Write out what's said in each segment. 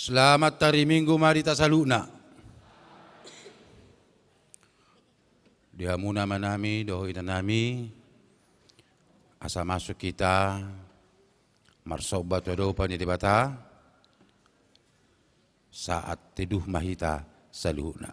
Selamat hari Minggu mari tasaluna. Dihamuna manami, dohoi nami, asa masuk kita, marsobat wadopan di bata, saat teduh mahita saluna.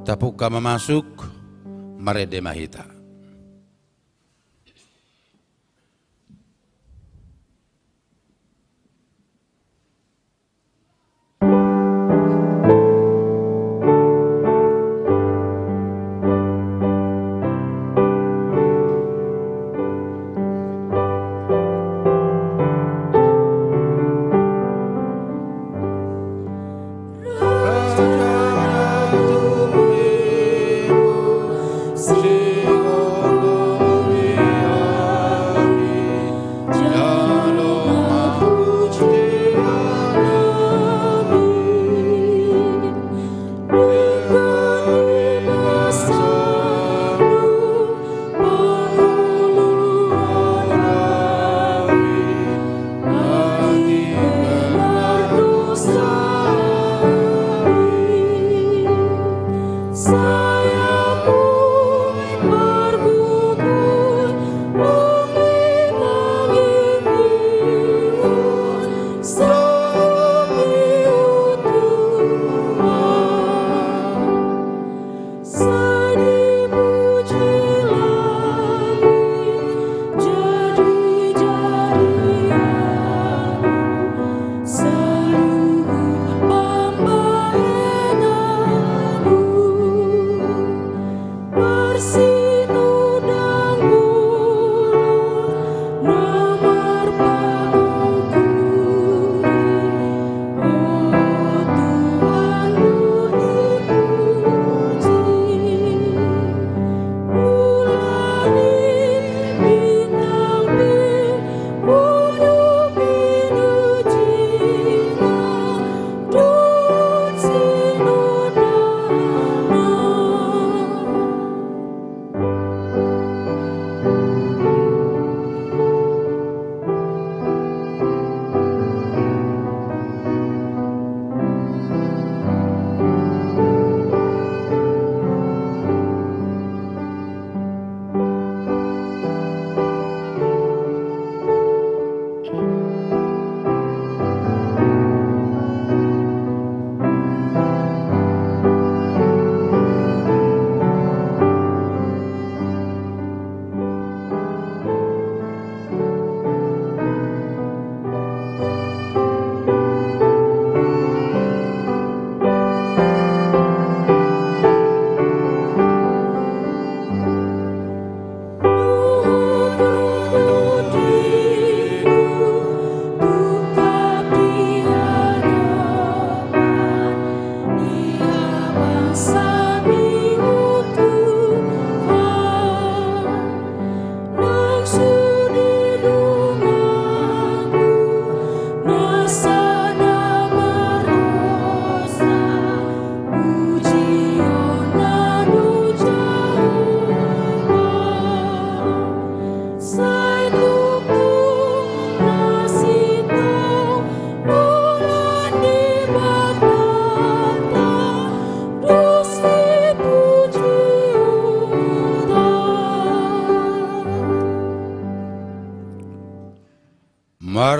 Tapuk kama masuk, marede mahita.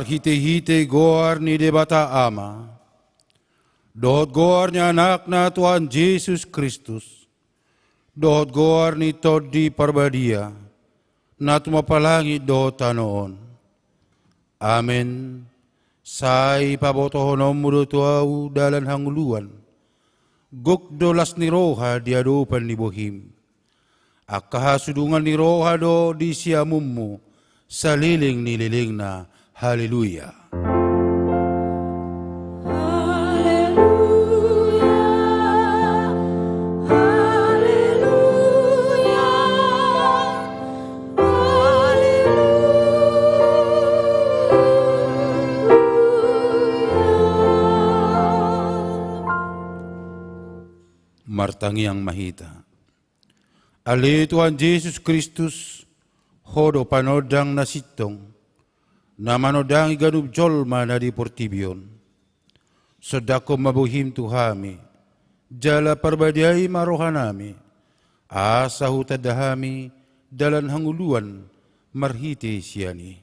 Hite-hite goar ni debata ama, dohot goarnya anak na Tuhan Yesus Kristus, dohot goar ni todi parbadia, natu mapalangi dohot tanoon. Amen. Sai pabotohon omudo tuau dalan hanguluan, gok dolas ni roha diadopan ni bohim. Akahasudungan ni roha do di siamummu, saliling ni liling na, haleluya. Martangi ang mahita. Ali Tuhan Yesus Kristus, hodo panodang nasitong, na manodang iganup jolma na di portibion. Sodako mabuhim Tuhami, jala parbadiay marohanami, asa hutadahami, dalan hanguluan, marhiti siyani.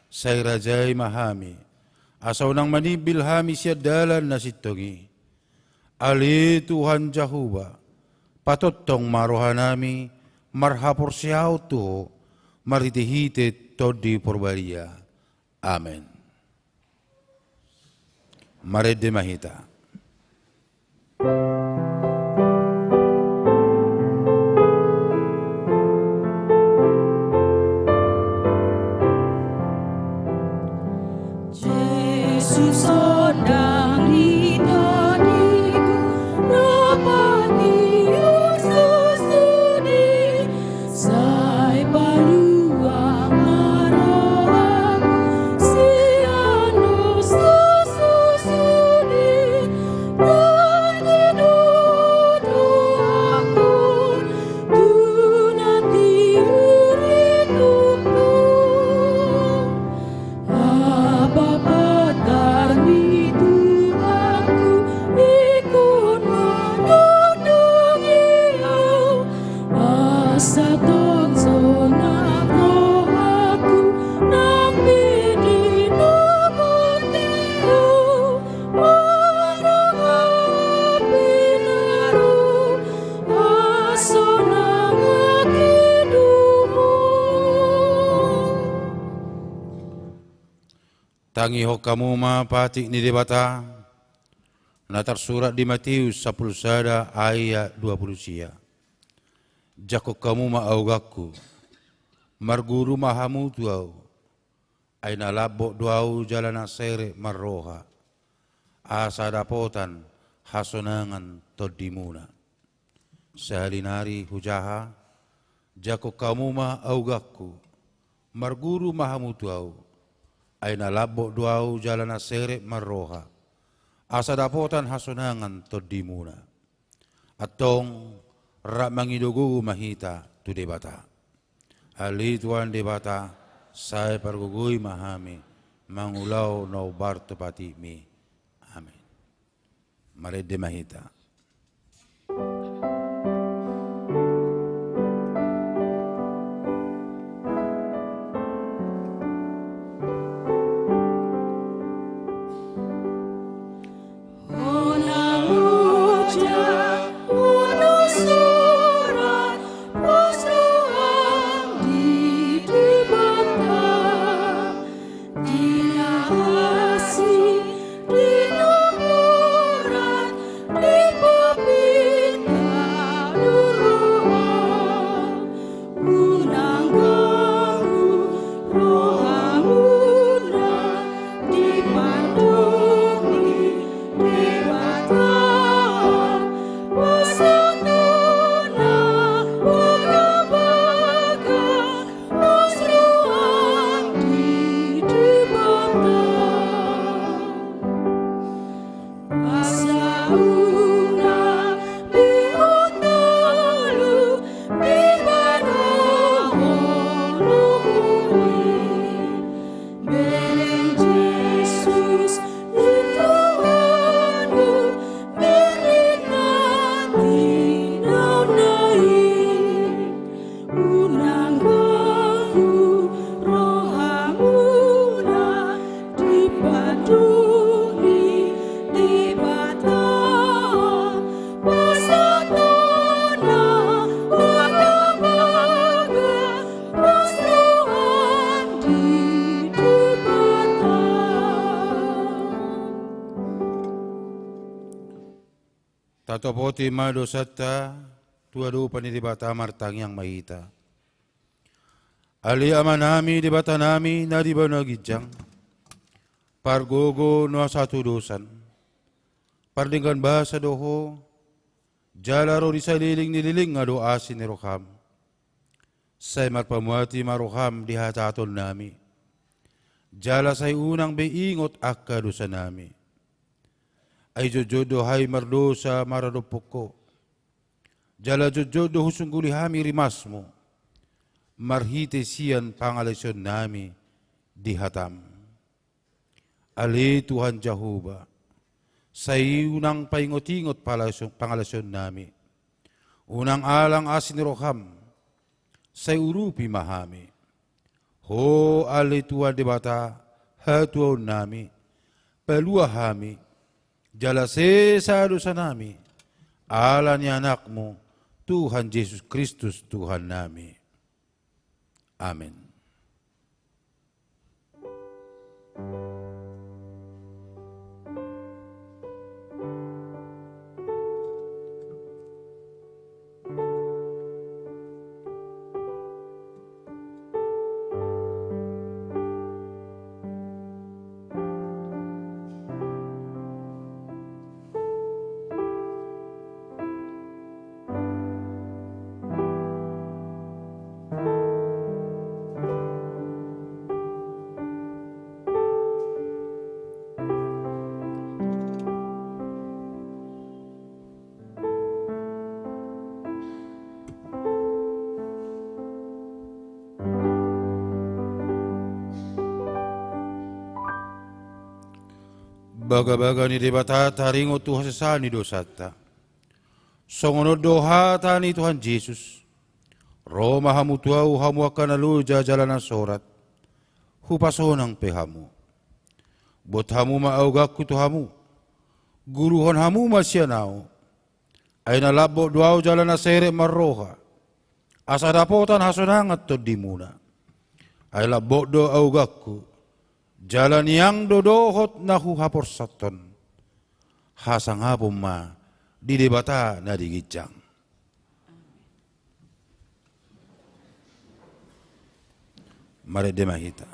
Say rajay mahami, asaw nang manibilhami siya dalan nasitongi. Ali Tuhan Jahuba, patotong marohanami, marhapor siyaw to, maritihite todi porbaria. Amen. Marede mahita. Jesus ondang ditodiku, napati susudi, sai paluang marohaku, siano susudi, tadi dudu aku, dunati urituku, apa patar itu aku ikut menundungi asa tongso nang rohaku nang bidi nomoteo marahapi naru aso nang akidumu. Tangi ho kamu ma patik ni debata, na tersurat di Matius 10 sada ayat 20 sia. Jako kamu ma augaku, marguru mahamu tuau, ay nalabok duau jalan asere marroha, asa dapotan hasonangan todimuna. Sehalinari hujaha, jako kamu ma augaku, marguru mahamu tuau, ay nalabok duau jalan asere marroha, asa dapotan hasonangan todimuna. Atong rak mangidogu mahita tu debata. Ali tuan debata, saya pergugui mahami, mangulau no barto pati mi. Amin. Mari de mahita. Di Matopoti madosata tuadu panidibata martang yang mahita. Ali amanami dibatanami na di banagijang. Pargogo no satu dosan. Pardinggan bahasa doho. Jalaro di saliling nililing nga do asin ni Roham. Say marpamuati maroham di hataton nami. Jala say unang beingot akka dosa nami. Ay jojodo hay mardosa maradopoko. Jala jojodo husungguli hami rimasmo. Marhite siyan pangalasyon nami di hatam. Ali Tuhan Jehovah. Say unang paingot-ingot pangalasyon nami. Unang alang asin ni Roham. Say urupi mahami. Ho ali Tuhan dibata hatuaw nami. Palua hami. Jala sa dosa nami. Ala ni anakmu Tuhan Yesus Kristus Tuhan nami. Amin. Baga-baga ni debata taringo Tuhan sesani dosata. Songono doha tani Tuhan Yesus. Roma hamu tuau hamu akan aluja jalanan sorat. Hupasonang pehamu. Bot hamu maaugaku tu hamu. Guruhon hamu masyanao. Ay nalabo duau jalanan sere marroha. Asa dapotan hasonangat to dimuna. Ay labo do augaku. Jalan yang dodohot na huhapor saton. Hasang hapon ma di debata na digijang. Mari demahita.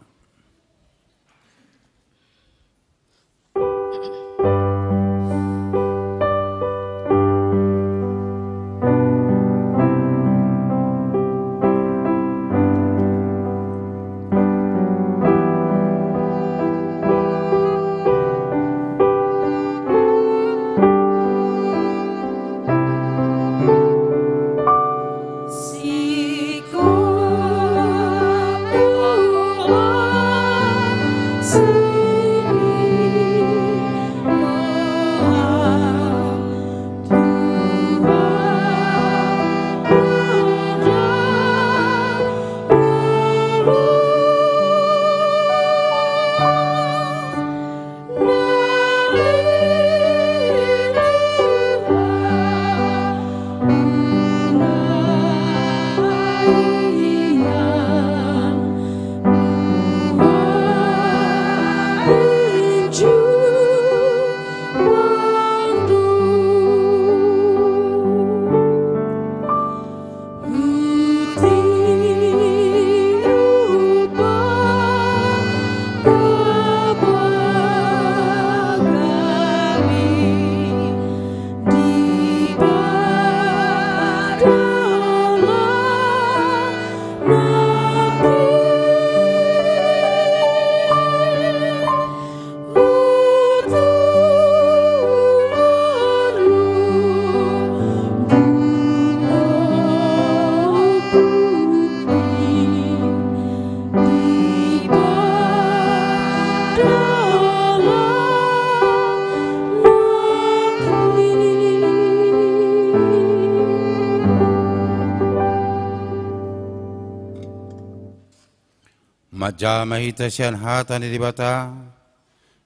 Majamahita siyan hata ni dibata,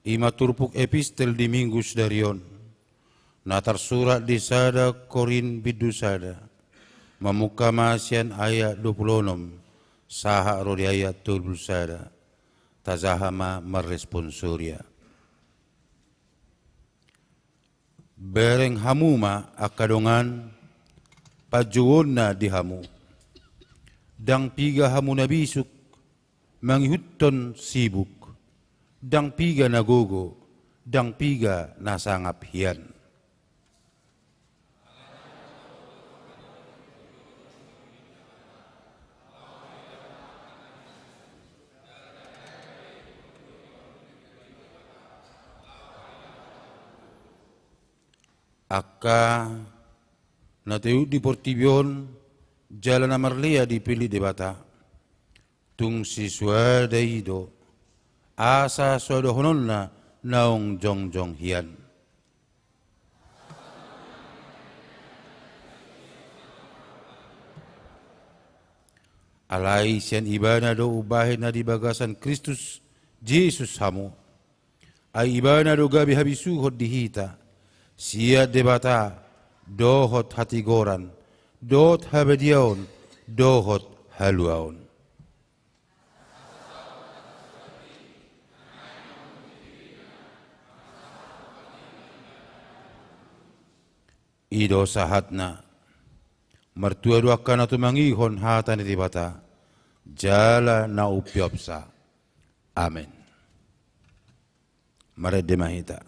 ima turpuk epistel di minggus darion, natar surat di sada korin bidu sada, memukama siyan ayat 26, saha rodi ayat 20 sada, tazahama merresponsoria. bereng hamuma akadongan pajuon na di hamu. Dang piga hamu na bisuk mangihutton sibuk. Dang piga nagogo, dang piga nasangap hiyan. Akka nateu di Portibion jalan amarlia dipilih di bata. Tung si suada ido asa suada hononna naong jong jong hian. Alai sian ibana do ubahin na di bagasan Kristus Jesus hamu. Ay ibana do gabi habisuhod dihita. Sia debata dohot hatigoran, dot habediaon, dohot haluaon. Ido sahatna, mertua duakan atau mangihon hatan debata, jala na upiopsa. Amin. Mare demahita.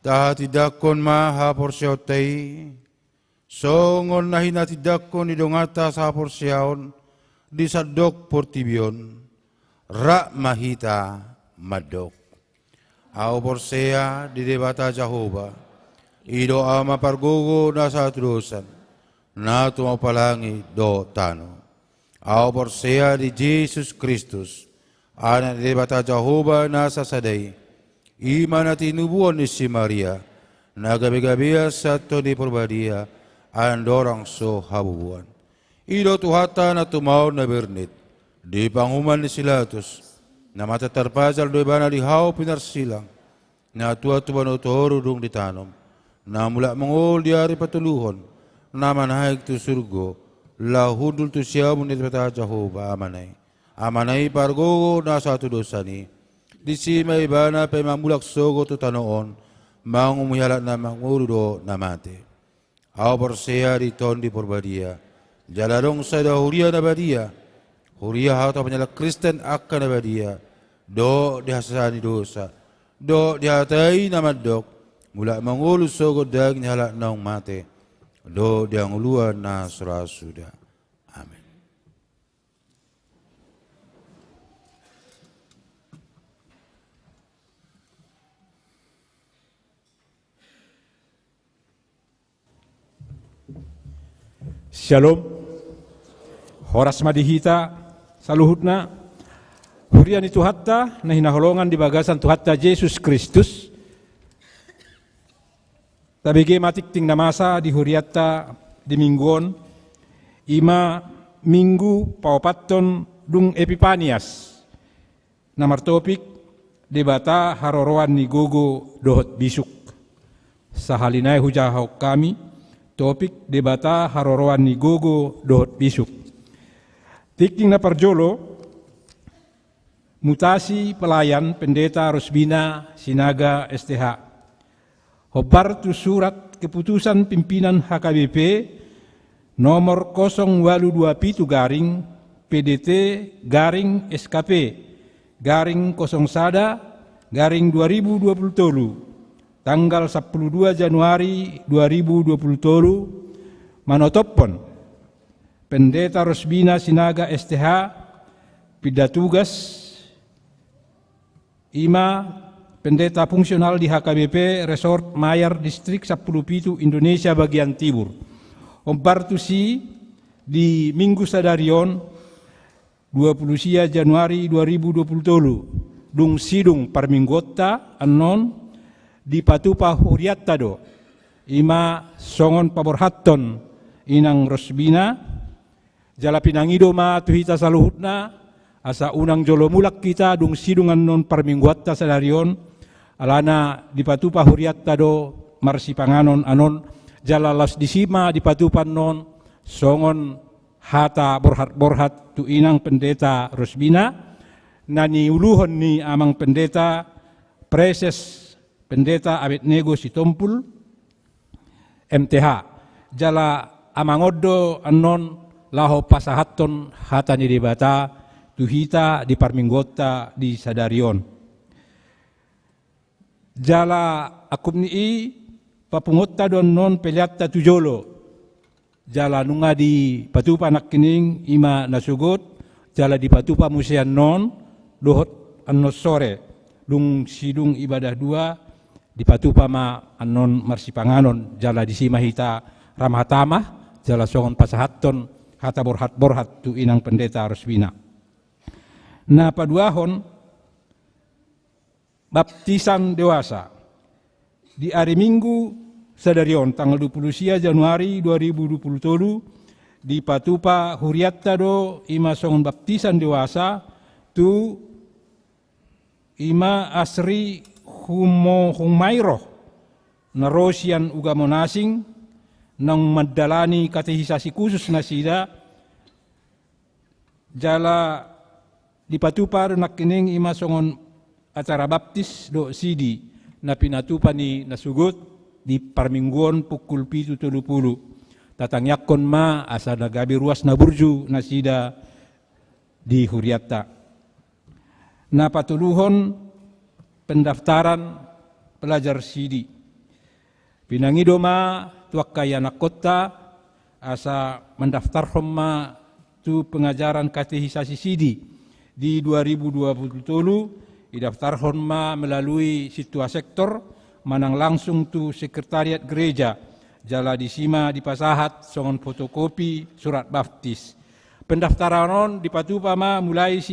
Tahati maha porsiotei, songon nahi nati dakon idongata sa porsiaon, di sadok Portibion, rak mahita madok. Au porsea di debata Jehovah, ido ama pargogo nasa terusan, na tumapalangi do tano. Au porsea di Jesus Kristus, anak di debata Jehovah nasa sadai, iman at inubuan ni si Maria, na gabi-gabi sa ito ni Porbadia, andorang so habubuan. Ido tuhata na tumaw na bernit, di panguman ni Silatus, na matatarpazal do iba na lihaw pinarsilang, na tuwa-tuwa no torudong ditanom, na mula mongol diari patuluhon, na manahig tu surgo, lahudul tu siya mo ni Jehovah amanay. Amanay pargo na sa tudosani, di si may iba na pay mamulak sogo tu tanoon, mangumuhala na manguro na mate. Au persea di tondi porbadia, jaladong sada huria na badia, huria hata penyala Kristen akan na badia, do dihasani dosa, do dihatai nama dok, mula mangulu sogod daging halak naung mate, do dianguluan na surasuda. Amin. Shalom. Horas madihita saluhutna. Hurian itu hatta na hinaholongan di bagasan tu hatta Yesus Kristus. Tabige matik ting namasa di huriatta di mingguon. Ima minggu paupaton dung Epipanias. Namar topik debata haroroan ni gogo dohot bisuk. Sahalinai hujahok kami. Topik debata haroroan ni gogo dohot bisuk. Tikting na parjolo, mutasi pelayan pendeta Rosbina Sinaga STH. Hobar tu surat keputusan pimpinan HKBP nomor 082 garing PDT garing SKP garing 01 garing 2020. Tanggal 12 Januari 2020 manotopon pendeta Rosbina Sinaga STH pidatugas ima pendeta fungsional di HKBP Resort Mayar Distrik 17 Indonesia bagian Timur. Ompartusi di Minggu Sadarion 20 Januari 2020 dung sidung parminggota anon di patupa huriattado ima songon paborhatton inang Rosbina jala pinangido ma tuhita saluhutna asa unang jolo mulak kita dung sidungan non parmingguatta sadarion alana di patupa huriattado marsi panganon anon jala las disima di patupan non songon hata borhat tu inang pendeta Rosbina nani uluhon ni amang pendeta Preses pendeta Abednego Sitompul MTH jala amangodo anon laho pasahaton hata ni debata tuhita di parminggota di Sadarion jala akum ni papungotta don non peliatta tujolo jala nunga di patupa nakkining ima nasugot jala di patupa musean non dohot anno sore dung sidung ibadah dua di patupa ma anon marsipanganon jala disima hita ramhatamah jala songon pasahaton hata borhat tu inang pendeta Rosbina. Na paduahon baptisan dewasa di hari Minggu Sadarion tanggal 20 Januari 2020 di patupa huriattado ima songon baptisan dewasa tu ima asri Humayroh narosian uga monasing nang madalani katehisasi khusus na sida jala di patupa nakining ima songon acara baptis do sidi na pinatupa ni nasugot di parmingguon pukul 7.30 tatangyakon ma asa nagabi ruas na burju na sida di huriatta na patuluhon pendaftaran pelajar sidi. Pinangido ma tuak kaya nakota asa mendaftar ma tu pengajaran katehisasi sidi di 2020 didaftar ma melalui situa sektor manang langsung tu sekretariat gereja jala disima di pasahat songon fotokopi surat baptis. Pendaftaran di patupa ma mulai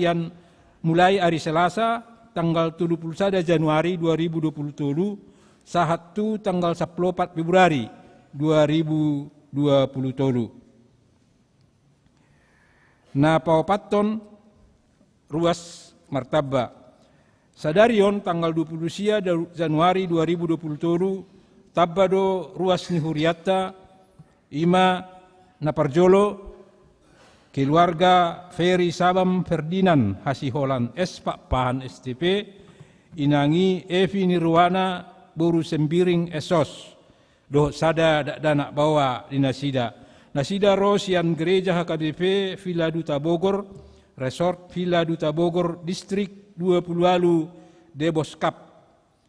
hari Selasa tanggal 31 Januari 2020 sahat tu tanggal 14 Februari 2020. Na paupaton ruas martaba Sadarion tanggal 20 Januari 2020 tabado ruas ni huriatta ima naparjolo keluarga Ferry Sabam Ferdinand Hasiholan S. Pak Pahan STP inangi Evi Nirwana boru sembiring esos doh sada dana bawa di nasida. Nasida Rosian Gereja HKBP Villa Duta Bogor, Resort Villa Duta Bogor, Distrik 20 Debos Cup.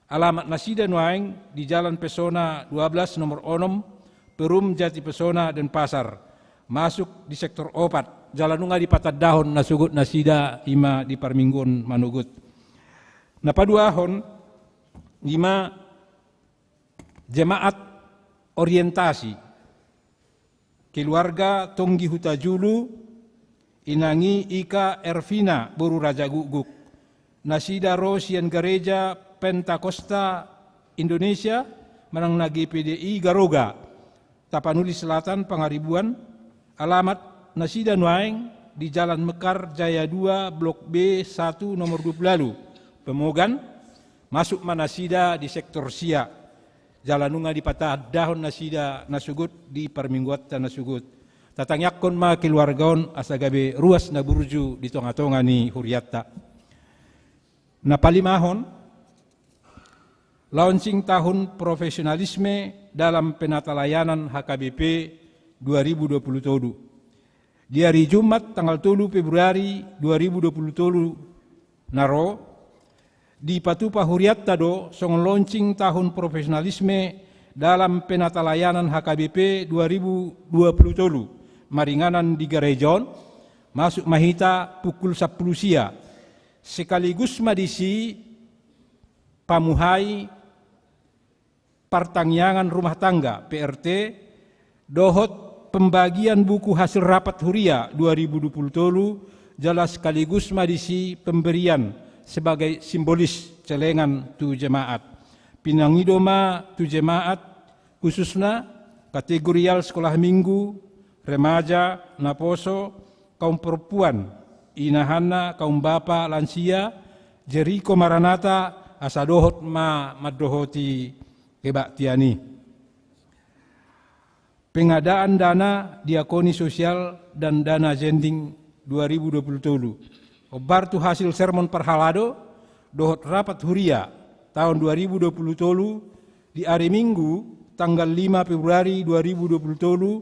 Alamat nasida nuaing di Jalan Pesona 12 nomor 6, Perum Jati Pesona dan Pasar. Masuk di sektor opat. Jalan nunga di patad dahon nasugut nasida ima di Parminggon manugut. Napaduahon ima jemaat orientasi keluarga Tonggi Hutajulu inangi Ika Ervina Boru Raja Guguk. Nasida Rosian Gereja Pentakosta Indonesia Manang Nagi PDI Garoga Tapanuli Selatan Pangaribuan. Alamat nasida nuaing di Jalan Mekar Jaya 2 Blok B 1 nomor 20 Pemogan. Masuk manasida di sektor Sia. Jalan nunga di patah dahon nasida nasugut di Parmingguat nasugut. Tatangyakon ma keluargaon asagabe ruas na burju di tonga-tonga ni Huriatta. Napalimahon launching tahun profesionalisme dalam penatalayanan HKBP 2020 Todu. Di hari Jumat tanggal 3 Februari 2020 Todu naro di Patupa Huriatta do songon launching tahun profesionalisme dalam penatalayanan HKBP 2020 maringanan di Garejon masuk mahita pukul 10 sia sekaligus madisi pamuhai partangyangan rumah tangga PRT dohot pembagian buku hasil rapat Huria 2020 jelas sekaligus madisi pemberian sebagai simbolis celengan tu jemaat. Pinangidoma tu jemaat khususnya kategorial sekolah minggu, remaja, naposo, kaum perempuan, inahana, kaum bapa, lansia, Jeriko Maranata, asadohot ma madohoti kebaktiani. Pengadaan dana diakoni sosial dan dana zending 2020. Obartu hasil sermon perhalado dohot rapat Huria tahun 2020 tolu di hari Minggu tanggal 5 Februari 2020 tolu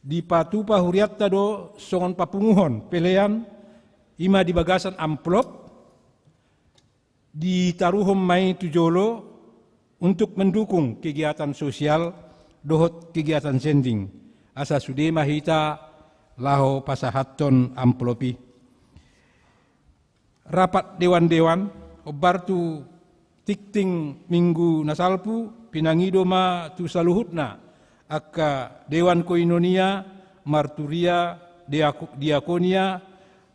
di Patupa Huriatta do songon papunguhon pelean ima di bagasan amplop di taruhom mai tujolo untuk mendukung kegiatan sosial dohot kegiatan sending asa sude mahita laho pasahaton amplopi. Rapat dewan-dewan obartu tikting minggu nasalpu pinangidoma tu saluhutna akka dewan koinonia marturia diakonia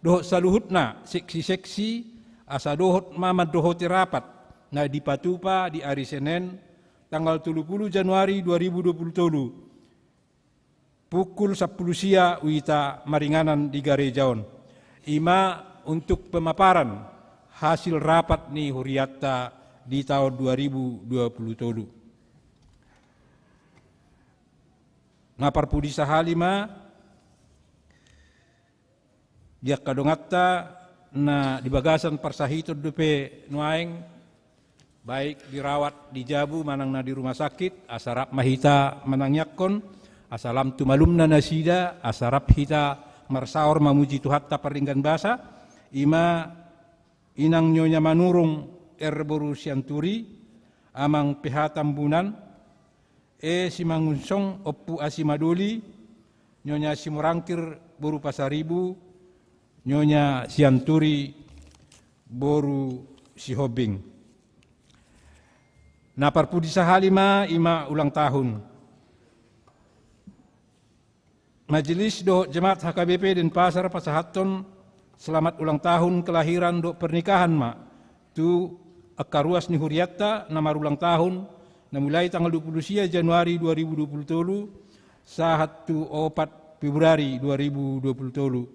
dohot saluhutna seksi-seksi asa dohot mamad dohoti rapat na di Patupa di hari Senin tanggal 30 Januari 2020 pukul 10 sia wita maringanan di Garejaon ima untuk pemaparan hasil rapat ni Huriatta di tahun 2020 tolu. Napar pudi sahalima dia kadongatta na di bagasan persahito dupe nuaing baik dirawat di Jabu manang na di rumah sakit asarap mahita manang yakkon asalam tumalumna nasida asarap hita marsaor mamuji tuhatta peringgan basa ima inang nyonya manurung erboru sianturi amang pihatambunan simangunsong oppu asimadoli nyonya simurangkir boru pasaribu nyonya sianturi boru sihobing. Naparpudi sahalima ima ulang tahun Majelis do Jemaat HKBP dan Pasar Pasahaton selamat ulang tahun kelahiran do pernikahan ma tu akaruas ni Huriatta nama ulang tahun na mulai tanggal 20 Januari 2020 tolu sahat tu 4 Februari 2020 tolu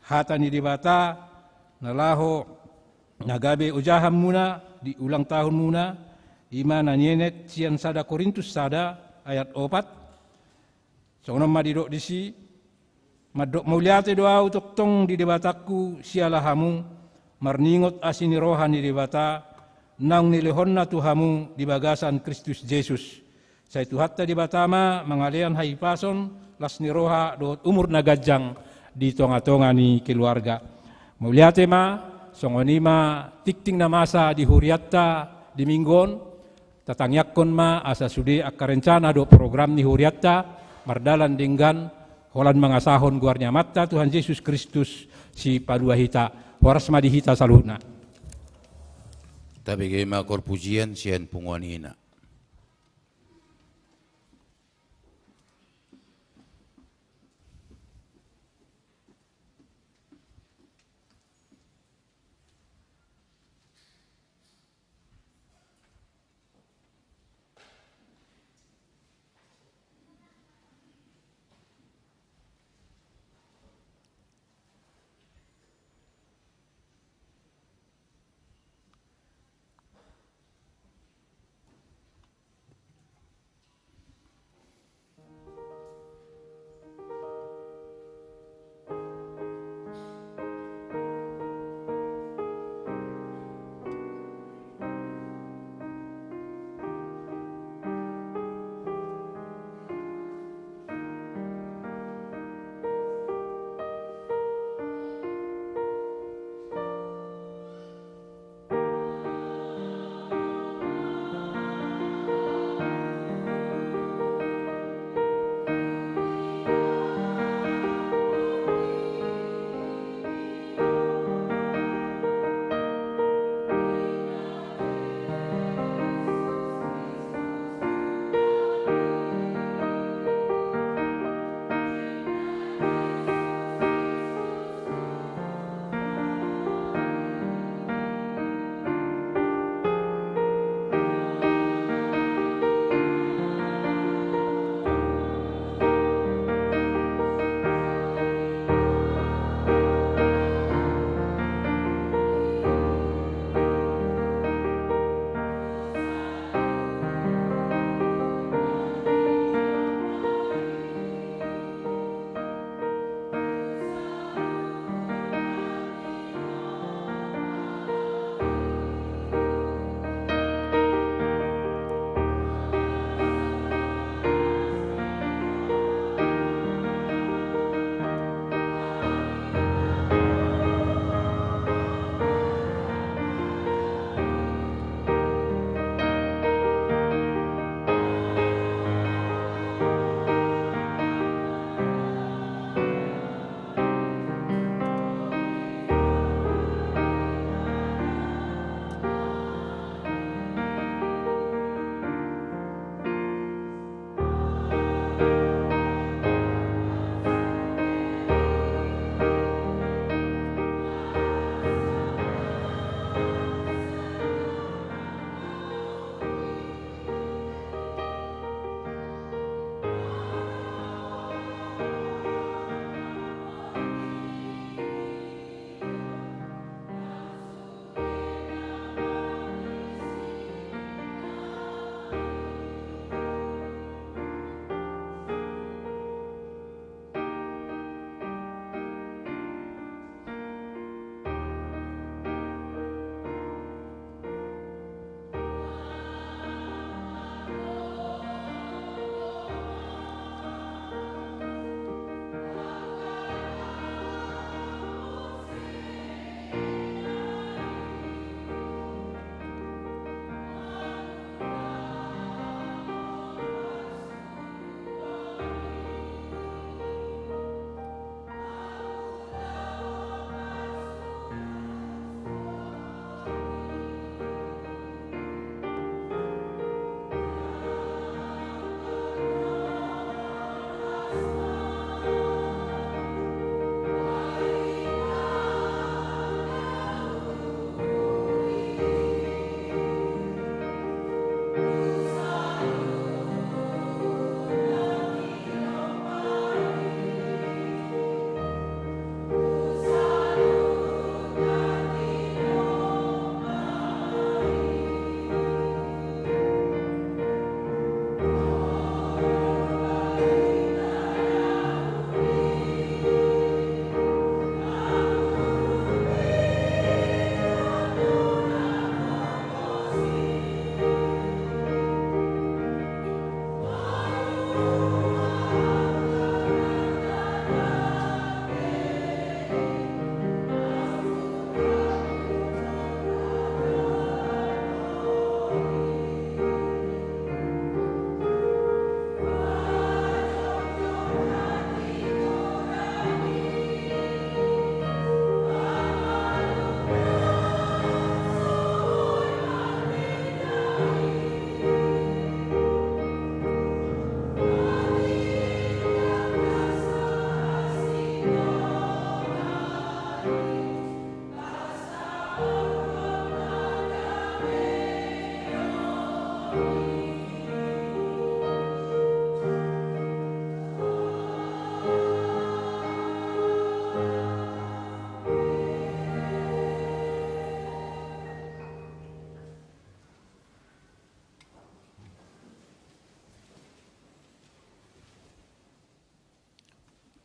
hata ni dibata nalaho nagabe ujaham muna di ulang tahun muna ima na nyenet sian sada Korintus sada ayat 4 songon madidok disi madok muliate doa utok tong di debataku sialahamu marningot asini rohani debata nang nilihon na tuhamu di bagasan Kristus Jesus. Sa ituhatta di batama, mangalian haipason, las ni roha, doot umur na gadyang di tonga-tonga ni keluarga. Muliate ma, songonima, tikting na masa di huriatta, di minggon, tatangyakon ma, asa sudi akarencana do program ni huriatta, mardalan dinggan, holan mga sahon guarnya mata, Tuhan Yesus Kristus, si padua hita, waras madihita saluna. Tapi kay makor pujian siyan punguanina.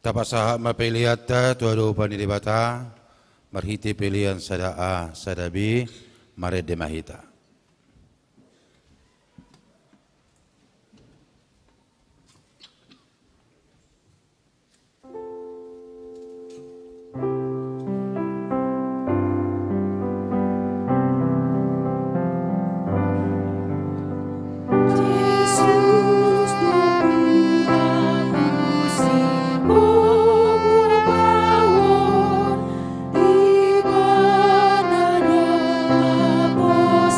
Tapasaha mapiliata tuado panilibata marhiti pilihan sada A sada B mare demahita. Yesus Tuhan musimu bangun ibadah doa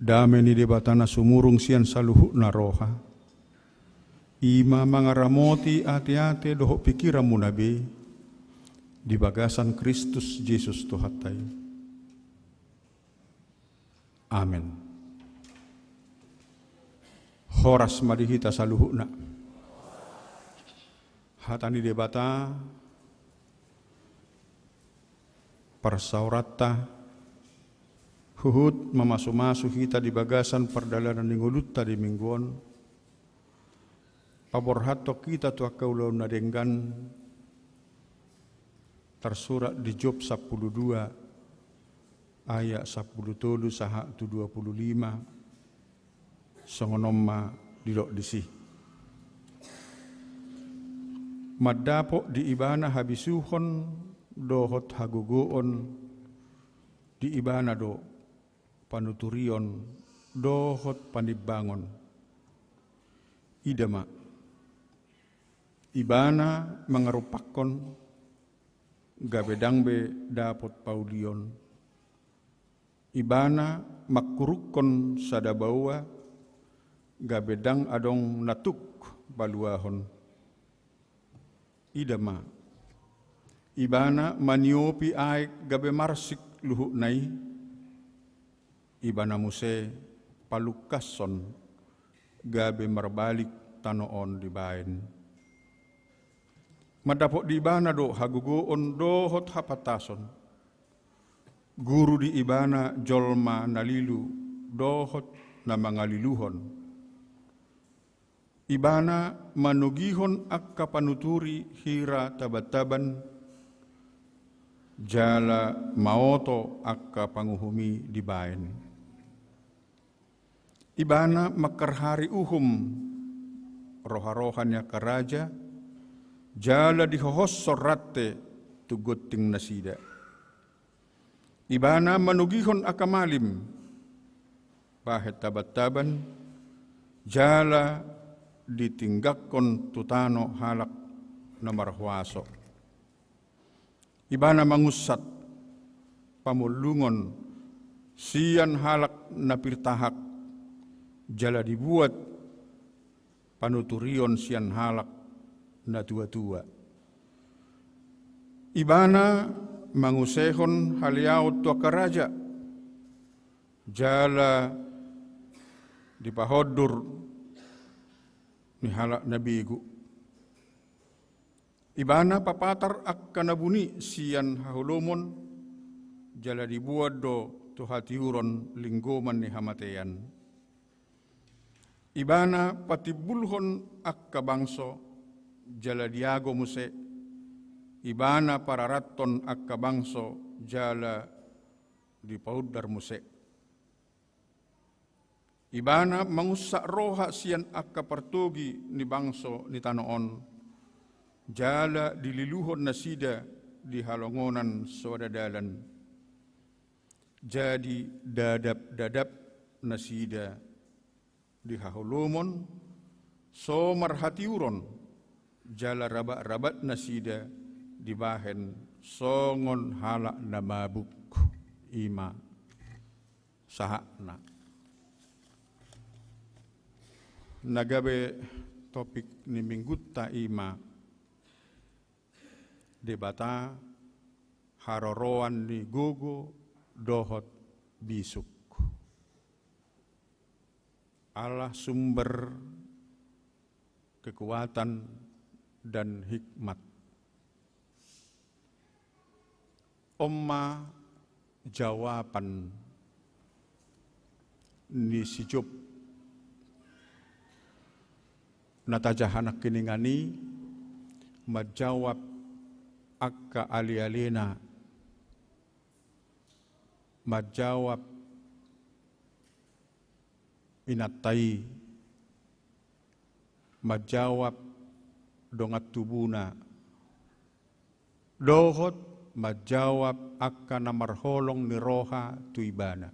Dame ni debatana sumurung sian saluhu na roha. Ima mangaramoti ate-ate doho pikiramu nabi di bagasan Kristus Yesus Tuhatai. Amin. Horas madihita saluhuna. Hatani debata persaurata huhut mamasu-masu kita di bagasan perdalanan ningulutta di mingguan. Paborhato kita tua kaulau nadenggan tersurat di Job 12 ayat 10 saha tu 25 songonomma didok disi. Madapok di ibana habisuhon dohot hagugoon di ibana do panuturion dohot panibangon. Idama ibana mengerupakon gabedangbe dapot paulion. Ibana makurukon sadabawa gabedang adong natuk baluahon. Idama ibana maniopi aik gabe marsik luhuk nai. Ibana muse palukason gabe merbalik tanoon dibain. Madapok di ibana do hagugoon dohot hapatason. Guru di ibana jolma nalilu dohot na mangaliluhon. Ibana manugihon akka panuturi hira tabataban. Jala maoto akka panguhumi dibain. Ibana makarhari uhum roha-rohannya karaja. Jala dihohosor rate tuguting nasida. Ibana manugihon akamalim. Bahet tabat-taban. Jala ditinggakon tutano halak na marahwaso. Ibana mangusat pamulungon sian halak na pirtahak. Jala dibuat panuturion sian halak na tua-tua. Ibana mangusehon haliaut tua karaja. Jala dipahodur ni halak nabigu. Ibana papatar akka nabuni sian hahulomon. Jala dibuat do tuhatiuron linggoman ni hamatean. Ibana patibulhon akka bangso. Jala diago muse. Ibana pararaton akka bangso. Jala dipaudar muse. Ibana mangusak roha sian akka pertogi ni bangso ni tanoon. Jala dililuhon nasida di halongonan sodadalan. Jadi dadap-dadap nasida di hahulumon. So marhatiuron. Jala rabat-rabat nasida di bahen. Songon halak na mabuk. Ima sahakna. Nagabe topik ni minggutta ima debata haroroan ni gogo dohot bisuk. Allah sumber kekuatan dan hikmat. Omma jawaban ni si Job natajahanak kiningani majawab akka ali-alina, majawab inatai, majawab dongat tubuna, dohot majawab akka namarholong ni roha tuibana.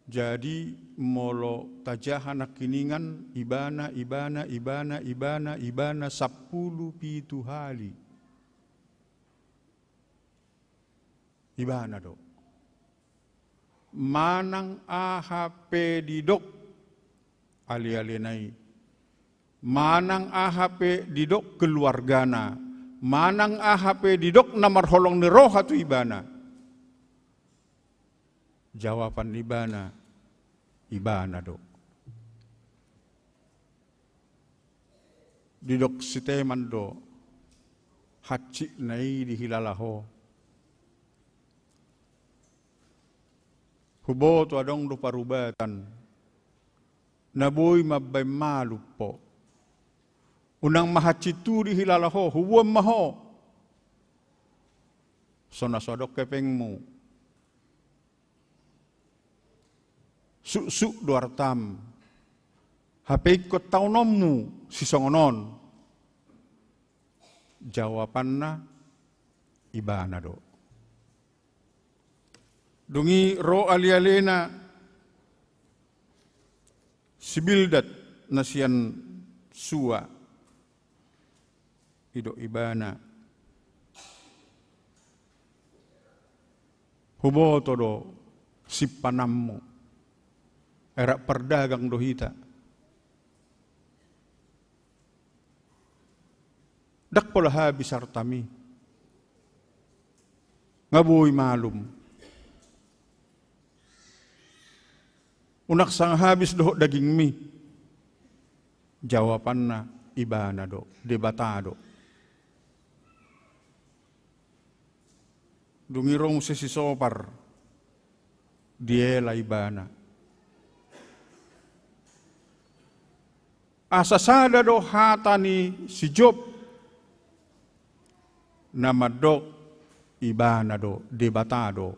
Jadi molo tajahan kiningan ibana 10 pitu hali. Ibana do. manang ahape didok ali-alinay. Manang ahape didok keluargana. Manang ahape didok na marholong ni roha tu ibana. Jawaban ibana, ibana do. Didok siteman do, haci nai dihilalaho. Hubo tu adong do parubatan, naboy mabay malu po. Unang mahaci tu dihilalaho, huwam maho. So nasodok kepeng mo. Suk-suk duartam. Hapay ko taunom mo si songonon. Jawaban na, iba na do. Dungi ro ali-alena, si Bildad na siyan suwa. Ido iba na. Hubo to do, si panam mo. Era perdagang dohita. Dak pala habis artami. Ngaboy malum. Unak sang habis doh daging mi. Jawaban na iba na do, debatado. Dungirong si sopar. Diela iba na. Asasada do hata ni si Job na madok ibana do debatado.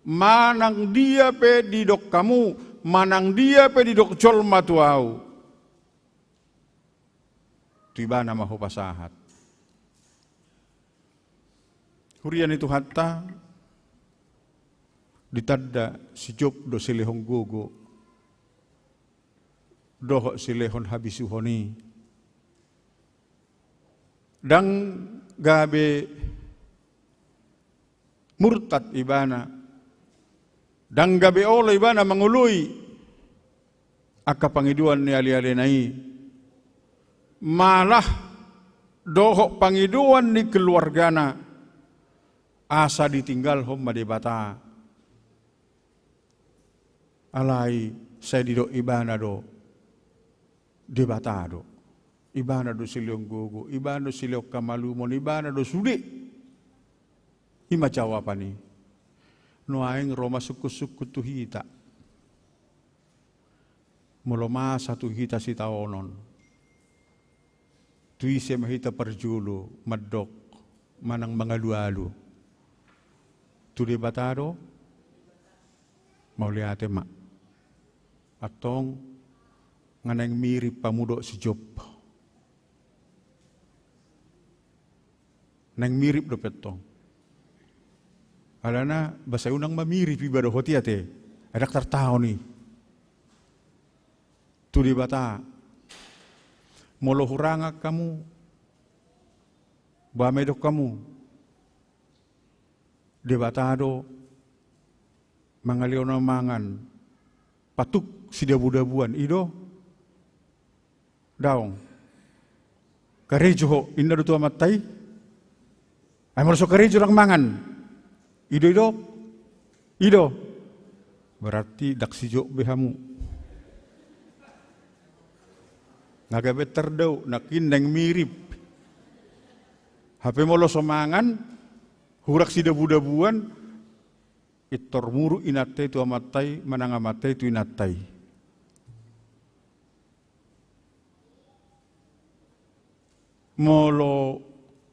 Manang dia pe didok kamu, manang dia pe didok jolma tuau. Tiba nama ho pasahat. Hurian itu hatta ditadda si Job do silehong gogo. Doh silehon habisuhoni. Dang gabe murtad ibana. Dang gabe olo ibana mangului. Aka pangiduan ni ali-alinai. Malah doh pangiduan ni keluargana. Asa ditinggal hom madebata. Alai saya didok ibana do. Debatado. Ibana do siliong gogo, ibana do siliong kamalumon, ibana do sudi. Ima jawaban ni. Nuaing Roma suku-suku tuhita. Muloma satu hita si taonon. Tuise mahita perjulu, madok, manang mga lualu. Tu debatado, mauliate mak. Atong nganang mirip pamudo si Job. Nang mirip do petong. Alana basa unang mamirip iba do hotiate. Ada tertao ni. Tu di bata. Molo huranga kamu. Bamedok kamu. Di bata do mangaliw na mangan. Patuk si dabu-dabuan ido. Daong. Karejo ho, inna do tuwa matay. Ay marso karejo lang mangan. Ido. Berarti daksijo behamu. Nagabeter daw, nakindang mirip. Hape mo lo somangan, hurak si dabu-dabuan, itormuru inatay tuwa matay, manangamatay tu inatay. Molo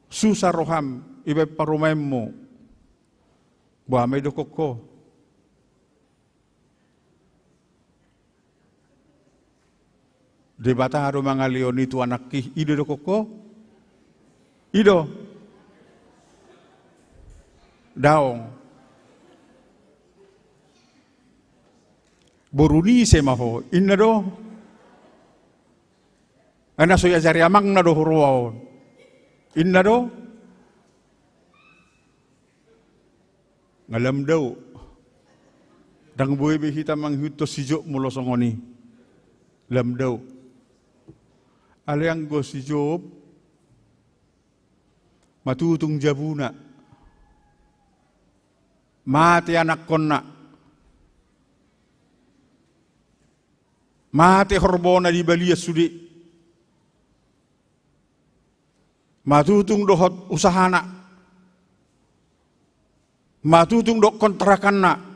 susah roham ibe parumem mo buame do koko debata haro mga leon itu anak ki ido do koko ido daong boruni semaho inna do ana so ya jari amang na do huruaon. Inna do ngalam daw Dang boy be hita manghuto si Job mulo songoni. Lamdaw. Alayang go si Job matutung jabuna. Mati anak konna. Mati horbona di balia sudi. Matutung dohot usahana. Matutung dok kontrakanna.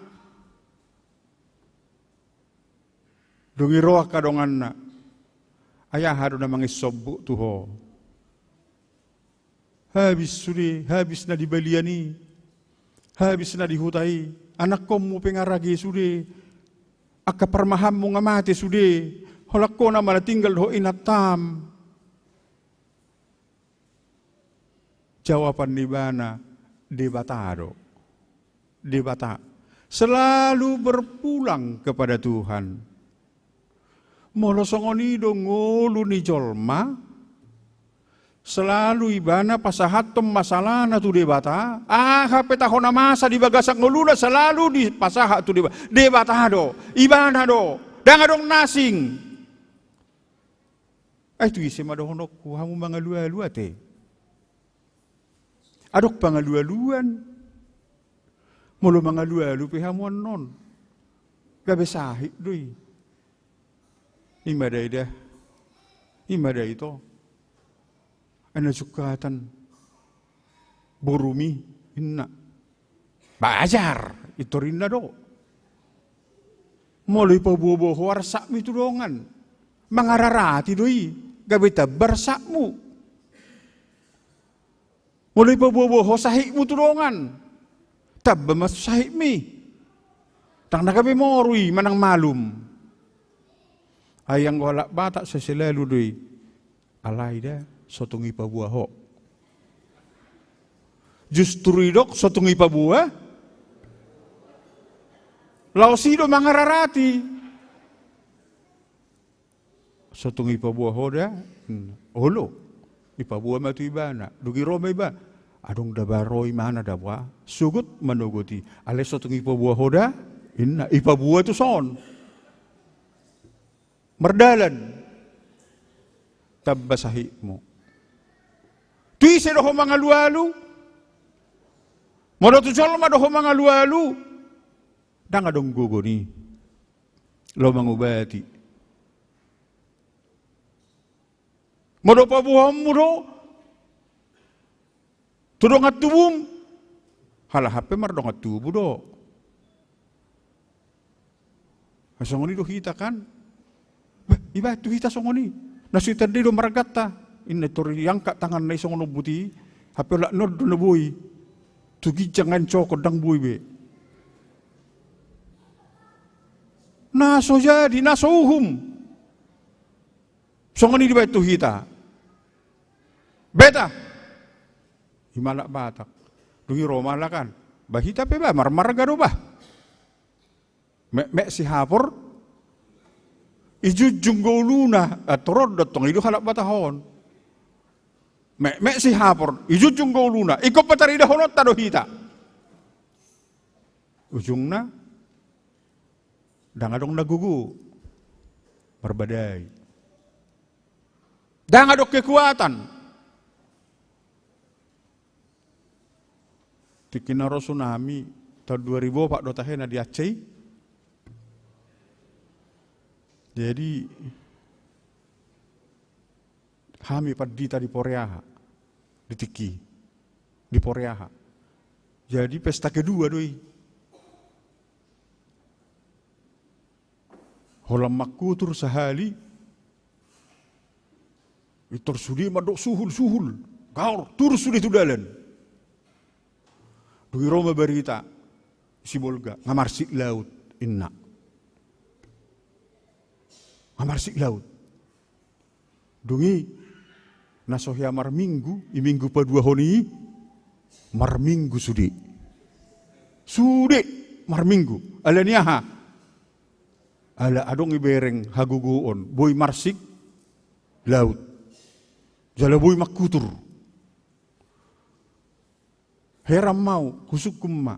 Dungi roa kadonganna. Ayah haruna mangisobbu tuho. Habis sudi, habis na di baliani. Habis na di hutai. Anak komu pengaragi sudi. Aka parmaham mo nga mati sudi. Holak ko na tinggal ho inatam. Jawaban di mana? Debatado. Debata. Selalu berpulang kepada Tuhan. Molosongoni dong ngulu ni jolma. Selalu ibana pasahatom masalah na tu debata. Hape tahona masa di bagasak nguluna selalu di pasahat tu debata. Debatado. Ibana do. Dangadong nasing. Itu isi madohonok kuhamu mangalua-lua te. Adok pangalua-luan. Mulu mangalua-lu pihamuan non. Gabe sahik doi. Imadai dah. Imadai itu. Ana sukatan. Borumi. Inna. Bajar. Itu rinna do. Mulai pabuo-buo warsak mi tudongan. Mangararati doi. Gabe tabar sakmu. Mulai pabuo-buo sahikmu tudongan. Tabba mas sahik mi. Tang nakabe morui manang malum. Ayang golak batak seselalu doi. Alai dah sotungi pabuah ho. Justru idok sotungi pabuah. Lausido mangararati. Sotungi pabuah ho dah. Olo. Ipabuah matu ibana. Dugi roma iba. Adong dabaroi mana dabwa. Sugut manogoti. Ale sotungi pabuah ho dah. Inna ipabuah tu son. Merdalan tabbasahikmu. Tuise doho mga lualu. Modo tu jolma doho mga lualu. Dang adong gugo ni. Lo mangubati. Modo pabuham mo do. Tudong at tubum. Halahape mardong at tubo do. Asong ni do hita kan. Iba tu hita songoni. Nasi tadi do maragata. Inna tori yang kat tangan nai songono buti. Hape lak nod do nabui. Tugi jangan cokot dang bui be. Naso jadi naso uhum. Songoni di batu hita. Beta. Himalak batak. Dungi Roma lah kan. Bahita pe ba marmarga do bah. Mek si hapor. Ijujung goluna atorod datong itu halak batahon. Mek si hapor ijujung goluna iko patari dahonot tado hita. Ujungna dangadong nagugu berbadai. Dangadok kekuatan. Tikinaro tsunami tahun 2000 Pak Dotahena di Aceh. Jadi kami padita di Poreaha, di Tiki, di Poreaha. Jadi pesta kedua doi. Holam makutur sahali, itor sudi madok suhul. Kaur tur sudi tudalan. Doi Roma berita, si Bolga ngamarsik laut inna. Ngamarsik laut. Dungi nasohya marminggu, iminggu padua honi, marminggu sudi. Sudi marminggu. Ala niyaha. Ala adong ibereng haguguon, boy marsik laut. Jala boy makutur. Heram mau, kusuk kumma.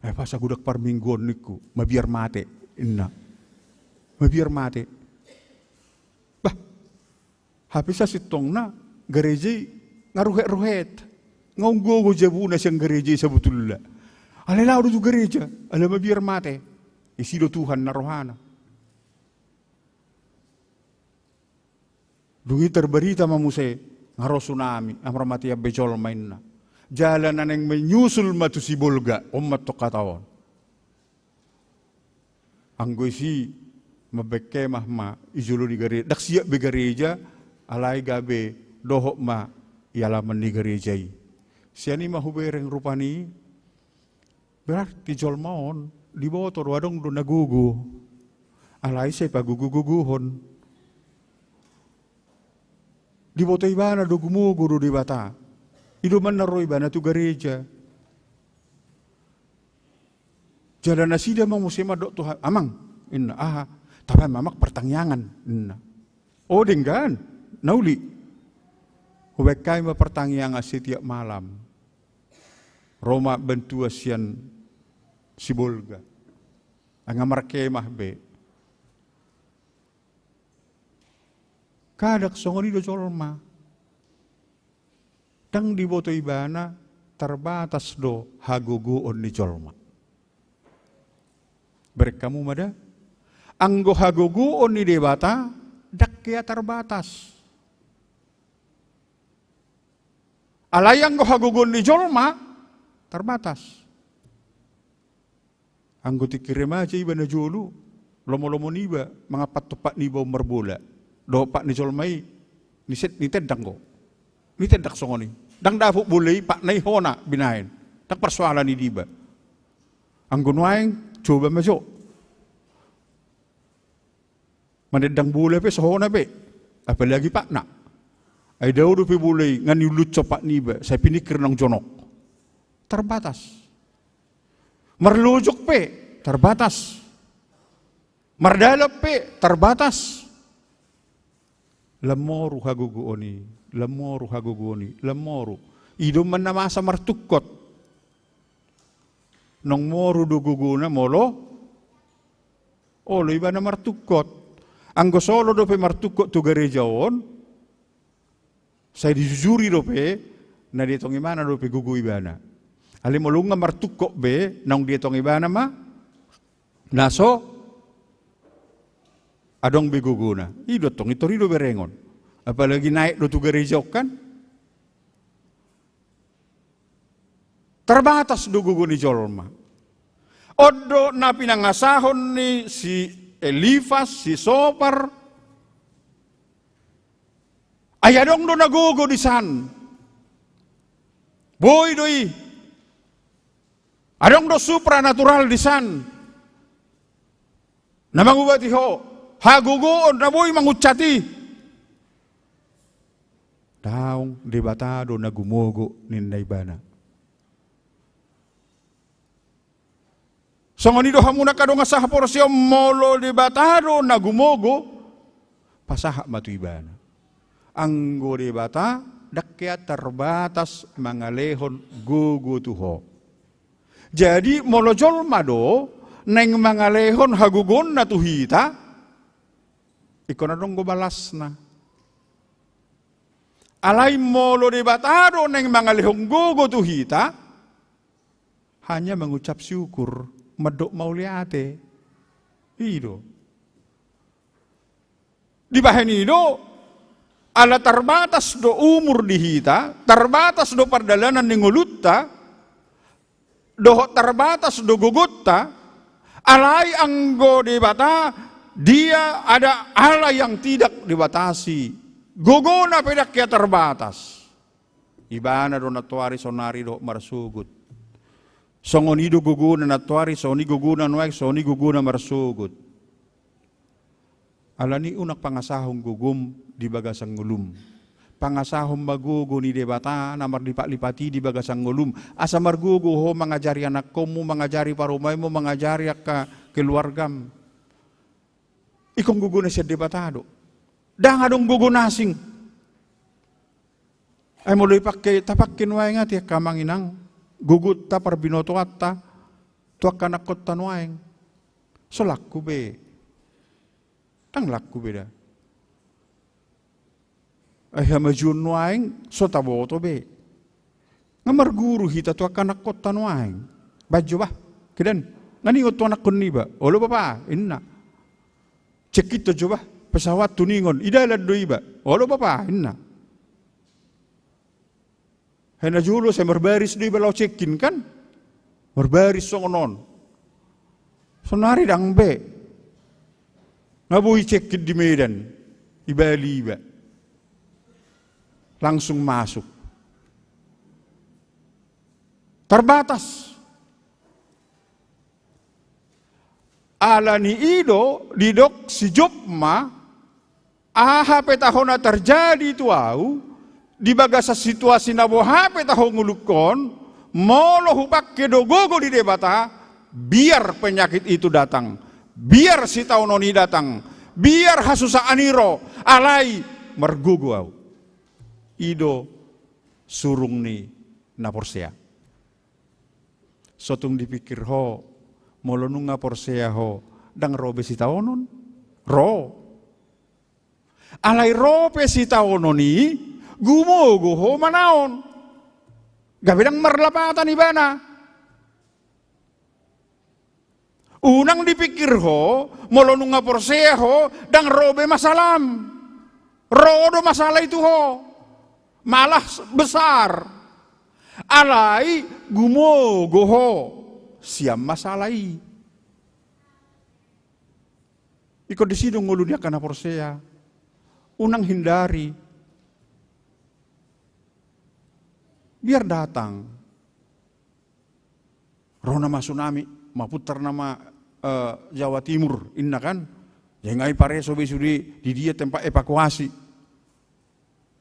Pas gudak parmingguan niku, mabiar mate, inna. Mabiar mate. Bah, habis sa sitong na, gereja ngaruhet-ruhet. Ngonggo jabu na siyang gereja sebetulnya. Alala udah gereja, ala mabiar mate. Isido Tuhan na rohana. Dungi terberita mamuse, ngaro tsunami, amramati abejol main na. Jalanan yang menyusul matu si bolga, umat to katawan. Anggoy si mabeke mahma, ijulo di gereja, dak siap be gereja, alay gabe, dohok ma, ialaman di gerejai. Siani mahubereng rupani, berarti jol maon, di bawah wadong do nagugu. Alay say paguguguguhon. Di bawah ibana do gumugu do di bata. Ido man naroy ba na tu gereja. Jalan nasida mang musema dok Tuhan amang inna aha tapi mamak pertangyangan inna. Oh denggan nauli. Hubekai ma pertangyangan setiap malam. Roma bentua sian sibolga. Angamar kemah be. Kadak songoni do colma. Dang di boto ibana terbatas do haguguon ni jolma. Berkamu mada, anggo haguguon ni debata dak kaya terbatas. Alayang go haguguon ni jolma terbatas. Anggo tikirim aja ibana jolu, lomo-lomo niba mangapat tupak niba merbola. Do pak ni jolmai ni tedang go. Ini tendak songoni. Dang dafuk boleh pak nai hona binain. Tak persoalan ni diba. Anggun waing coba masuk. Manedang boleh pe sahona pe. Apalagi pak nak. Ai daudu pe boleh ngani lucu pak niba. Saya pinikir nang jonok. Terbatas. Merlujuk pe terbatas. Merdalap pe terbatas. Lemoru haguguoni. Lemoru haguguni, lemoru. Ido man na masa martukot. Nong moru duguguna molo. Olo iba na martukot. Anggo solo dope martukot tu gereja on. Saya dijujuri dope. Na dietong imana dope gugu ibana. Ali molunga martukot be. Nong dietong ibana ma. Naso. Adong be guguna. Ido tong itorido berengon. Apalagi naik do tu gereja kan. Terbatas do gugu ni jolma. Odo na pinangasahon ni si Elifas, si Sopar. Ayadong do nagugo di san. Boy doi. Adong do supranatural di san. Namangubati ho. Hagugo na boy mangucati. Daong debatado na gumugo nindaybana. Songonido hamuna kado nga saha porsyo molo debatado na gumugo pasaha matuibana. Anggo debata dakya terbatas mangalehon gugu tuho. Jadi molo jolmado neng mangalehon hagugon na tuhita ikon adong go balas na. Alay molo debatado neng mangalehong gogo tuhita hanya mengucap syukur medok mauliate ido di bahen ido ala terbatas do umur dihita terbatas do perdalanan ningulutta do terbatas do gugutta alay anggo debata dia ada ala yang tidak dibatasi. Guguna pedaknya terbatas. Ibana do natuari sonari do marsugut. Songonido guguna natuari soni guguna nuek soni guguna marsugut. Alani unak pangasahong gugum di bagasang ngulum. Pangasahong magugo ni debata namar lipat-lipati di bagasang ngulum. Asa margugo ho mengajari anak komu, mengajari parumai mo, mengajari ka keluargam. Ikong guguna siya debatado. Dang adong gugu nasing. Ay mulai pakai tapakin wae ngati kamanginang gugut ta parbinoto atta Tua kanakot tanuaeng. So laku be. Tang laku beda. Hamajun nuaeng so taboto be. Ngamar guru hita tua kanakot tanuaeng. Baju bah. Kedan. Nganingot tua nakon ni ba. Olo bapa. Inna. Cek itu coba. Pesawat tuningon. Idalat doi ba. Olo bapa. Inna. Hena julo saya berbaris doi ba lau cekin kan. Berbaris songonon. Sonari dang be. Ngabui cekin di Medan. Di Bali ba. Langsung masuk. Terbatas. Ala ni Ido, didok si Jopma, hape tahona terjadi tuau, di bagasa situasi nabo hape tahon ngulukon, molo hupak kedogogo di debata, biar penyakit itu datang, biar si taunoni datang, biar hasusa aniro, alai mergugu au. Ido surung ni naporsea. Sotung dipikir ho, molo nunga porsea ho, dang robe si taonon, ro. Alai robe si taononi, gumogo ho manaon. Gabedang marlapatan ibana. Unang dipikir ho, molo nunga porsea ho, dang robe masalam. Rodo masalah itu ho. Malah besar. Alai gumogo ho. Siam masalai. Iko di sini ngulu dia kana porsea. Unang hindari. Biar datang. Roh nama tsunami, maputar nama Jawa Timur, inna kan? Yang ngai pare sobe sudi di dia tempat evakuasi.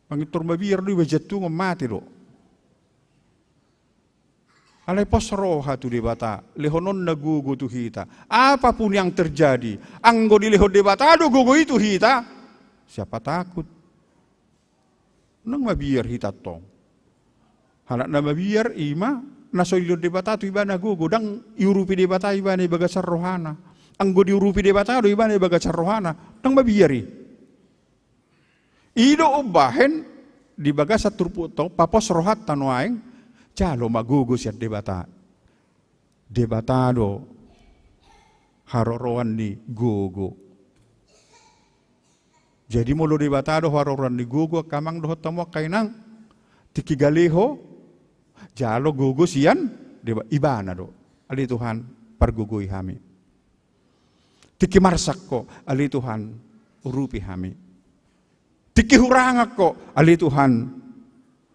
Pangitur babir du bajatu mati do. Alai pos roha tu debata, lehonon na gugu tu hita. Apapun yang terjadi, anggo di lehon debata do gugu itu hita. Siapa takut? Nang mabir hita tong. Halak na mabir ima, nasoilo debata tu ibana gugu, dang iurupi debata ibana bagasar rohana. Anggo diurupi debata do ibana bagasar rohana, nang mabiri. Ido ubahen di bagasar turputo, papos rohat tanuaeng, calo magugo siya debata. Debatado haroroan ni gogo. Jadi mulu debatado haroroan ni gogo kamang dohot tamo kainang tikigaleho jalo gogo siyan ibana do. Ali Tuhan pargugoi hami. Tikimarsak ko ali Tuhan urupi hami. Tikihurangak ko ali Tuhan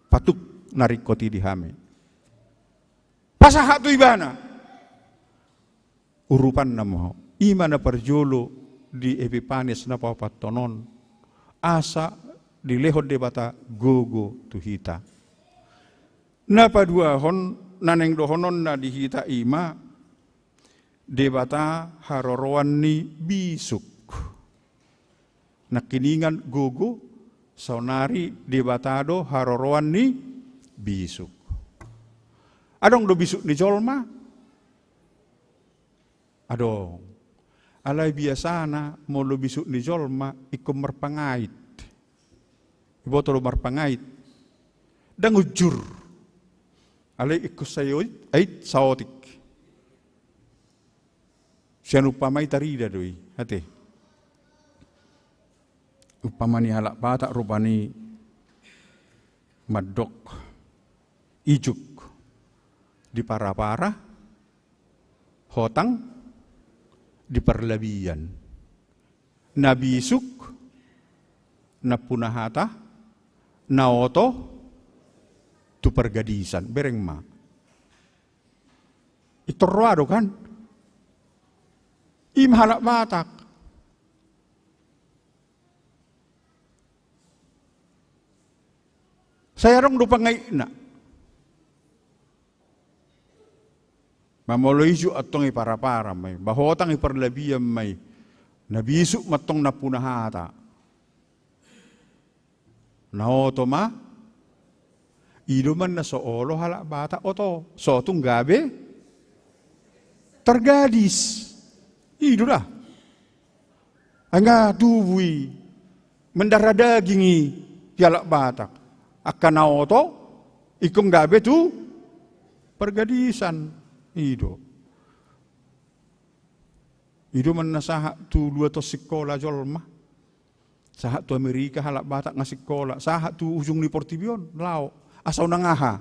patuk narikoti di hami. Pasahat tu ibana. Urupan namo. Ima na parjolo di Epipanes na papatonon. Asa di lehon debata gogo tuhita. Napaduahon naneng dohonon na dihita ima. Debata haroroan ni bisuk. Nakiningan gogo. Saunari debatado haroroan ni bisuk. Adong do bisuk ni jolma? Adong. Alay biasana mo lo bisuk ni jolma ikum merpangait. Iboto lo merpangait. Dang ujur. Alay ikus sayoit ait saotik. Siyan upamay tarida doi. Hati. Upamani halak patak rupani madok ijuk di para-para hotang di perlebihan nabisuk napunahata naoto tu pergadisan bereng ma itu roado kan im halak patak saya rong lupa ngai na. Mamolo isu atong para-para may. Bahotang iparlabiyan may. Nabisuk matong napunahata. Naoto ma. Ido man na soolo halak bata. Oto. So itong gabi. tergadis. Itu dah. Angga tubui mendarah dagingi pialak Batak. Akan auto ikung gabe tu pergadisan. Itu menasahak tu dua to sekolah jolma. Sahak tu Amerika halak Batak ngasih sekolah. Sahak tu ujung di Portibion lau asau nangaha.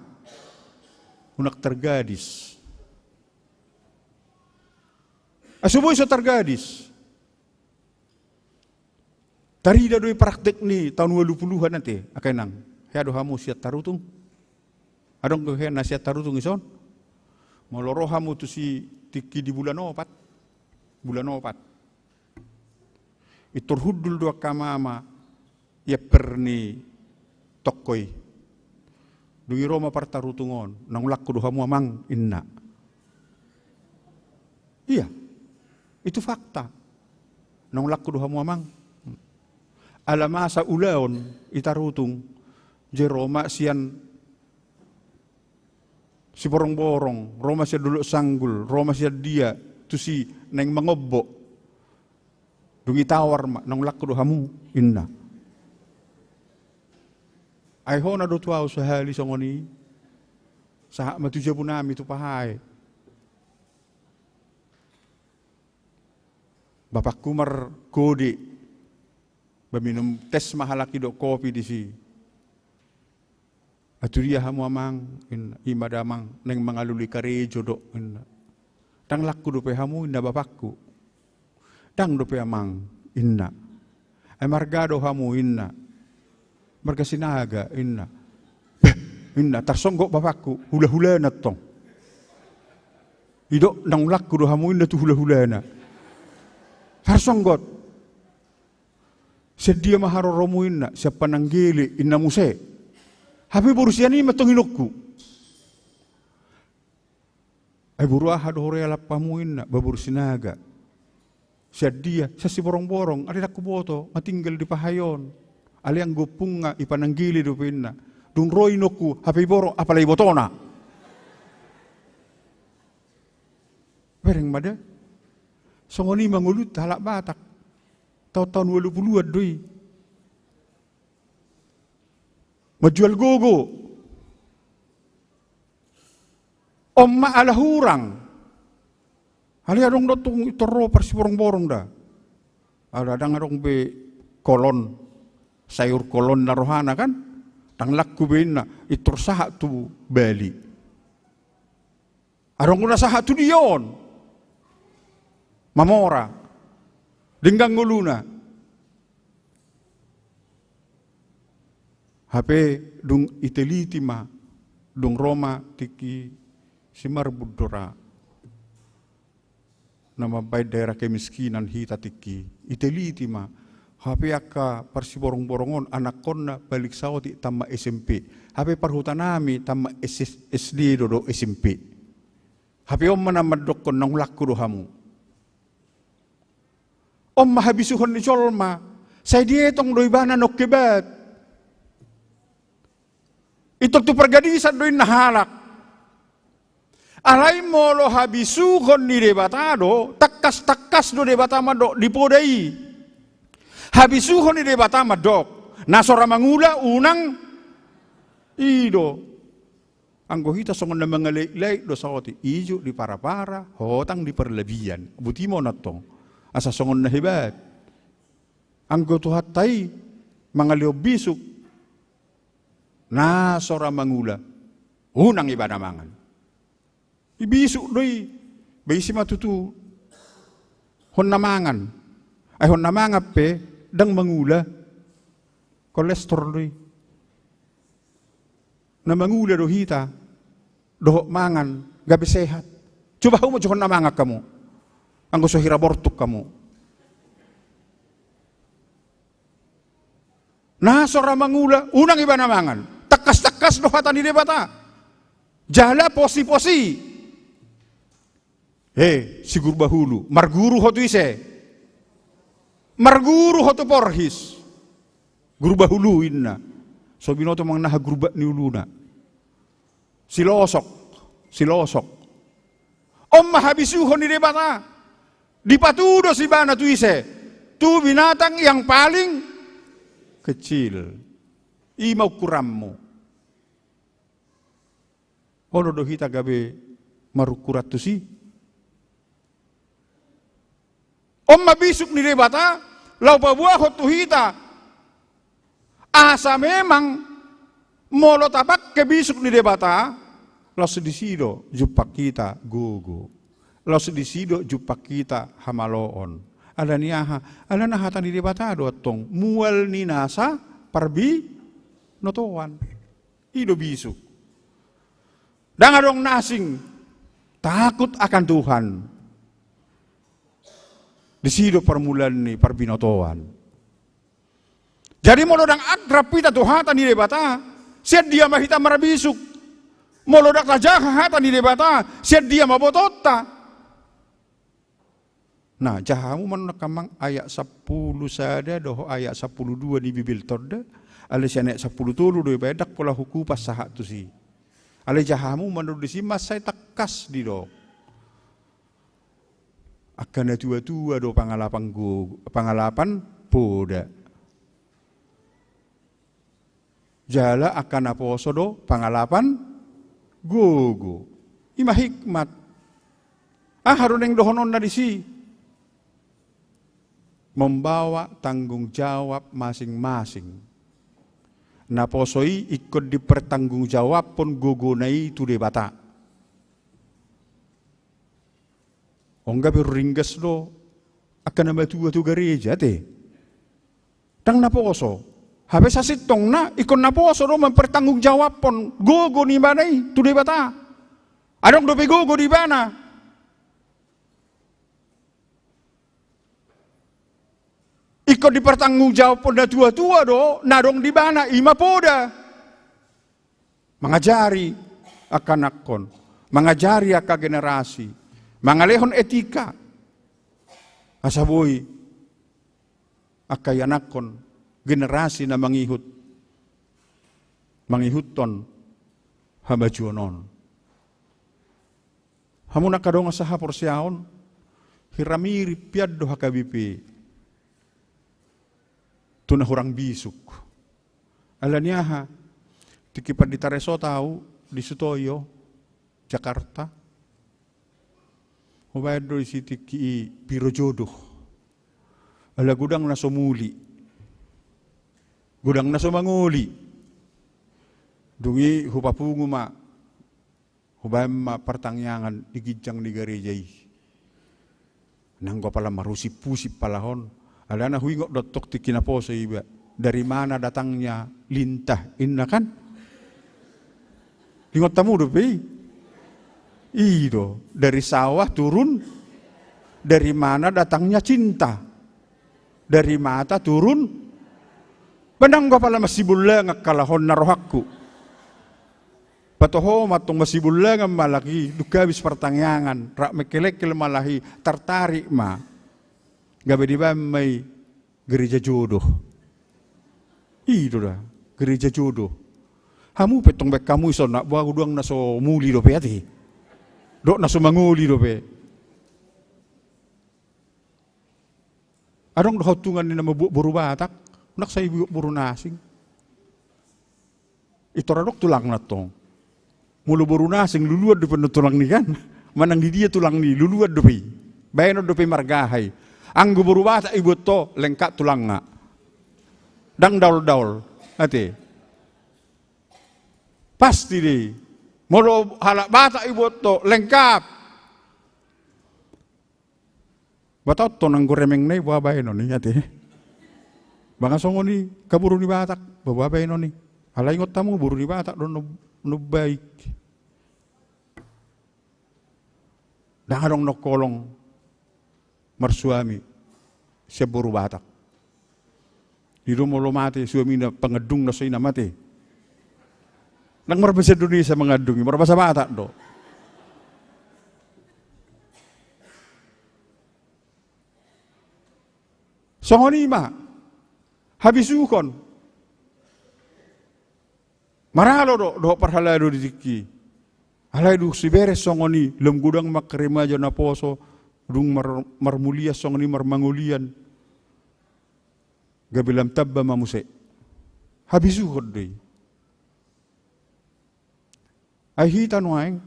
Unak tergadis. Asuboy so tergadis. Tari dah doi praktek ni tahun 20-an nanti akan nang. He ado hamu siat tarutung. Adong ke he nasiat tarutung ison. Moloro hamu tu si tiki di bulan 4. Bulan 4. Itur hudul dua kamama ya perni tokoi. Dungi Roma partarutungon nang lakku do hamu amang inna. Iya. Itu fakta. Nang lakku do hamu amang. Alamasa ulaon itarutung je Roma sian si borong-borong, Roma sia dulu sanggul, Roma sia dia tu si neng mangobbo. Dungi tawar mak nang lakku do hamu inna. Ai hona do tuau sahali songoni. Sahak matu jabunami tu pahai. Bapak kumar kode minum tes mahalaki do kopi di si. Aturia hamu amang imadamang neng mangaluli karejo do inna. Tang lakku do pe hamu inna bapakku. Tang do pe amang inna. Ay margado hamu inna. Marga sinaga inna. Inna tarsonggok bapakku hula-hula na tong. Ido nang lakku do hamu inna tu hula-hula na. Tarsonggot. Sedia maharo romu inna, siapa nanggili inna muse. Habi borusia ni matong hinokku. Ay buruah hado hore alapamu inna, baburusinaga. Sedia, sa si borong-borong, ada aku boto, matinggal di pahayon. Ali ang gupunga ipananggili do pinna. Dung roy noku, habi borong, apalay botona. Bereng mada. Songoni mangulut halak Batak. Tahun 20-an doi. Majual gogo. Omma ala hurang. Hali adong dotong itoro persi borong-borong dah. Ada adang adong be kolon. Sayur kolon narohana kan. Tang lakku be inna. Itor sahak tu Bali. Adong kuna sahak tu Dion. Mamora. Denggang nguluna. HP dung itelitima dung Roma tiki simar budora. Nama baik daerah kemiskinan hita tiki. Itelitima. HP akka parsi borong-borongon anak konna balik sawati tama SMP. HP parhutanami tama SD do SMP. HP om manamadok kon nang lakku do hamu. Om mahabisuhon ni Cholma, saya dietong doi bana nok kebat. Ito tu pergadisan doi nahalak. Alay molo habisuhon ni debatado, takas do debatama do dipodai. Habisuhon ni debatama dok, nasora mangula unang ido. Anggo hita songon na mangalay do sawati ijo di para-para, hotang di perlebihan. Buti mo natong. Asa songon na hebat. Anggo tuhatay, mga liobisuk, na sora mangula, unang iba namangan. Ibisuk doy, bayisi matutu, hon namangan. Ay hon namangap pe, dang mangula, kolesterol doy. Na mangula do hita, dohok mangan, gabi sehat. Coba mo hon namangap kamu. Anggo so hirabortuk kamu. Nasora mangula, unang iba namangan. Takas-takas do hata ni debata. Jala posi-posi. Si guru bahulu, marguru hotu ise. Marguru hotu porhis. Guru bahulu inna. So binoto mang naha guru ni uluna. Silosok. Om mahabisuhon ni debata. Dipatudo si bana tu ise. Tu binatang yang paling kecil. Ima ukuranmu. Ono do hita gabe marukurat tu si. Om mabisuk ni debata. Lau pabuahot tu hita. Asa memang molo tapak kebisuk ni debata. Lau sedisido jupak kita gugu. Lau sedisido jupak kita hamaloon. Ada niaha, ada nahata ni debata do tong mual ni nasa parbi notoan. Ido bisuk. Dan adong nasing takut akan Tuhan. Disido permulaan ni parbinotoan. Jadi molodang akrab pita Tuhata ni debata, siat dia mahita marabisuk. Molodak rajaha hata ni debata, siat dia mabotota. Nah, jahamu menakamang ayat 10 sada doh ayat 12 di Bibil torda, ale sianek 10 tulu do bedak pola huku pas sahat tu si. Ale jahamu menurut si mas saya tekas di do. Akan tua-tua do pangalapan poda. Jala akan aposo do pangalapan gogo. Ima hikmat. Harun yang dohonon na di si. Membawa tanggung jawab masing-masing. Naposoi ikut dipertanggung jawab pun gogonai tu debata. Ongga berringgas do akan nama tua-tua gereja te. Tang naposo. Habis asit tong na ikut naposo do mempertanggung jawab pun gogo ni banai tu debata. Adong dope gogo di bana. Ikut dipertanggung jawab pun dah tua-tua do, nadong di mana ima poda. Mengajari akan akon, mengajari akan generasi, mangalehon etika. Asabui akayan akon generasi na mangihutton hamajuonon. Hamun nakadong asaha porsyaon, hiramiri piaddo hakabipi. Tuna hurang bisuk. Alaniaha, tikipan di Tareso tahu, di Sutoyo, Jakarta. Hubayad do isi tiki biro jodoh. Ala gudang na sumuli. Gudang na sumanguli. Dungi hupapungu ma. Hubayad ma pertangyangan di gijang di garejai. Nanggo pala marusip-pusip palahon. Ada na huingok dotok ti kinaposo iba. Dari mana datangnya lintah inna kan? Lingot tamu do pe. Ido, dari sawah turun. Dari mana datangnya cinta? Dari mata turun. Benang ko pala masibula ngakkalahon na rohakku. Patoho matong masibula ng malaki. Dukabis pertangyangan. Rak mekelek malahi. Tertarik ma. Gabe di ba may gereja jodoh. Itu dah, gereja jodoh. Hamu petong bek kamu iso nak buang uduang naso muli do pe ati. Dok naso manguli do pe. Adong dohotungan ni nama buru batak, nak saya buru nasing. Itu radok tulang natong. Mulu buru nasing luluad do pe tulang ni kan. Manang di dia tulang ni luluad do pe. Bayano do pe margahay. Ang guburu bata ibu to lengkap tulang nga. Dang daul-daul. Ati. Pasti di. Molo halak bata ibu to lengkap. Batot to nang guremeng na ibabay no ni ati. Banga songo ni kaburu ni batak. Bababay no ni. Halay ngot tamu buru ni batak do no baik. Dangadong no kolong. Marsuami siya buru batak. Di rumah lo mati suami na pangedung na sa ina mati. Nang marbasa Indonesia mangedungi, marbasa batak do. Songonima, habisukon. Maralo do perhalado di tiki. Alay du si beres songoni lem gudang makremaja na poso dung marmulia songoni marmangulian. Gabilam tabba mamuse. Habisu hodei. Ay hitan waeng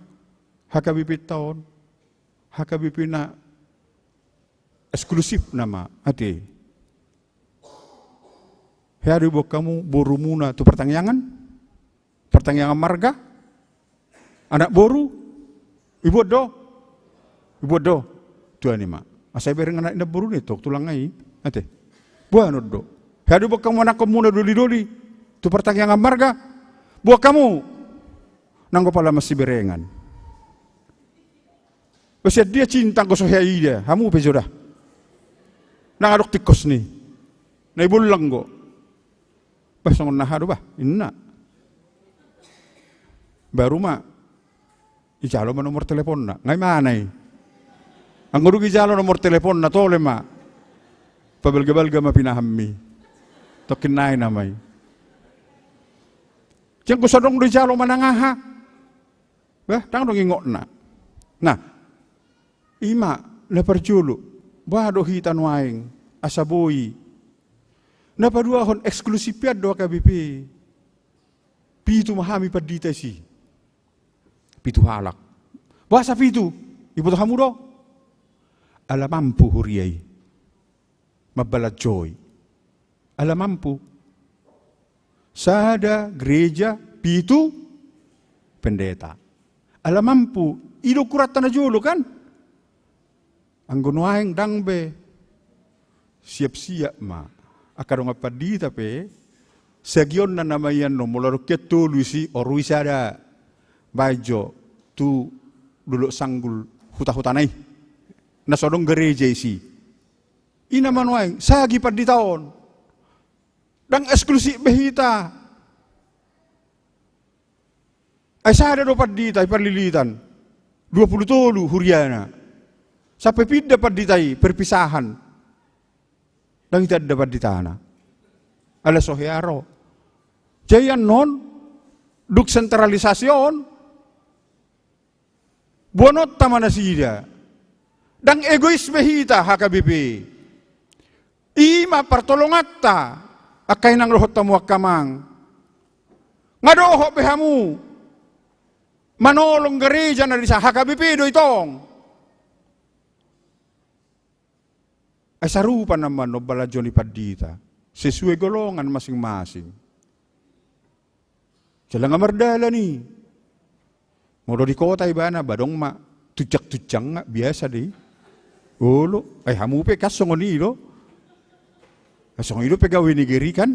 hakabipit taon hakabipina eksklusif nama ate. Hari bok kamu borumuna tu pertanyaan marga anak boru ibu do tuan ima asai bereng anak ina boru ni tok tulang ai ate buan do hari bok kamu anak kamu doli tu pertanyaan marga buat kamu nanggo pala masih berengan Basta dia cinta ko so dia hamu pe joda nangadok tikos ni na ibulang go basta ngon nahado ba inna baru ma ijalo ma nomor telepon na ngai manay ang guru ijalo nomor telepon na tole ma pabalga-balga mapinahammi tokin nai namay Diyan ko sa dong ijalo manangaha bah tang dong ingok na nah ima na perjulu bado hitan waing asaboy na paduahon eksklusipiyad do KBP pitu mahami padita si pitu halak bahasa pitu ibu to hamudo alamampu huriyay mabaladjoy alamampu sada gereja pitu pendeta alamampu ido kuratan na jolo kan ang gunuaing dangbe siap-siap ma akadong apadi tapi segion na namayan no mulorokya tu luisi oruisada bajo tu dulu sanggul huta-hutanay nasodong gereja isi ina manuaing sagi padi taon dang eksklusif behita ay sada do padita iparlilitan 20 tolu huriana sampai pindah paditai perpisahan dan tidak dapat di tanah ala sohiaro jayan non duk sentralisasyon buanot tamana sida dan egoisme hita HKBP ima pertolongatta akay nang lohot tamu akamang ngadoho behamu manolong gereja na sa HKBP do itong ay sarupa naman no baladyo ni padita sesuai golongan masing-masing sila nga mardala ni modo di kota ibana badong ma tujak-tujang nga biasa di ulo ay hamupe kasong onilo kasong ilo pegawai negeri kan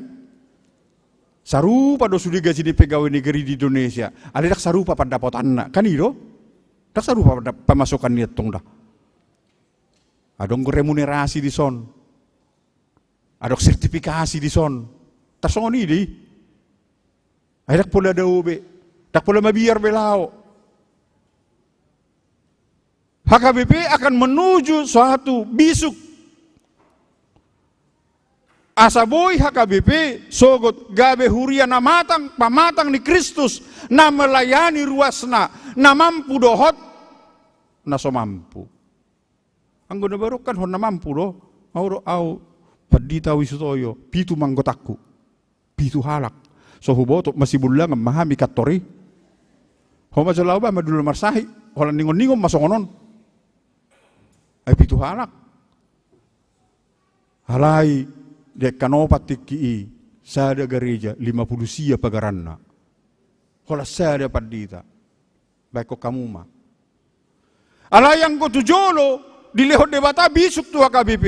sarupa do sudiga sini pegawai negeri di Indonesia ada dak sarupa pendapatan na kan ilo dak sarupa pemasukan niat tong dah adong remunerasi di son adok sertifikasi di son tasong ni di ay dak pula daube dak pula mabiar belao HKBP akan menuju suatu bisuk asaboy HKBP sogot gabe huria na pamatang ni Kristus na melayani ruasna na mampu dohot na so mampu ang guna baru kan hon na mampu do au padita wisutoyo pitu manggotaku pitu halak so huboto masih bulang mahami katori homa jalaw ba madul marsahi holan ningon-ningon masongonon ay pitu halak halai dek kanopat tiki sada gereja 50 sia pagaranna hola sada padita baik ko kamu ma alayang ko tujolo dilehot debata bisuk tu HKBP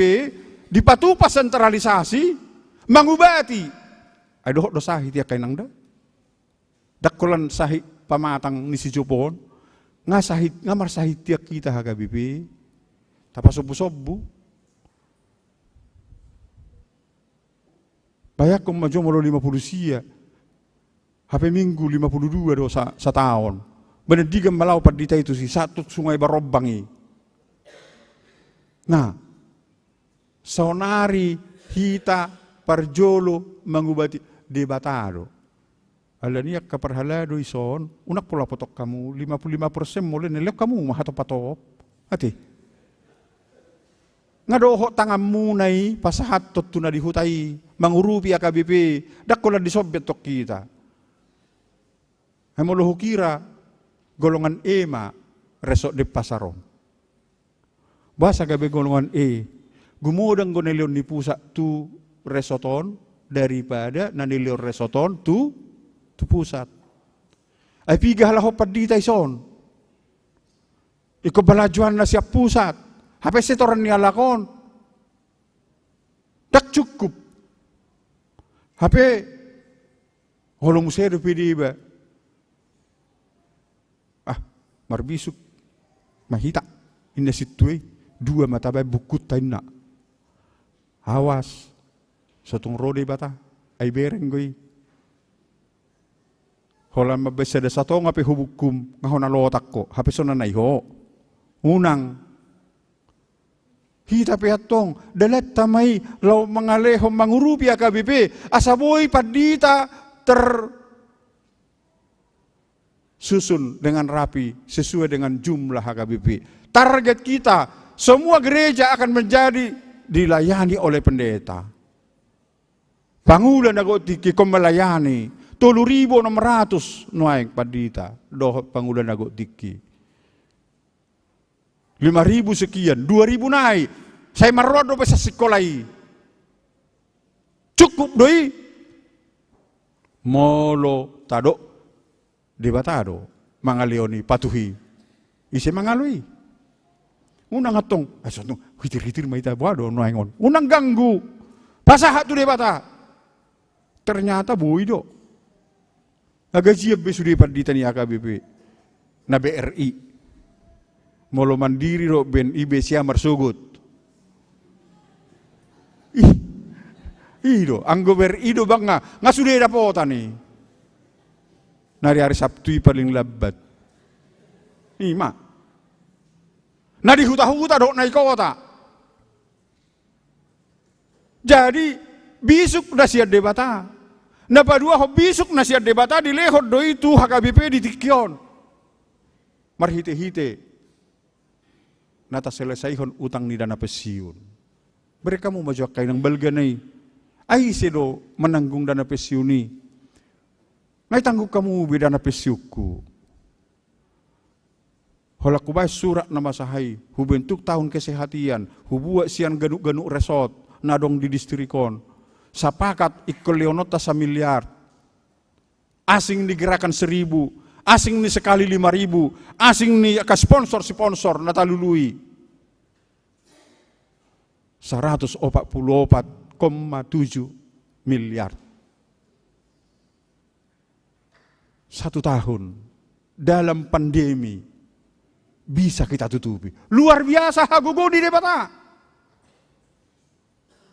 dipatupas sentralisasi mangubati ay dohot do sahit ya kay nangda dakulan sahit pamatang ni si Jupon nga sahit nga marsahit ya kita HKBP tapasobu-sobu bayak kung madyo molo 50 sia hape minggu 52 do sa taon benedigan malaw padita itu si satu sungai barobbangi nah, sonari hita parjolo mangubati debatado. Alaniak kaparhala do ison, unak pula potok kamu, 55% mulai nilai kamu mahatop-patop. Ati. Nga doho tangan munay, pasahat tot na dihutai, mangurupi AKBP, dakola di Soviet tok kita. Hamoloho kira, golongan EMA, resok de pasarong. Bahasa gabi golongan E, gumodang gonelion ni pusat tu resoton, daripada nanilion resoton tu pusat. Ay pigah lah hopat di taison. Iko balajuan na siap pusat. Hape setoran ni alakon. Tak cukup. Hape holong musedo pidi ba. Marbisuk mahita. Inda situe dua mata bay bukut tayo na. Awas. Sotong rode bata. Ay bereng goy. Holan mabesa da sato ngapi hubukum ngahon alotak ko. Hape so nanay ho. Unang. Hita piatong. Dalat tamay law mangalehom mangurupi AKBP. Asaboy padita susun dengan rapi sesuai dengan jumlah AKBP. Target kita, semua gereja akan menjadi dilayani oleh pendeta. Pangulan nagotiki kung melayani 3,600 nuaing padita. Dohot pangulan nagotiki. 5,000 sekian, 2,000 naik. Saya marodo pa sa sikolay. Cukup doi. Molo tado. Debatado. Mga leoni patuhi. Isi mangalui. Unang atong. Hitir-hitir maita buado. Unang ganggu. Pasahat tu debata. Ternyata buido. Agak siap besudi padita ni AKBP. Na BRI. Molo mandiri ro ben ibe siya marsugot. Ido, anggo BRI do bang nga sudah dapota ni. Nari hari Sabtu paling labat. Ima. Nadi huta-huta do naik kota. Jadi bisuk na siya debata. Napadua ho bisuk na siya debata dilehot do itu HKBP ditikyon. Marhite-hite. Nata selesaikan utang ni dana pensiun. Mereka mau majak kain ng balganay. Ay sedo menanggung dana pensiun ni. Ngay tanggung kamu dana pensiunku. Hola kubay surat na masahay. Hubentuk tahun kesehatian. Hubuat sian ganuk-ganuk resort. Nadong di distrikon. Sapakat ikleonota 1 miliar. Asing digerakan 1,000. Asing ni sekali 5,000, asing ni ka sponsor natalului. 144,7 miliar. 1 tahun dalam pandemi bisa kita tutupi. Luar biasa hagugo di debata.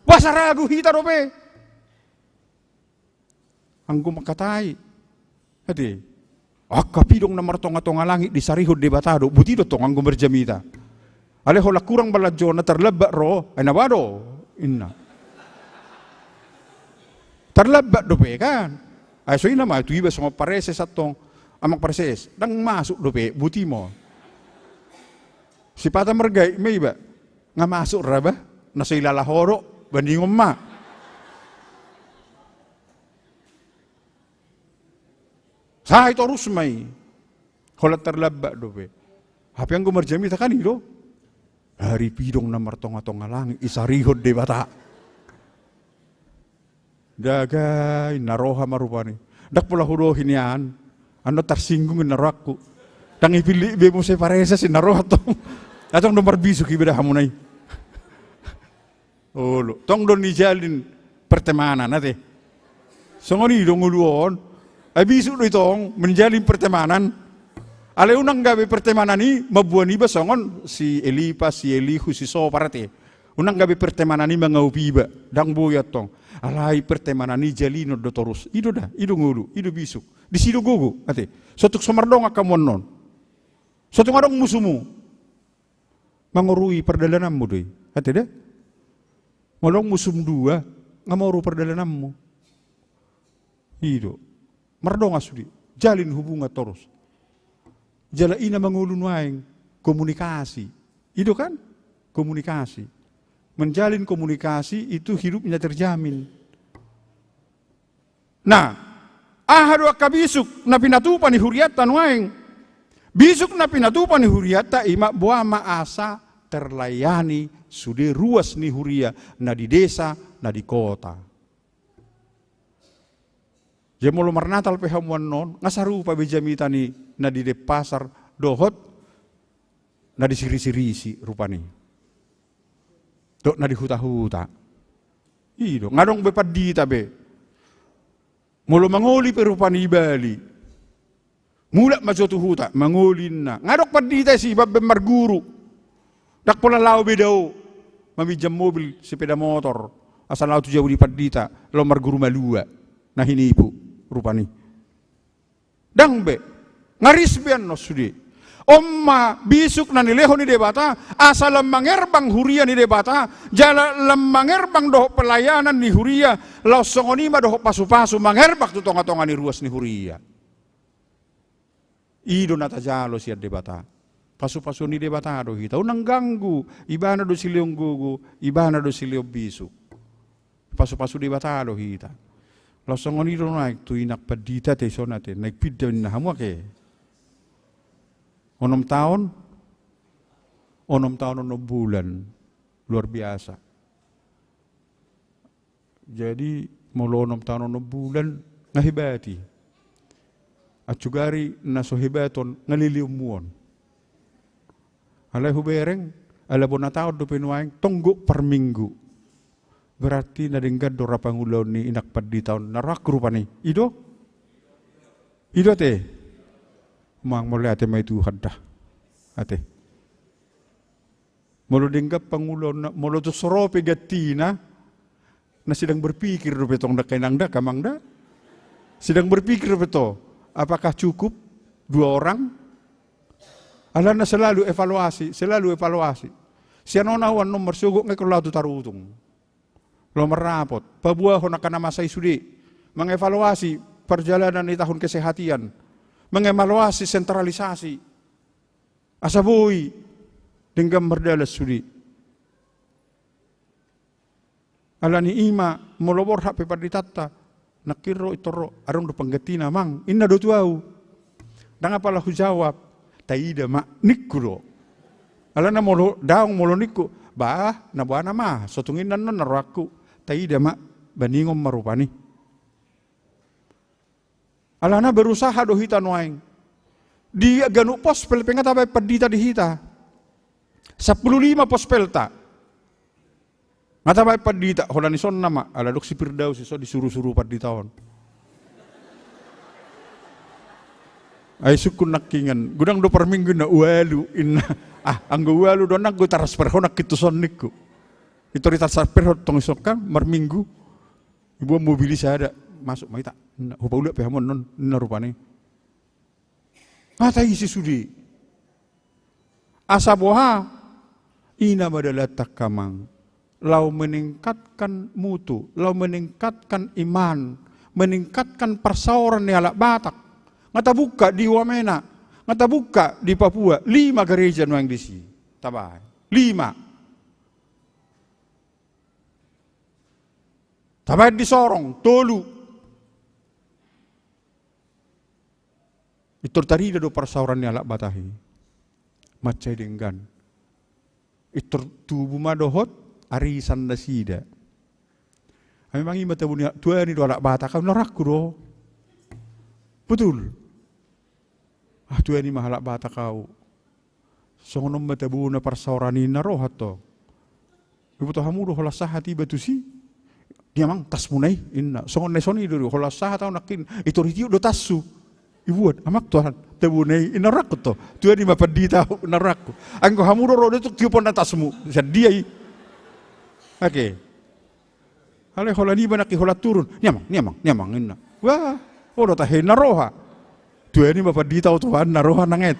Wasaragu hita rope. Anggo makatai. Hati. Kapidong na martonga-tonga langit di sarihod de batado, butido tong ang gumerjamita. Aleho la kurang baladyo na tarlaba ro, ay nabado, inna. Tarlaba dope kan? Ay so ina ma, ito iba sa mga pareses at tong, amang pareses, dang masuk dope, buti mo. Si Pata Margay, may iba, nga masuk raba, nasa ilalahoro, bandingom ma. Sahay torus may holat terlaba dope. Hapi ang gumarjami ta kanilo. Hari pidong na martonga-tonga langit isarihod de bata. Dagay naroha marupani. Dak pula hurohin yan. Ano tarsinggung narakku. Tang ipili be mo se paresa si naroha tong. Atong nomor bisu kibeda hamunay. Olo, tong don nijalin pertemanan nate. Songoni dong uluon. Abisu do itong menjalin pertemanan. Ale unang gabi pertemanan ni mabuan iba songon si Elipa, si Elihu, si Soparate. Unang gabi pertemanan ni mga upiba dang buyat tong. Alay pertemanan ni jalino do torus. Ido da, ido ngulu, ido bisuk. Di sido gogo ate. Sotuk somardong akamon non. Sotuk ngadong musumu. Mangurui perdalanammu doy. Ate da. Malong musum dua ngamuru perdalanammu. Ido. Mardonga sudi, jalin hubungan terus. Jala ina mangulun waing komunikasi. Itu kan? Komunikasi. Menjalin komunikasi itu hidupnya terjamin. Nah, ahadu akabisuk na pinatupan ni huriatan waing. Bisuk na pinatupan ni huriata ima buama asa terlayani sude ruas ni huria na di desa na di kota. Jemolo marnatal pehamuan non ngasarupa bejamita ni na di pasar dohot na di siri-sirisi rupani. Dok na di huta-huta. Ido ngadong bepadita be. Molo mangoli pe rupani Bali. Mula majotu huta mangolin na. Ngadok padita si babbe marguru. Dak pola lao bedao. Mamijam mobil sepeda motor. Asal lao tu jauh di padita lo marguru malua na hinipu rupani. Dang be ngarisbian no sudi. Omma bisuk na nileho ni debata asal mangerbang huria ni debata jala mangerbang doh pelayanan ni huria lau songonima doh pasu-pasu mangerbak tu tonga-tonga ni ruas ni huria. Ido nata jalo siya debata. Pasu-pasu ni debata do hita. Unang ganggu ibana do siliong gugu ibana do siliong bisuk. Pasu-pasu debata do hita. Lau songoniro naik tu inak padita te sonate naik pidda na hamwa ke. 6 tahun, 6 bulan, luar biasa. Jadi mulu 6 tahun 6 bulan ngahibati. At sugari nasohibaton ngaliliumuan. Alay hubereng, alabon na taon do pinuaing tonggok per minggu. Berarti nadinggad do rapangulaw ni inakpad di taon narakru pa ni. Ido te. Mang mulai ate may Tuhan dah. Ate. Mulu dinggap pangulo na mulu to sorope gatina na sedang berpikir do petong da kainang da kamang da. Sedang berpikir beto, apakah cukup 2 orang? Ala na selalu evaluasi. Siya nonawan nomor sugok ngay kulao tarutung. Lo merapot, pabuah ho nakanamasay sudi. Mengevaluasi perjalanan di tahun kesehatan. Mengevaluasi sentralisasi. Asabuhi dengan merdalas sudi. Alani ima molobor hak pepaditata nakiro itoro arong do panggatina mang inna do tuau. Dang apalah jawab taida mak nikuro. Alana molo daong molo niku bah na buana mah sotungin nan naraku taida mak baningom marupani. Alana berusaha do hita noaing. Di ganu pospel pengat apa padita di hita. 15 pospelta. Ngata ba padita holani son nama ala dok si Firdaus so disuruh-suruh padita on. Ay sukun nakingan. Gudang do per minggu na ualu inna. Anggo ualu do nang go transfer ho nak kitu son niku. Itu transfer ho tong isokan mar minggu. Ibu mobilis ada masuk maita. Hupa ulah pehamon non narupane. Ngata isi sudi. Asaboha ina madalatak kamang. Lau meningkatkan mutu, lau meningkatkan iman, meningkatkan persauran ni alak Batak. Ngata buka di Wamena, ngata buka di Papua, 5 gereja yang di sini. Tabah, 5. Tabah di Sorong, Tolu. Itu tadi do persauran ni alak Batahi. Macai denggan. Itu tubuh madohot. Arisan na sida. Memang ima tabunya tuan ni doa bata kau narakku do. Betul. Tuan ni mahalak bata kau. Songonom matabuna persaurani narohat to. Ibu tu hamu do holas sahati batu si. Dia mang tas munai inna. Songon nesoni do holas sahat tau nakin itu ritiu do tasu. Ibuat amak Tuhan tabunai inarakku to. Tuan ni mapadita narakku. Angko hamu do rodo tu tiupon na tasmu. Dia Oke. Hale hola ni banaki hola turun. Niamang inna. Wah, ora tahe naroha. Tuan ni mapadita Tuhan naroha nanget.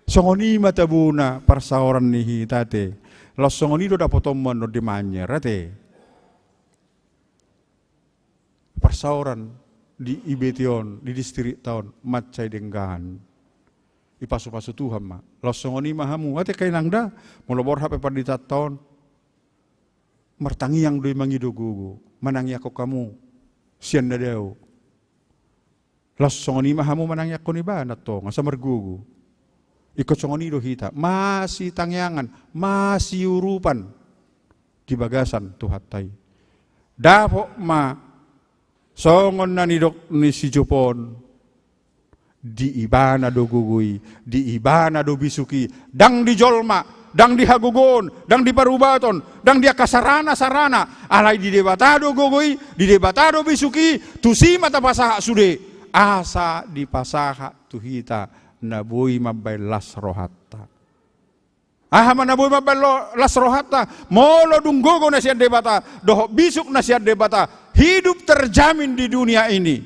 Songoni matabuna persauran ni hitate. Los songoni do dapotomon do dimanya rate. Persauran di Ibetion, di distrik taon, macai denggan. Ipasu-pasu Tuhan ma. Losongoni mahamu, ate kay nangda, mulobor hape padita taon. Martangi yang doi mangido gugu, manangi ako kamu, siyan na daw. Losongoni mahamu manangi ako ni ba na to, nga sa margugu. Ikot songoni do hita, masih tangyangan, masih urupan di bagasan tuhatay. Dapo ma songon na ni si Jopon di ibana do gugui, di ibana do bisuki, dang di jolma, dang di hagugon, dang di parubaton, dang di kasarana-sarana, alay di debatado gugui, di debatado bisuki, tusi mata pasaha sude, asa di pasaha tuhita. Nabuy mabay las rohatta. Ahama nabuy mabay las rohatta. Molo dunggogo na siya debata. Doho bisuk na siya debata. Hidup terjamin di dunia ini.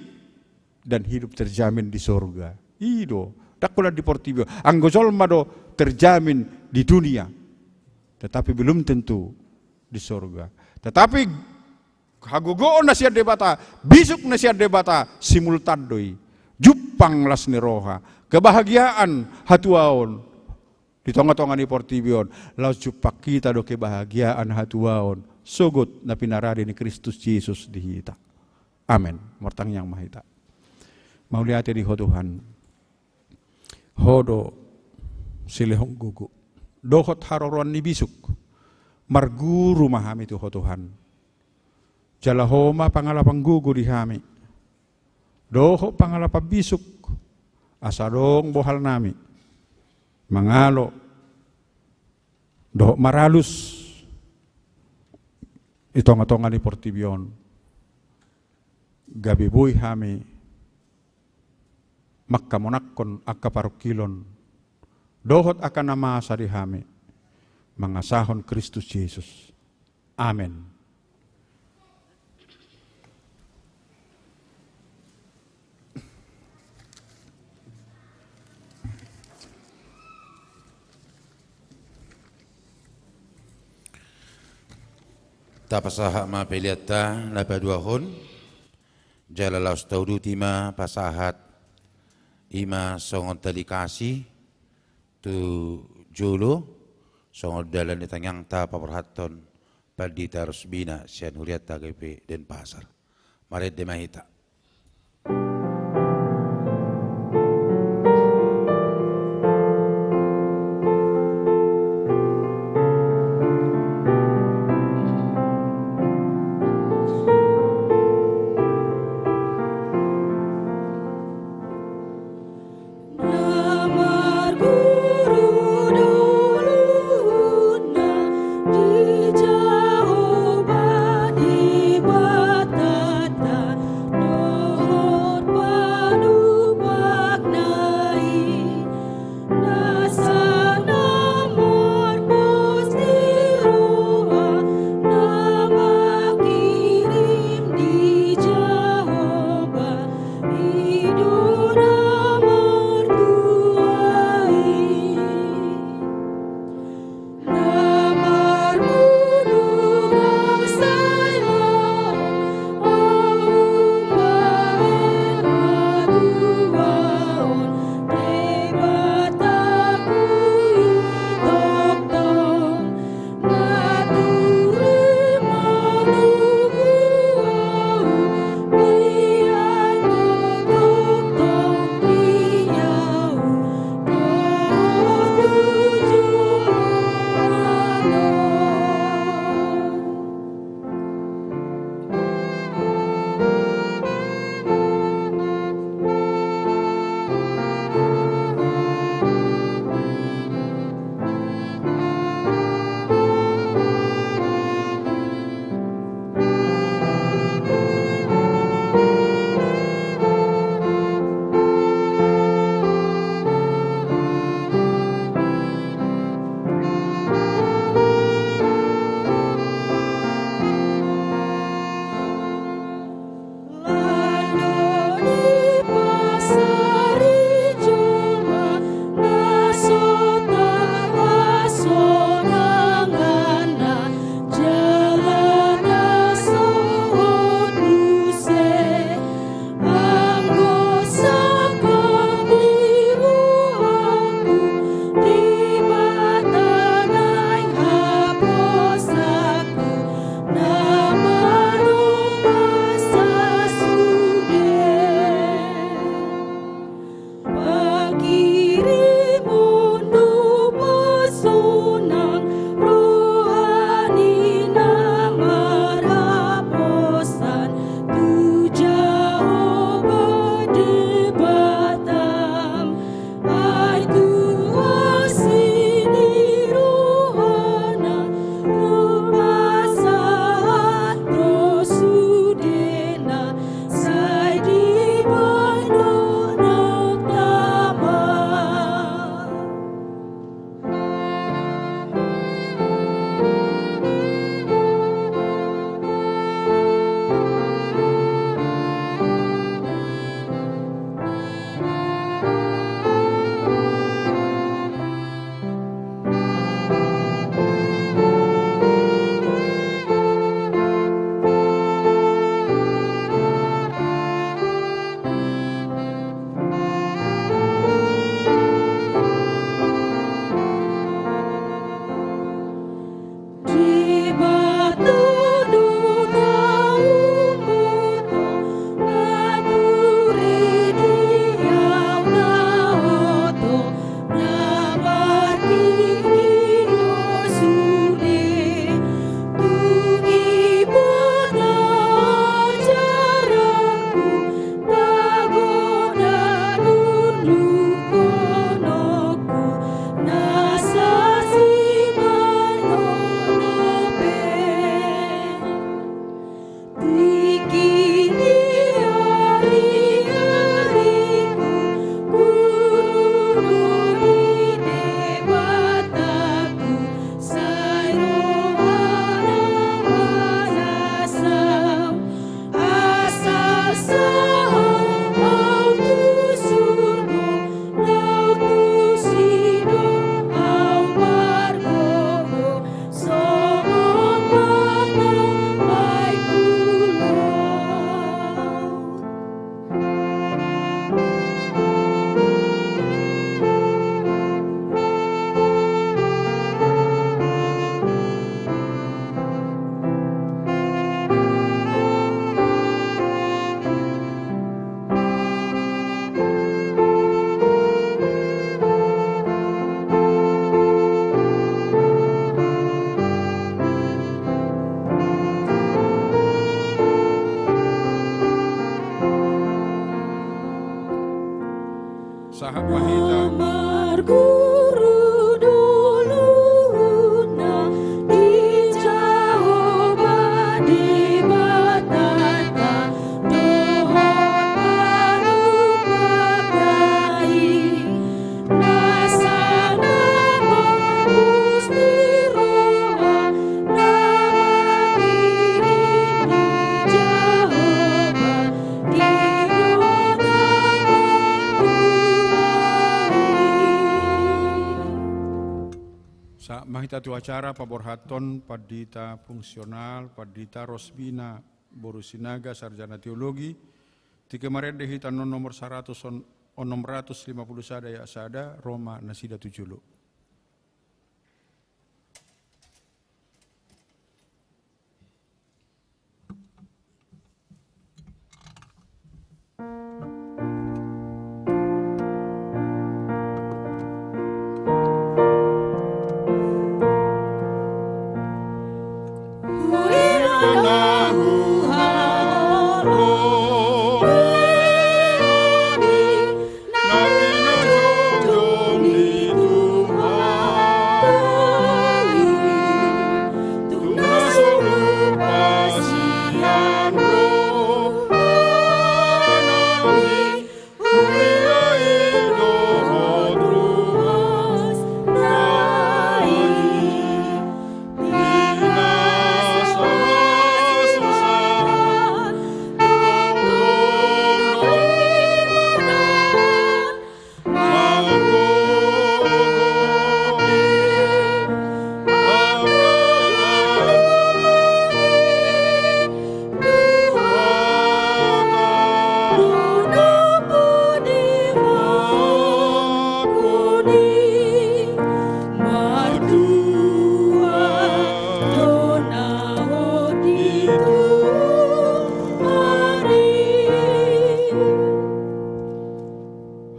Dan hidup terjamin di surga. Ido. Dakula di Portibio. Anggosol mado terjamin di dunia. Tetapi belum tentu di surga. Tetapi hagugoon na siya debata. Bisuk na siya debata. Simultadoi. Jupang las ni roha. Kebahagiaan hatuaon di tonga-tonga ni Portibion laos jupak kita do kebahagiaan hatuaon sugut na pinarari ni Kristus Yesus di hita. Amen. Mortang yang mahita. Mauliate di Tuhan. Hodo silehong gugu. Dohot haroron ni bisuk. Marguru mahami tu Tuhan. Jalahoma pangalapang gugu di hami. Doho pangalapa bisuk. Asadong bohal nami mangalo do maralus itong-atongan ni Portibion gabi buy hami makkamonakon akaparukilon dohot akan nama sari hami mangasahon Kristus Yesus. Amen. Tapasaha ma peliata lapa dua hon jalalaus taudu tima pasahat ima songon talikasi tu jolo songon dalan ditanyang ta paperhaton paldi tarus bina sian huriat TGP dan pasar maret demahita. No saha mahita Amar guru duluna dijaoba dibatata dohot parupakai nasana Gusti roha nama kiri dijaoba sa mahita tu acara paborhaton padita fungsional padita Rosbina Borusinaga sarjana teologi ti kemarin dehitan nomor 650 sada ya sada Roma nasida tujulo.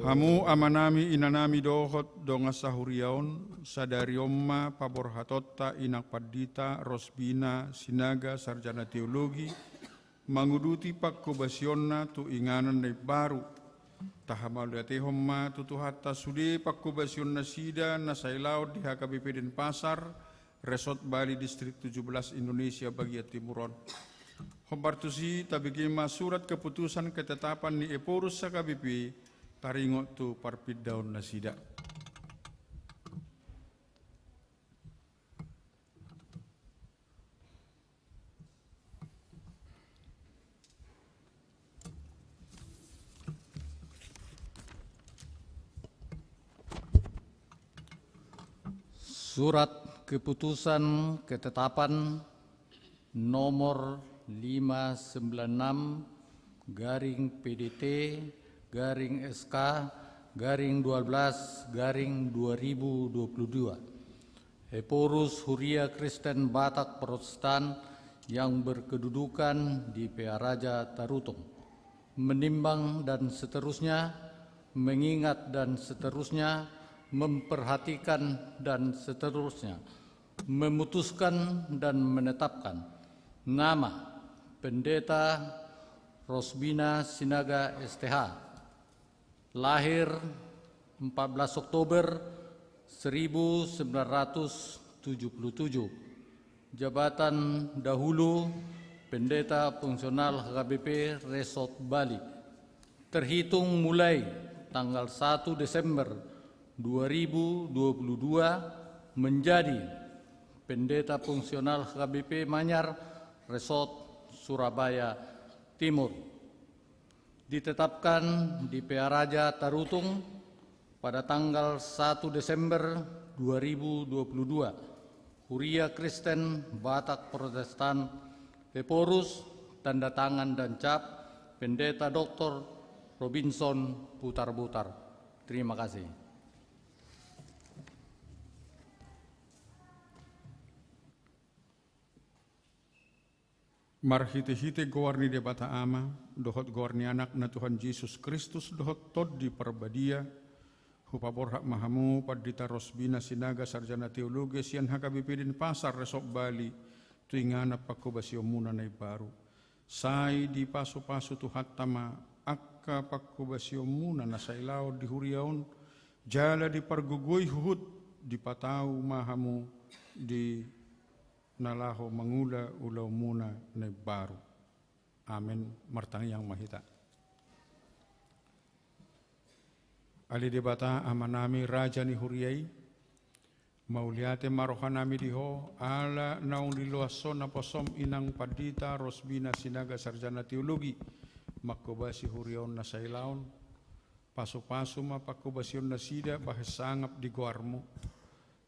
Hamu amanami inanami dohot donga sahuriaon sadari omma paborhatota inak padita Rosbina Sinaga sarjana teologi manguduti pakkubasionna tu inganan na baru tahamal dati homma tutuhatta sude pakkubasionna sida na sailaw di HKBP Denpasar Resort Bali Distrik 17 Indonesia bagian Timuron. Hobartusi tabigima surat keputusan ketetapan ni Eporus sa KBP taringo tu parpid daun nasida. Surat keputusan ketetapan nomor 596 garing PDT garing SK garing 12 garing 2022 Eporus Huria Kristen Batak Protestan yang berkedudukan di PA Raja Tarutung menimbang dan seterusnya, mengingat dan seterusnya, memperhatikan dan seterusnya, memutuskan dan menetapkan nama Pendeta Rosbina Sinaga STH lahir 14 Oktober 1977, jabatan dahulu Pendeta Fungsional HKBP Resort Bali, terhitung mulai tanggal 1 Desember 2022 menjadi Pendeta Fungsional HKBP Manyar Resort Surabaya Timur. Ditetapkan di PA Raja Tarutung pada tanggal 1 Desember 2022. Huria Kristen Batak Protestan Eporus, tanda tangan dan cap Pendeta Dr. Robinson Putar-Butar. Terima kasih. Marhite-hite gowarni de bata ama, dohot gowarni anak na Tuhan Yesus Kristus, dohot tod di perbadia, hupaborhak mahamu padita Rosbina Sinaga sarjana teologi sian HKBP Denpasar Resort Bali, tuingana pakobasio muna na baru. Sai di paso-paso tuhat tama akka pakkubasyon muna na sa ilaw di huriyaon, jala di pargugoy huhut, di pataw mahamu, di nalaho mangula ulaw muna na baru. Amen. Martangyang mahita. Ali di bata amanami raja ni huriyay, mauliate marohanami diho, ala naung diluason na posom inang padita, Rosbina Sinaga Sarjana Teologi, makubasi huriyaon na sa ilaon, paso-paso mapakubasyon na sida, bahasangap di guarmo,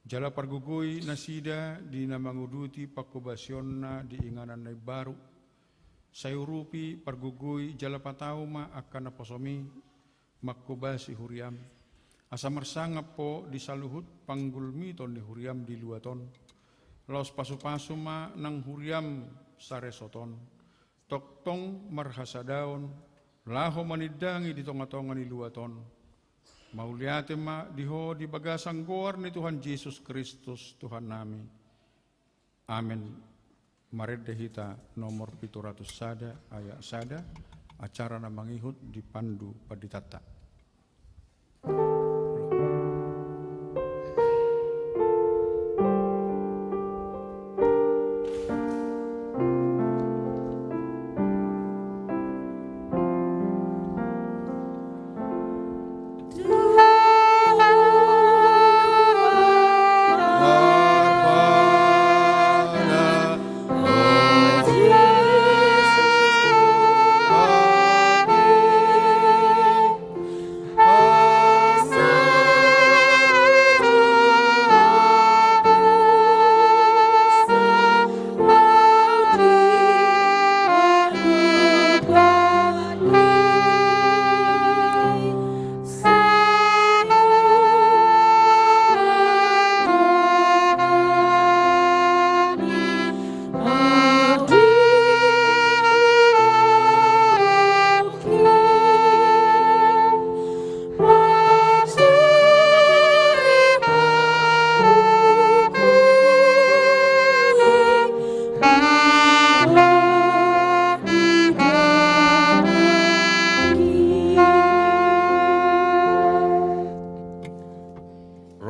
jala pargugoy na sida, di na manguduti pakubasyon na di inganan na baru, sa Europi pargugoy jala patauma akan na posomi, makubasi huriam, asa marsangap po di saluhut panggulmiton ni huriam di luaton, laos paso-paso ma ng huriam sa resoton, toktong marhasadaon, laho manidangi di tonga-tonga ni luaton, mauliate ma diho di bagasang goar ni Tuhan Yesus Kristus Tuhan nami. Amen. Maredehita nomor 700 sada ayat sada, acara na mangihut di Pandu Paditata.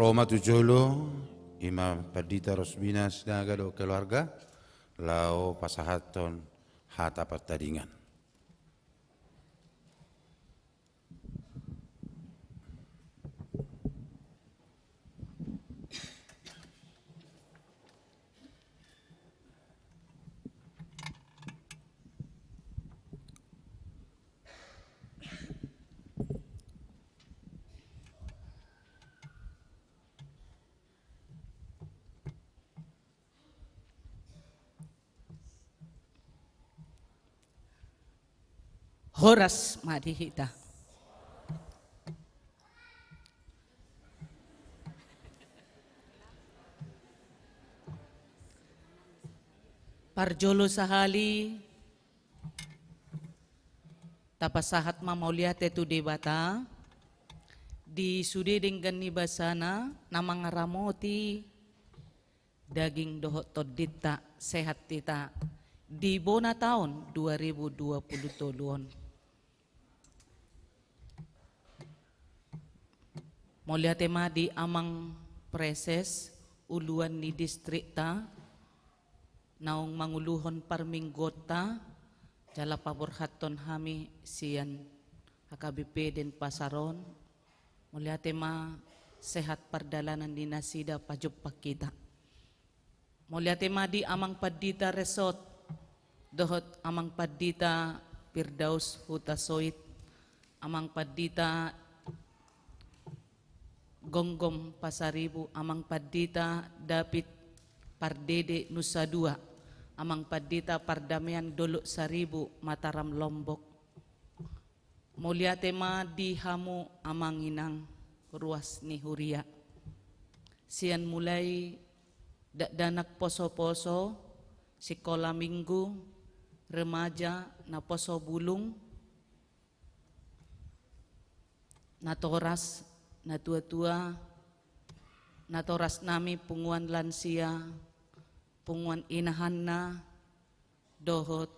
Matujolo, Imam Padita Rosbina Sinaga do keluarga, lao pasahaton hata pertandingan. Horas madihita. Parjolo sahali tapasahat mamauliate tu debata di sude dengan nibasana namang ramoti daging dohot todita sehat tita di bona tahun 2020 Molia tema di amang preses uluan ni distrikta naung manguluhon parminggota jala paborhaton hami sian HKBP den Pasaron. Molia tema sehat perdalanan dinasida pajupak kita. Molia tema di amang padita resort dohot amang padita Firdaus Hutasoit amang padita Gonggom Pasaribu, amang padita David Pardede Nusa Dua, amang padita Pardamaian Dolok Saribu Mataram Lombok. Mulia tema di hamu amang inang ruas ni Huria. Sian mulai danak poso-poso, sekolah minggu, remaja na poso bulung, na toras na tua-tua, na toras nami punguan lansia, punguan inahan na, dohot,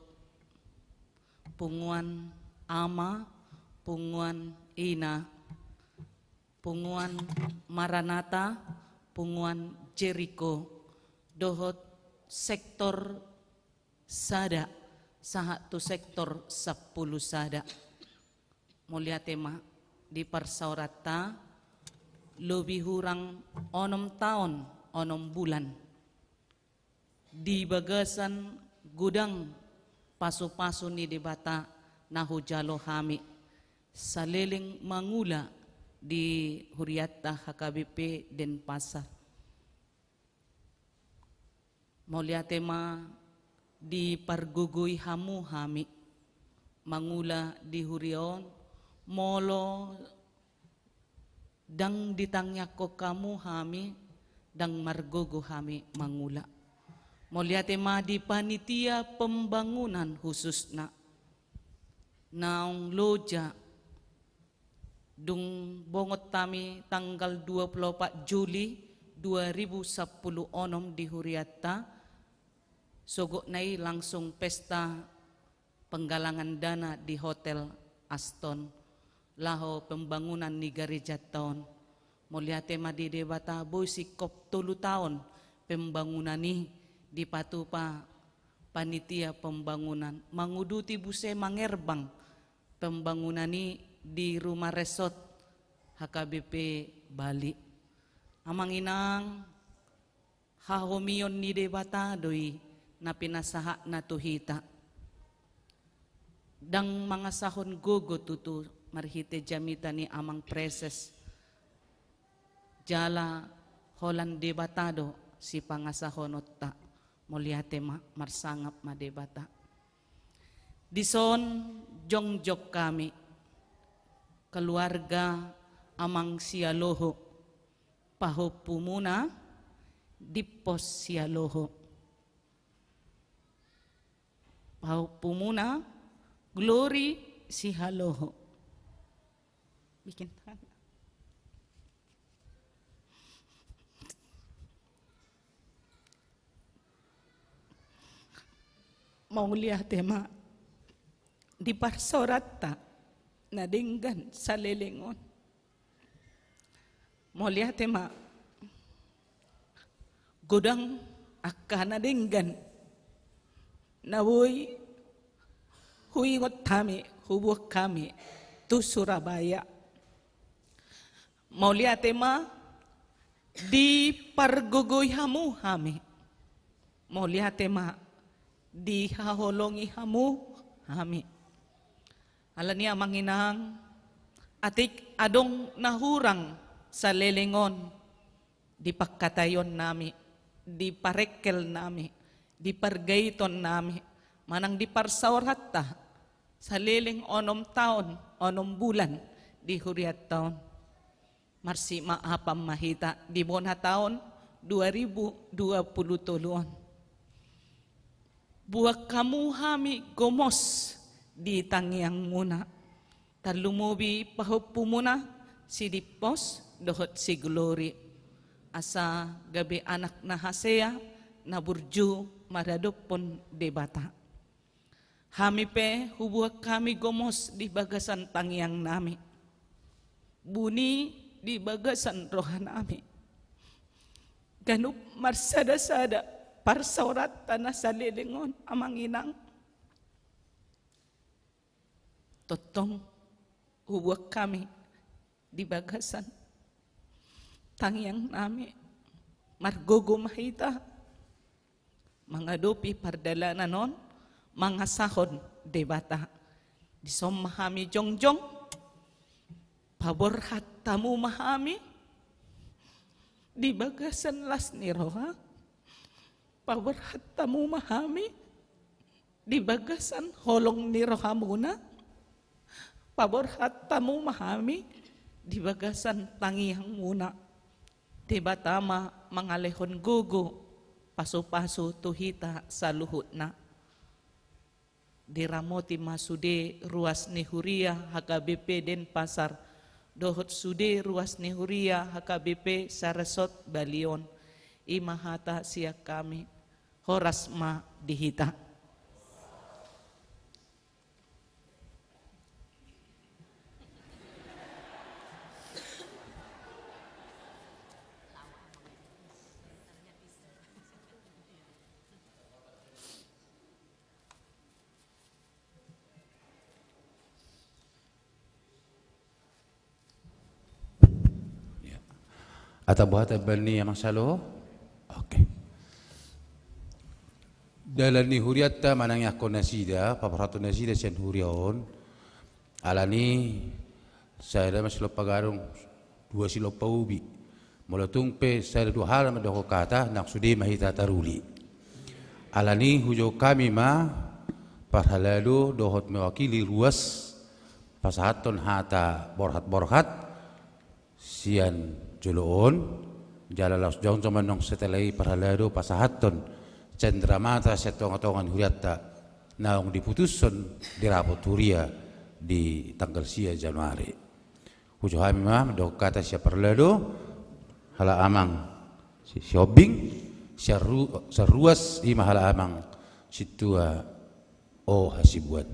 punguan ama, punguan Ina, punguan Maranata, punguan Jericho, dohot sektor sada, sahatu sektor 10 sada. Mulia tema di parsaurata, lebih hurang 6 tahun, 6 bulan. Di bagasan gudang pasu-pasu ni debata nahu jalo hami saliling mangula di Huriata HKBP Denpasar. Mulia tema di pargugui hamu hami mangula di Hurion molo dang ditangya ko kamu hami dang margogo hami mangula. Mulia tema di panitia pembangunan khusus naung loja dung bongot kami tanggal 24 Juli 2010 onom di Huriata sogok nai langsung pesta penggalangan dana di Hotel Aston laho pembangunan ni gereja tahun. Mulia tema di debata boy sikop 3 tahun pembangunan ni di patupa panitia pembangunan manguduti buse mangerbang pembangunan ini di rumah resort HKBP Bali. Amang inang hahomion ni debata doi na pinasaha na tuhita. Dang mga sahon gogo tutu marhite jamita ni amang preses. Jala holan debatado si pangasahonot ta. Mulia tema marsangap madebata. Dison jongjok kami keluarga amang sialoho pahopumuna dipos sialoho pahopumuna glory si haloho bikin tangan. Maulia tema di parsorata na dinggan sa lelengon. Maulia tema gudang akana dinggan na huingot kami, hubuk kami tu Surabaya. Maulia tema di pargogoy hamu hami. Maulia tema di haholongi hamu hami. Alam niya manginang atik adong nahurang sa lelengon di pagkatayon nami, di parekel nami, di pargayton nami, manang di parsaurata sa leleng 6 taon, 6 bulan di Huriat taon. Marsi maapam mahita di bona taon 2023. Buak kamu hami gomos di tangyang muna. Talumubi pahupu muna si dipos dohot si glory. Asa gabi anak na hasea na burju maradopon debata. Hami pe hubuak kami gomos di bagasan tangyang nami. Buni di bagasan rohan nami. Ganup marsada-sada parsaurat tanah salilingon amang inang. Totong huwag kami di bagasan tangyang nami margogo mahita mga dopi pardalana non mga sahon debata di som mahami jongjong pabor hatamu mahami di bagasan las niroha pabor hatamu mahami di bagasan holong niroha muna pabor hatamu mahami di bagasan tangyang muna tiba-tama mangalehon gugo paso-paso tuhita sa luhut na diramoti masude ruas ni Huria HKBP Denpasar dohot sude ruas ni Huria HKBP sa resort Balion imahata siya kami horas ma dihita. Atau buat bani yang masalo? Oke. Dalam ni huriatta manang yakon nasida, paparatu nasida sian huriaon. Alani saya dah masih lupa garung 2 silo paubi. Mula tungpe saya dua hal madoko kata nak sudi mahita taruli. Alani hujo kami ma parhalado dohot mewakili ruas pasahaton hata borhat sian joloon jalalas jong manong setelai parhalado pasahaton cendramata setongatongan huriatta naong diputuson dirapot huria di tanggal 6 Januari. Hujo kami ma madoko kata siya parhalado hala amang si Obing seruas ima hala amang situa o hasibuan.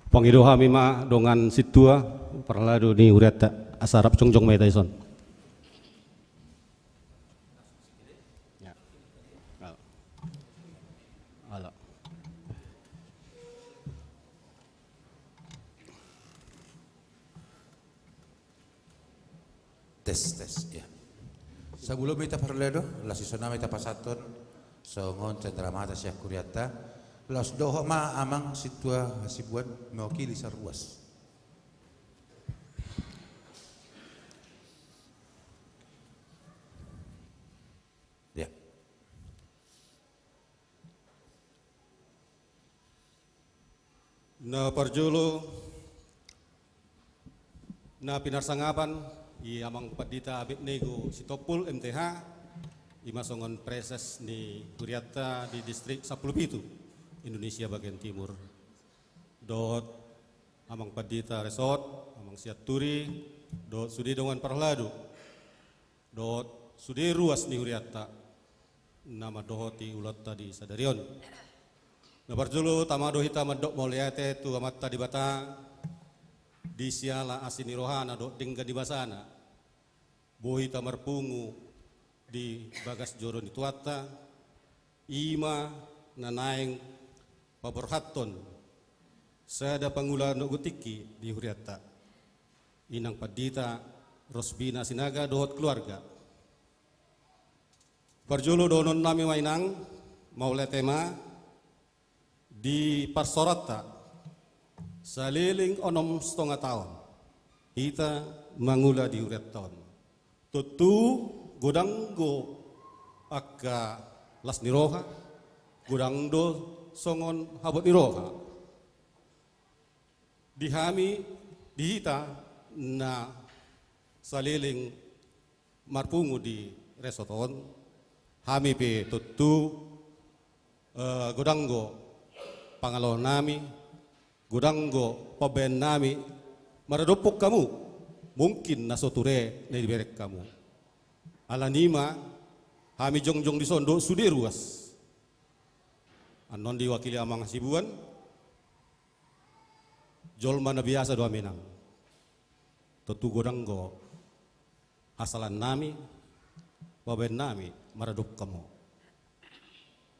Pangido kami ma dongan situa parlado ni huriatta asarap congjong may taison. Ya. Ala. Tes ya. Sebelum kita parlado, lasisona kita pasaton songon cendramata siya kuriata. Los doho ma amang situa hasibuan mewakili saruas. Ya. Na parjulo na pinarsangapan i amang padita Abednego Sitopul MTH imasongon preses ni huriatta di distrik 17 Indonesia bagian timur. Dot amang padita resort, amang siaturi, dot sudi dongan parladu, dot sudi ruas ni huriatta, nama dohoti ulatta di sadarion. Nabarjulu tamado hita madok moliate tu amatta di bata, di siala asini rohana dot dingga di basana, bohita marpungu di bagas joro ni tuata, ima nanaing paborhaton sada pangula no gutiki di huriatta inang padita Rosbina Sinaga dohot keluarga parjulu donon nami mainang maule tema di parsorata saliling 6,5 tahun kita mangula di huriaton tutu godanggo akka las niroha godangdo songon habot iroha dihami dihita na saliling marpungu di resoton hami pe tutu godanggo pangalon nami godanggo paben nami maradopok kamu mungkin nasoture na diberek kamu alanima hami jongjong di sondo sudi ruas anon diwakili amang hasibuan jolma na biasa doa minang tutu godanggo asalan nami baben nami maradok kamu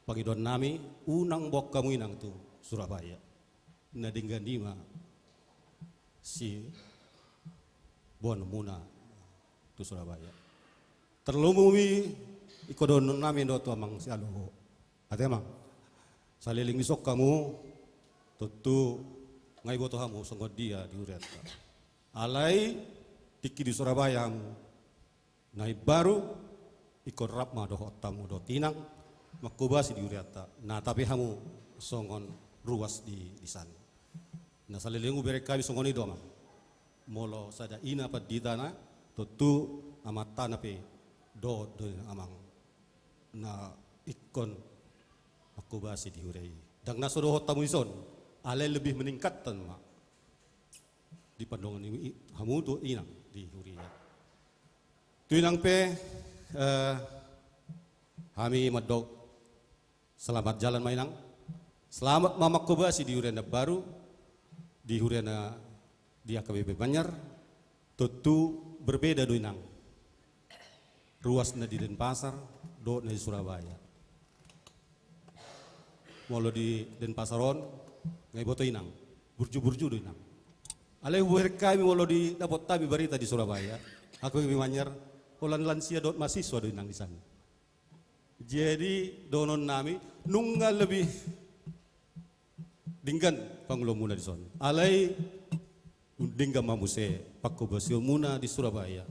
pagidon nami unang bok kamu inang tu Surabaya na dingganima si bon muna tu Surabaya terlumumi ikodon nami do tu amang si aluho ate amang saliling isok kamu tutu ngai boto hamu songod dia di huriatta alai tiki di Surabaya hamu ngai baru ikon rapma dohot tamu do tinang makubasi di huriatta nah tapi hamu songon ruas di sana nah saliling uberek kami songon itu amang molo sada ina paditana tutu amat tanape do amang na ikon aku basi di hurai. Dang nasodohot tamu ison, alai lebih meningkatkan mak di pandongan ini hamu tu inang di huria. Tu inang pe kami madok Selamat jalan mainang. Selamat mamakobasi di Huriana baru, di Huriana di AKBP Banjar. Tentu berbeda do inang. Ruasna di Denpasar, do di Surabaya. Molo di Denpasaron, ngai boto inang, burju-burju do inang. Alai buher kami molo di dapat tabi berita di Surabaya. Aku di Banjar, olan lansia do mahasiswa do inang di sana. Jadi donon nami nunggal lebih dinggan pangulo muna di sana. Alai dinggan mamuse pakko basio muna di Surabaya.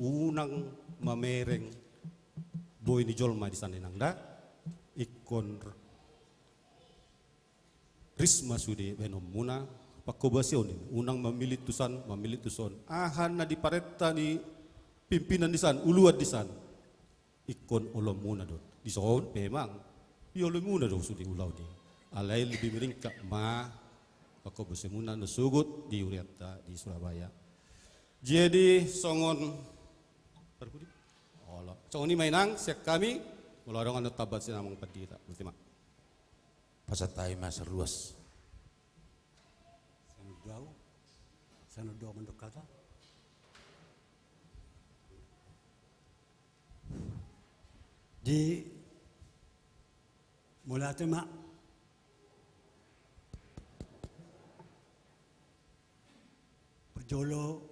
Unang mamereng boy ni jolma di sana nang da ikon risma sude benom muna pakko basio ni unang mamilit tusan ahan na di paretta ni pimpinan di sana uluad di sana ikon ulom muna do di son memang yolo muna do sude ulau di alai lebih meringkak ma pakko basio muna nasugut di Uriata di Surabaya. Jadi songon songon ni mainang siak kami melarang anu tabat sinamang padita ultima Pasatay masaruas. Sanudau mendukata. Di mula tema perjolo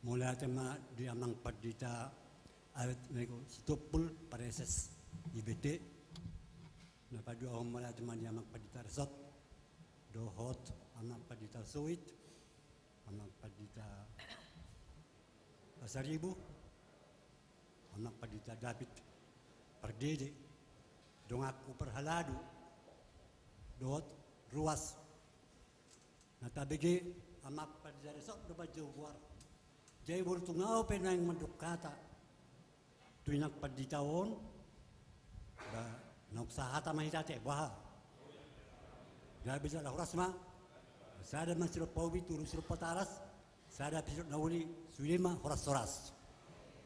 mula tema di amang padita awet meko stopul pareses IBT na padu ang mula tema di amang padita resort dohot amang padita suit amang padita Pasaribu amang padita David Pardede dong aku perhaladu dohot ruas natabigi amang padita resort do baju war jay burtungao penang mendukata tuinak paditawon da naksahata mahitate baha da bisa la rasma sada masiro pawi turu siro pataras sada pisot nauli sulima horas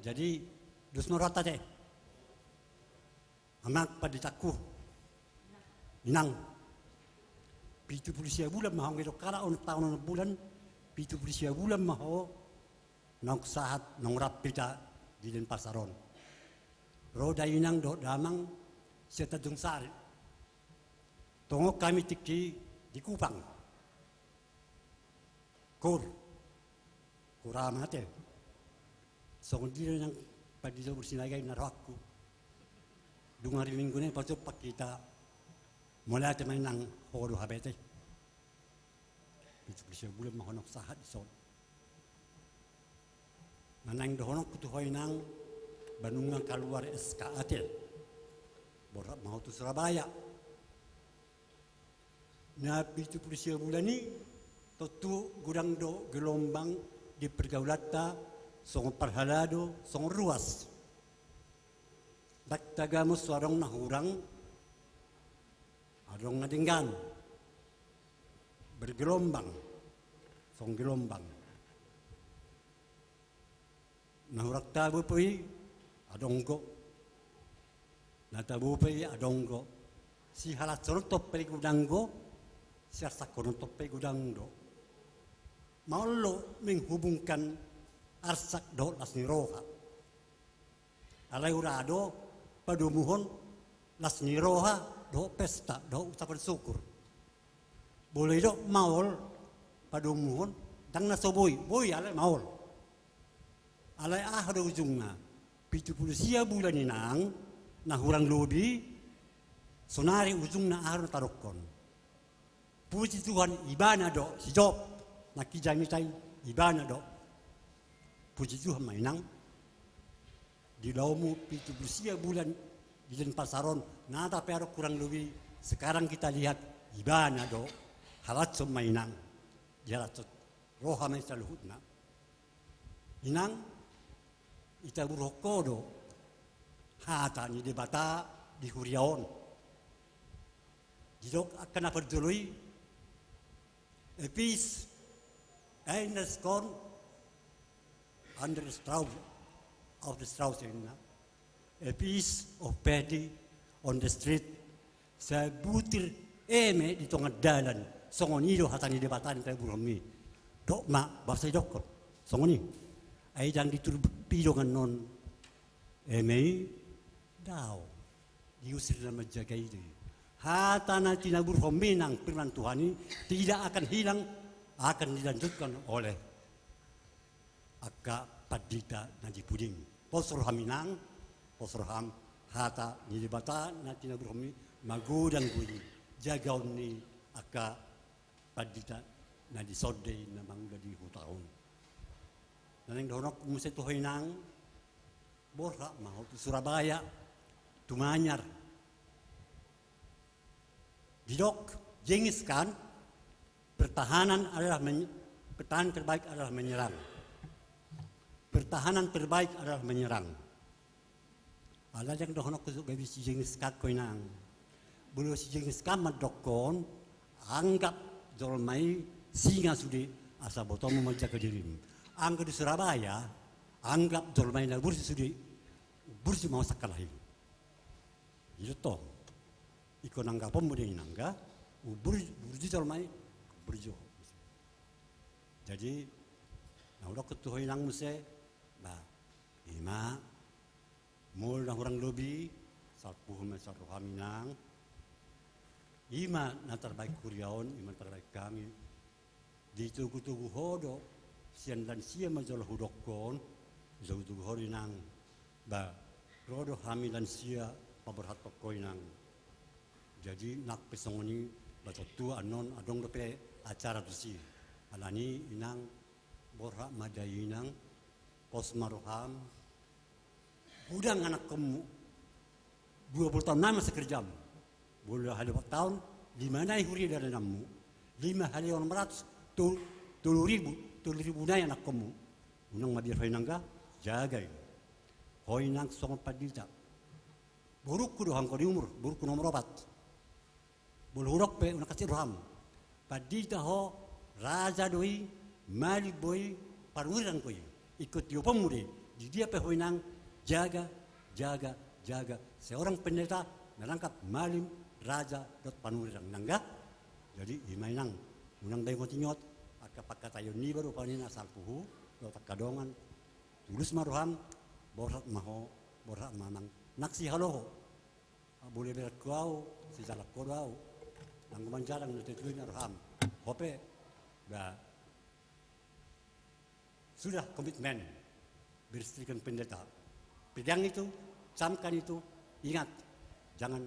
jadi dusnorata te anak paditaku inang pitu polisia bulan mahong itu kala on tahun bulan pitu polisia bulan maho nong sahat nong rapita di Denpasaron. Roda inang do damang seta dungsar. Tongok kami tiki di Kupang. Kuramate. Songdiro yang pada jauh bersinagai narakku. Dungari minggu ni pasal pak kita mulai teman nang horu habete. Itu bisa bulan mahonok sahat son. Manang dohonok kutuhoy nang banungang keluar SKAT borak mau tu Surabaya na pitu polisi bulan ni tentu gudang do gelombang di pergaulata song perhalado song ruas bagtagamo suarong nahurang adong nadinggan bergelombang song gelombang nahurak tabu pui adonggo natabu pui adonggo si halat sorot toppe gudanggo si arsakonon toppe gudangdo maulo menghubungkan arsak do lasni roha alai urado padumuhon lasni roha do pesta do ucapan syukur boleh do maul padumuhon dang nasoboi boy alai maul alai ada ujungnya, 70 bulan inang, nahurang lobi, sonari ujungnya ahar tarokon. Puji Tuhan ibana do, si Job, nakijani tay ibana do. Puji Tuhan mainang, di daumu 70 bulan di Denpasaron, nada pero kurang lebih. Sekarang kita lihat ibana do, halat mainang, jalat roha may saluhutna. Inang, ita burokodo hata ni debata di Huriaon jidok akan berdului epis eines kon under the Strauss of the Strauss in a piece of petty on the street, sa butir eme di tengah dalan, songoni do hatani debatan kay burami. Dok ma bahasa dokor, songoni. Ay jang diturpidongan non eme daw. Diusir na menjaga itu. Hatana tinabur hominang firman Tuhan ini tidak akan hilang, akan dilanjutkan oleh Aka Padita Naji Puding. Posro haminang, posro ham hata nilibata na tinabur homi magudang gudi. Jagaw ni Aka Padita Naji Sode na mangga di hutaon. Nanang donok musa tu hinang borha mau tu Surabaya tumanyar Didok Genghis Khan pertahanan terbaik adalah menyerang. Pertahanan terbaik adalah menyerang. Ala yang dohonok kusuk babi si Genghis Khan koinang. Bulu si Genghis Khan madokon anggap jolmai singa sudi asa botomu menjaga dirimu. Anggap di Surabaya anggap jolmai na bursi sudi bursi mau sakalahin. Itu toh, ikon nangga pemuda nangga, burji jolmai burjo. Jadi, nah udah ketuhoi nang muse, bah, ima, mul nang orang lobi, salpuh mesar rohaminang, ima na terbaik kuriaon, ima terbaik kami, di tugu hodo, sian dan sian majol hudokon, tugu hodi nang, bah, rodo hami dan sia paberhat pakoinang. Jadi nak pesongoni batu anon adong dope acara tusi. Alani inang borha madai inang pos maruham. Udang anak kamu 20 tahun nama sekerjam. Boleh hari 4 tahun di mana huri dari namu 5 hari 100 1000 nai anak kamu. Unang madir hoinangga jaga. Hoinang songo padita. Buruk kudu hangko di umur, buruk nomor 4. Bulu hurok pe una kasih roham. Padita ho raja doi, mali boy, paruran koi. Ikut yo pemuda. Di dia pe hoinang jaga. Seorang pendeta menangkap malim raja dot panuran nangga. Jadi imainang unang dai ngotinyot akapakat ayo ni baru panina salpuhu dot kadongan. Tulus maruham borat maho, borat mamang. Naksi halo, boleh berkuau, si jalak kodau, nangguman jarang nanti tujuan roham, hope, dah sudah komitmen beristrikan pendeta, pegang itu, camkan itu, ingat, jangan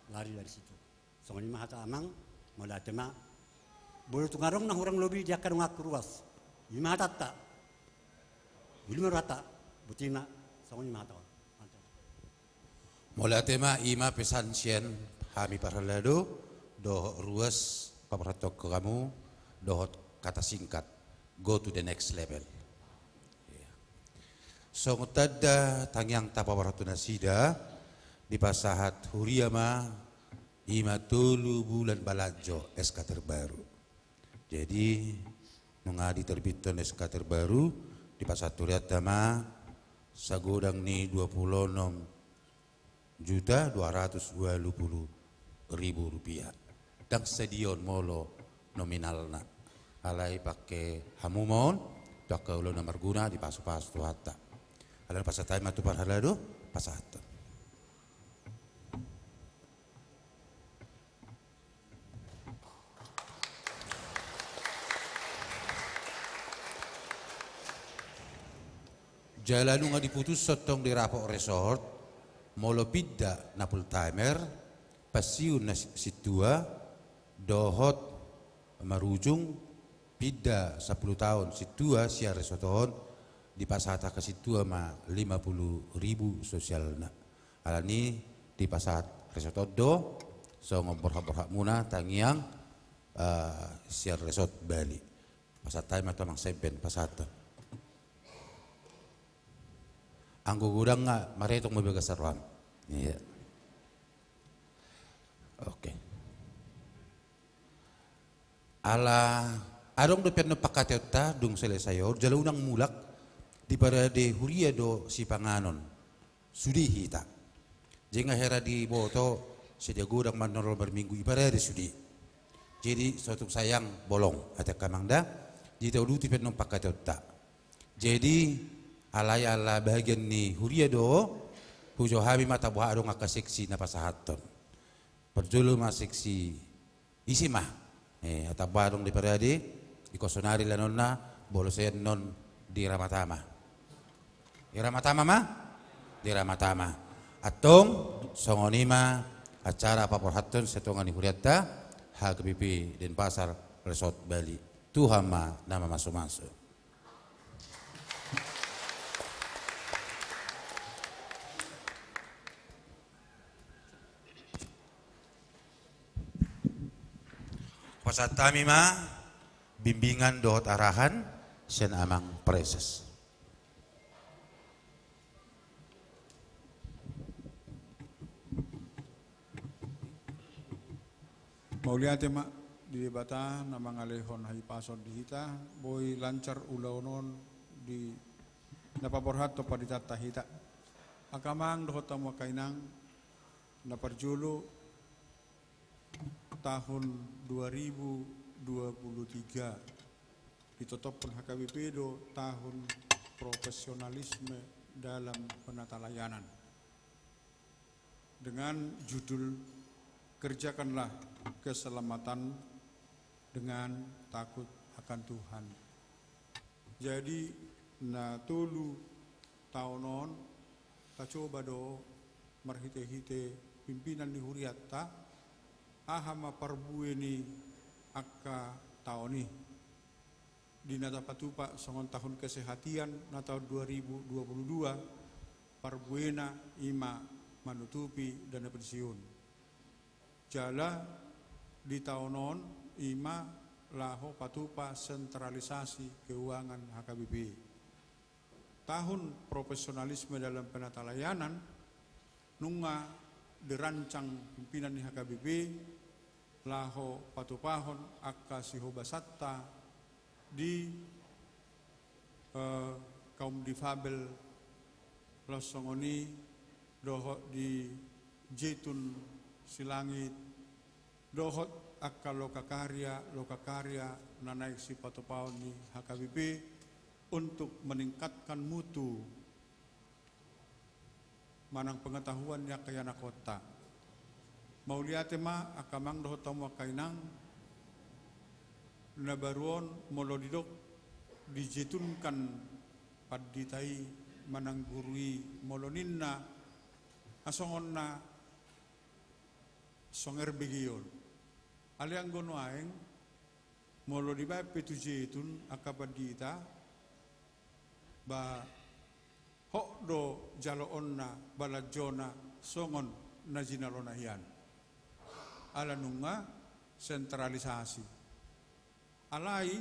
lari dari situ. Soalnya mahata amang, malah tema, boleh tungarong nang orang lobi dia akan ngaku ruas, imahata tak, belum rata, butina, soalnya mahata. Mula tema ima pesan sien hami paralado doh ruas paparatok kamu dohot kata singkat go to the next level. So ngutada tangyang tapawaratuna sida di pasahat huriama ima tulu bulan balajo SK terbaru. Jadi mengadi terbitan SK terbaru di pasahat huriatama sagodang ni 26.220.000 rupiah dan stadion molo nominalna alai pakai hamumon pakai ulo nomor guna di pasu-pasu hatta alai pasatai matu parhalado pasat jalan nga diputus sotong di Rapok Resort molo pidda na full timer pasiun na situa dohot marujung pidda 10 tahun situa siar resoton di pasata ke situa ma 50.000 sosial na alani di pasat resoton do so ngomborhak muna tangiang siar resort Bali pasat time atau mang seben pasata anggo gudang nga maretong mabigas saruan. Iya. Oke. Ala adong do penno pakateta dung selesayor jalaunang mulak di parade huria do si panganon. Sudi hita. Jenga hera di boto sedia gudang manorol berminggu ibadah di sudi. Jadi suatu sayang bolong ada kamangda jita uduti penom pakatota. Jadi alay ala bagian ni huria do hujo habi mata buah adong aka seksi na pasahaton. Perjulu ma seksi isi mah ata badong di parade di kosonari la nonna bolosen non di Ramatama. Di Ramatama mah? Di Ramatama. Atong songonima acara paporhaton setongan huriatta HKBP Denpasar Resort Bali. Tuhan ma nama masuk-masuk. Pasatami ma bimbingan dohot arahan sen amang preses. Mauliate mak di bata namang alehon hai pasod di hita boy lancar ulaunon di napaborhat to paditata hita akamang dohotam wakainang naparjulu tahun 2023 ditutup pun HKBP do tahun profesionalisme dalam penatalayanan dengan judul kerjakanlah keselamatan dengan takut akan Tuhan. Jadi na tulu taonon ta coba do marhite-hite pimpinan di huriatta ahama parbueni akka taoni di nata patupa songon tahun kesehatian na tahun 2022 parbuena ima manutupi dana pensiun. Jala di tahunon ima laho patupa sentralisasi keuangan HKBP. Tahun profesionalisme dalam penatalayanan nunga dirancang pimpinan di HKBP laho patupahon akka sihobasatta di kaum difabel losongoni doho di Jetun Silangit dohot akka loka karya nanaik si patupahon di HKBP untuk meningkatkan mutu manang pengetahuan ya kayana kota. Mauliate ma akamang dohotam wakainang nabaruon molodidok dijetunkan paditai manang gurui moloninna asongonna songer begion. Aliang gono aeng molo di bae petujetun akapadita ba hok do jalo onna balajona songon najinalona hian. Ala nunga sentralisasi. Alai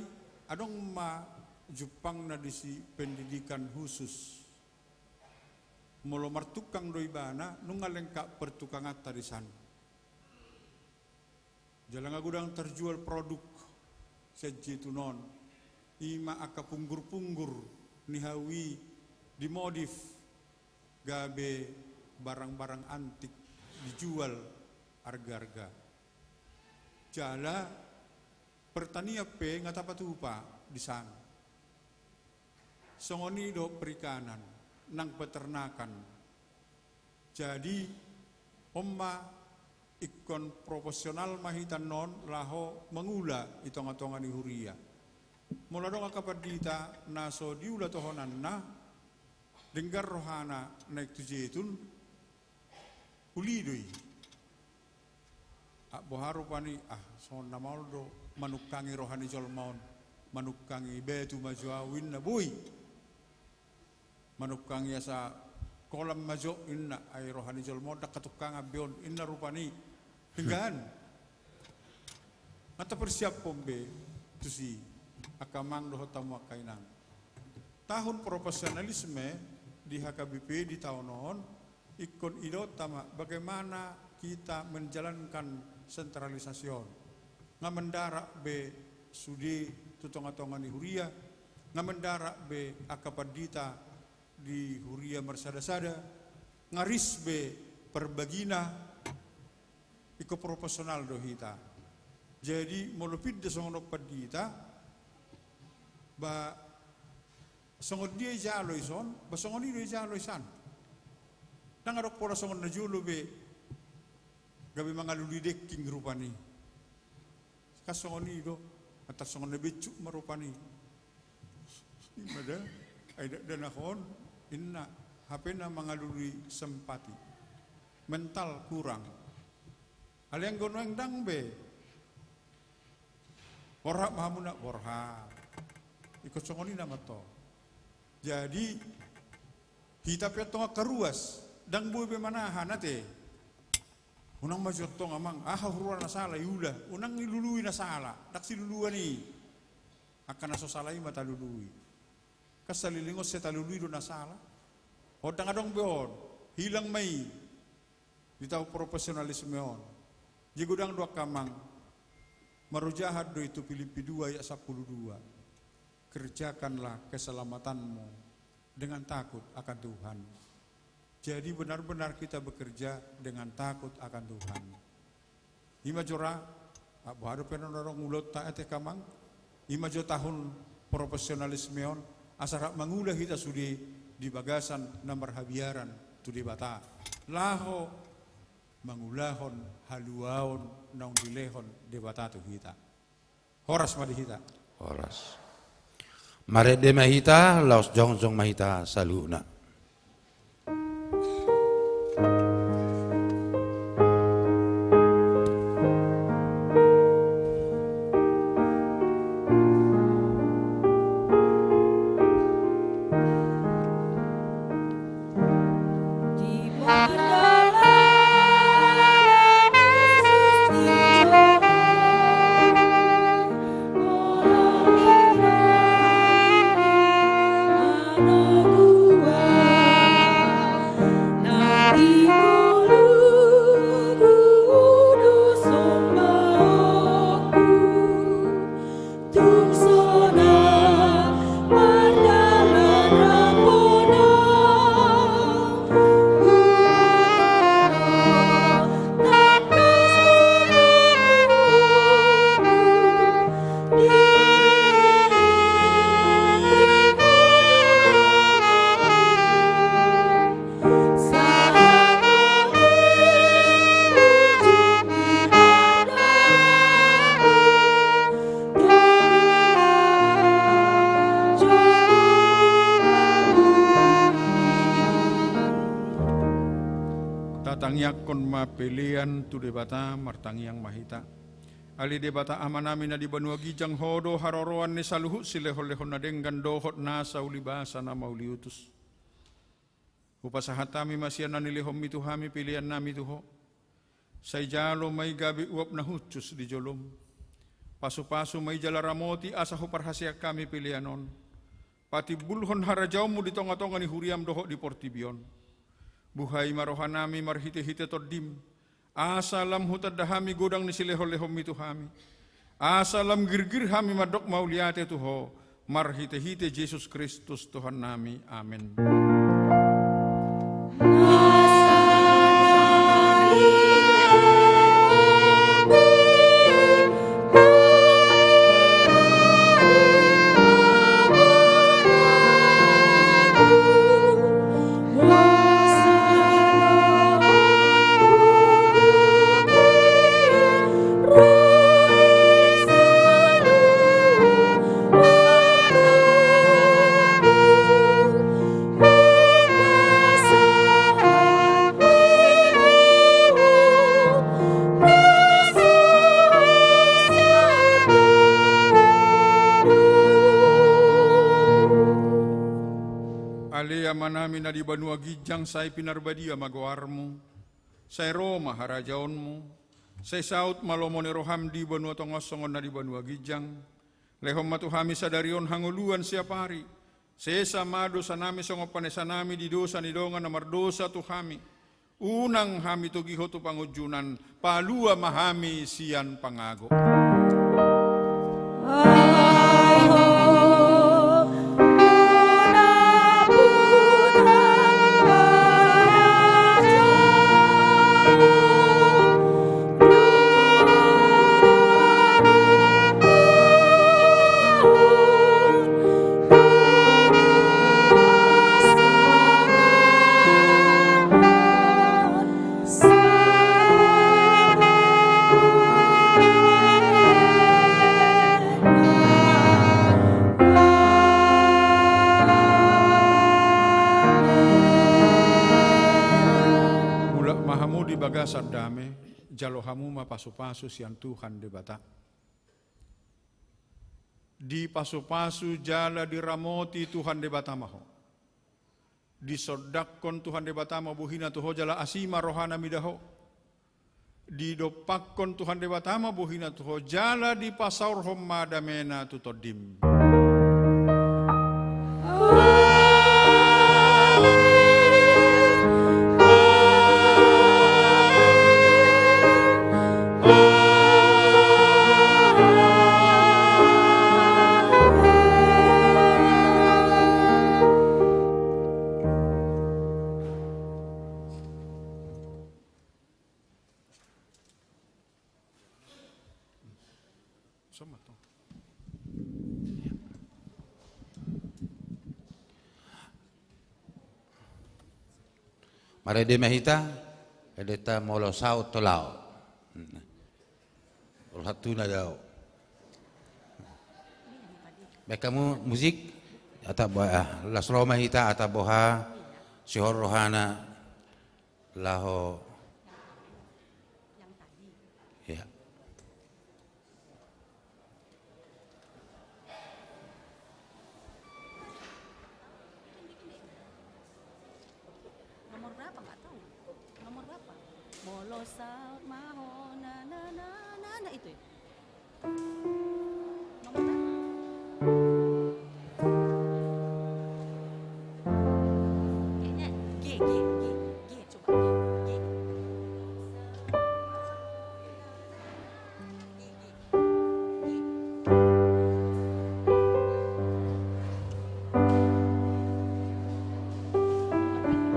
adong ma Jepang na disi pendidikan khusus. Molo martukang doibana nunga lengkap pertukangan tarisan. Jalan gudang terjual produk sejitu non ima aka punggur-punggur nihawi dimodif gabe barang-barang antik dijual harga-harga. Jala pertania pe ngatapatupa di sana. Songoni do perikanan nang peternakan. Jadi omma ikon profesional mahitan non laho mengula itong-atongan di huria. Mula dong akapadita naso diula tohonan na denggar rohana naik tujetun ulidoi. Boharu pani son namaldo manukangi rohani jolmaon manukangi betu majuawin na bui. Manukangi asa kolam majo inna ay rohani jolmaon dakatukang abion inna rupani dengan mata persiap pombe tu si akamang dohotam wakainang. Tahun profesionalisme di HKBP di tahun non ikon idotama bagaimana kita menjalankan sentralisasion ngamendarak be sudi tutonga-tonga di huria ngamendarak be akapadita di huria mersada-sada ngaris be perbagina iko profesional do hita. Jadi molopid de songono padita ba songod dia jalo ison, ba songoni do jalo isan. Nangarok pola songon na julo be gabi mga lulidek rupani. Kasongoni do atas songon na becu marupani. Imada ay danakon inna HP na mga luli sempati. Mental kurang. Aliang gono yang dang be. Borha mahamuna borha. Ikut songoni nama to. Jadi hitap ya tonga karuas dang boy be manahan ate. Unang majot tonga mang hurura na sala yuda. Unang nilului na sala. Dak si luluan ni. Akan naso salai mata lului. Kasalilingos sa talului do na sala. Odang adong beon. Hilang mai. Ditaw profesionalisme on. Jigudang dua kamang. Marujahat do itu Filipi 2 ayat 12. Kerjakanlah keselamatanmu dengan takut akan Tuhan. Jadi benar-benar kita bekerja dengan takut akan Tuhan. Ima jora, abu hadu penorong ulot taate kamang. Ima jo tahun profesionalisme on. Asara mangulah kita sudi di bagasan nambar habiaran tu di bata. Laho mangulahon haluaon naung dilehon di bata tu kita. Horas madi kita. Horas. Mare de mahita, laos jong mahita saluna. Tangyakon mapilian tu debata martangyang mahita. Ali debata amanami na di Banua Gijang hodo haroroan ni saluhu silehol-lehon na denggan dohot nasa ulibasa na mauliutus. Upasahatami masyan na nilihom mituhami pilihan nami tuho. Say jalo may gabi uap na hutus di jolom. Pasu-pasu may jalaramoti asa huparhasya kami pilihanon. Pati bulhon harajaw mo di tonga-tonga ni huriam dohot di Portibion. Buhay marohanami marhite-hite todim. Asalam hutadahami godang ni silehol-lehom itu hami. Asalam girgir hami madok mauliate tuho. Marhite-hite Jesus Kristus Tuhan nami. Amin. Manami na di Banua Gijang say pinarbadia magawarmo, say Roma harajaonmo, say Saut malomoni roham di Banua Tongosongon na di Banua Gijang, lehom matuhami sadarion hanguluan siapari, sesa mado sanami songopan sanami di dosa ni dongan na mardosa tuhami, unang hami tugiho tu pangujunan, palua mahami sian pangago. di bagasan dame, jalohamu ma pasu-pasu sian Tuhan de bata. Di pasu-pasu jala di ramoti Tuhan de bata maho. Di sodakon Tuhan de bata buhina tuho jala asima rohana midaho. Di dopakkon Tuhan de bata buhina tuho jala di pasaur homma damena tutodim. Mare de mahita, edeta molosau tolao. Hatuna dao. Baik kamu musik atau las Roma hita atau boha sihor rohana laho. Ya. Nomor berapa nggak tahu. Nomor berapa? Molosau maho na na na na na itu ya. Nomor berapa? Kayaknya G coba G.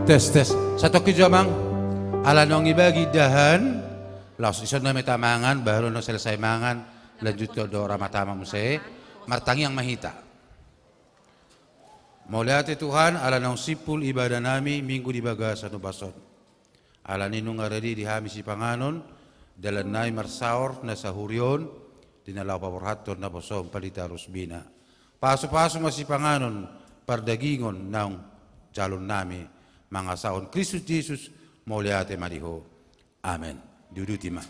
Tes. Satu kijamang ala nong ibagi dahan laos ison na metamangan baru no selesai mangan lanjut ke doa ramatama musai martangi yang mahita. Muliati Tuhan ala nong sipul ibadah nami minggu di bagasan bason. Ala ninung ngaredi di hamisi panganon dalan nai marsaor na sahurion dinalaw paborhaton na bosom palita rusbina. Paso-paso masih panganon pardagingon naung calon nami mga saon Kristus Jesus mauliate mariho. Amen. Diudutima.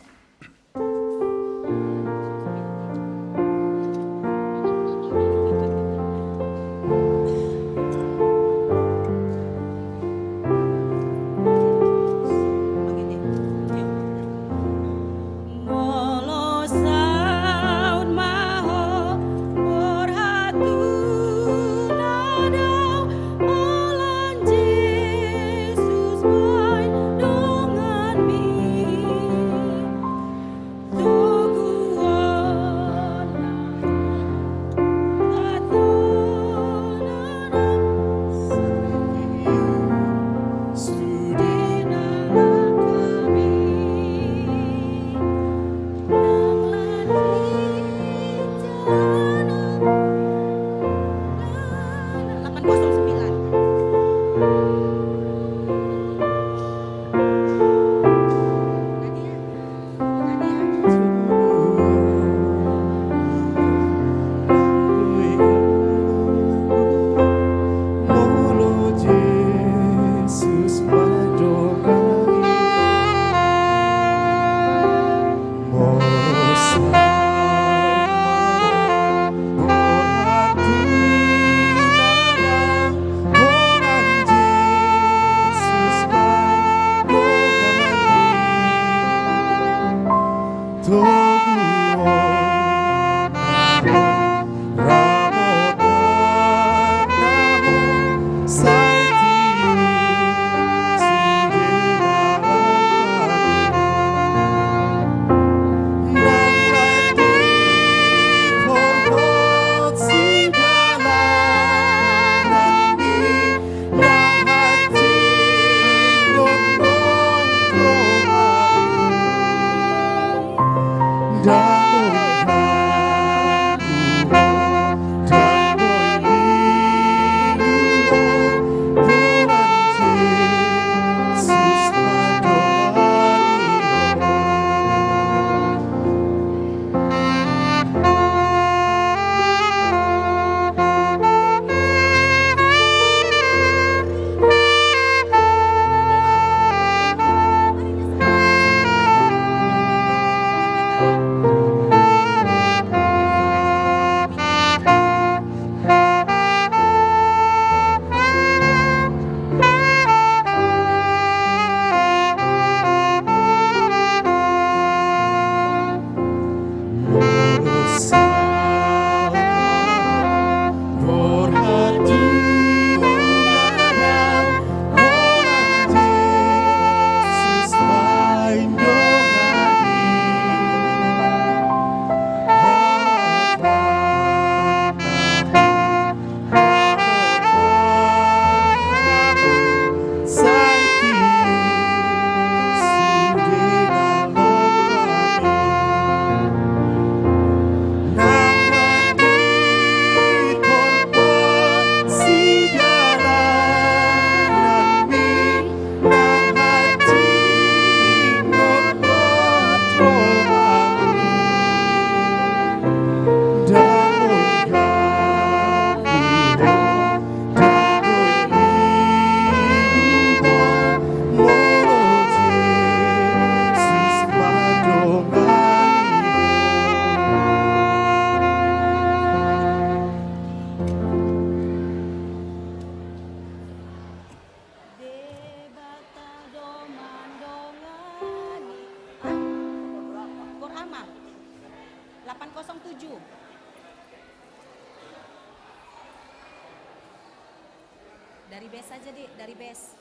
Dari base saja, Dik, dari base.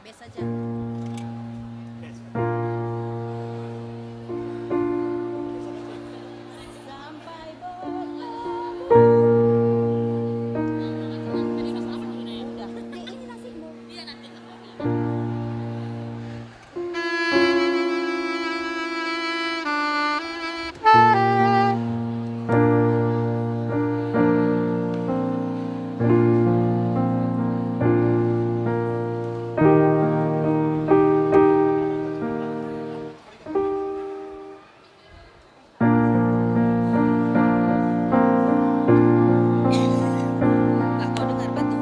Base saja. Sampai bertemu. Udah. Ini nasibmu. Iya, nanti. Nggak kau dengar batu.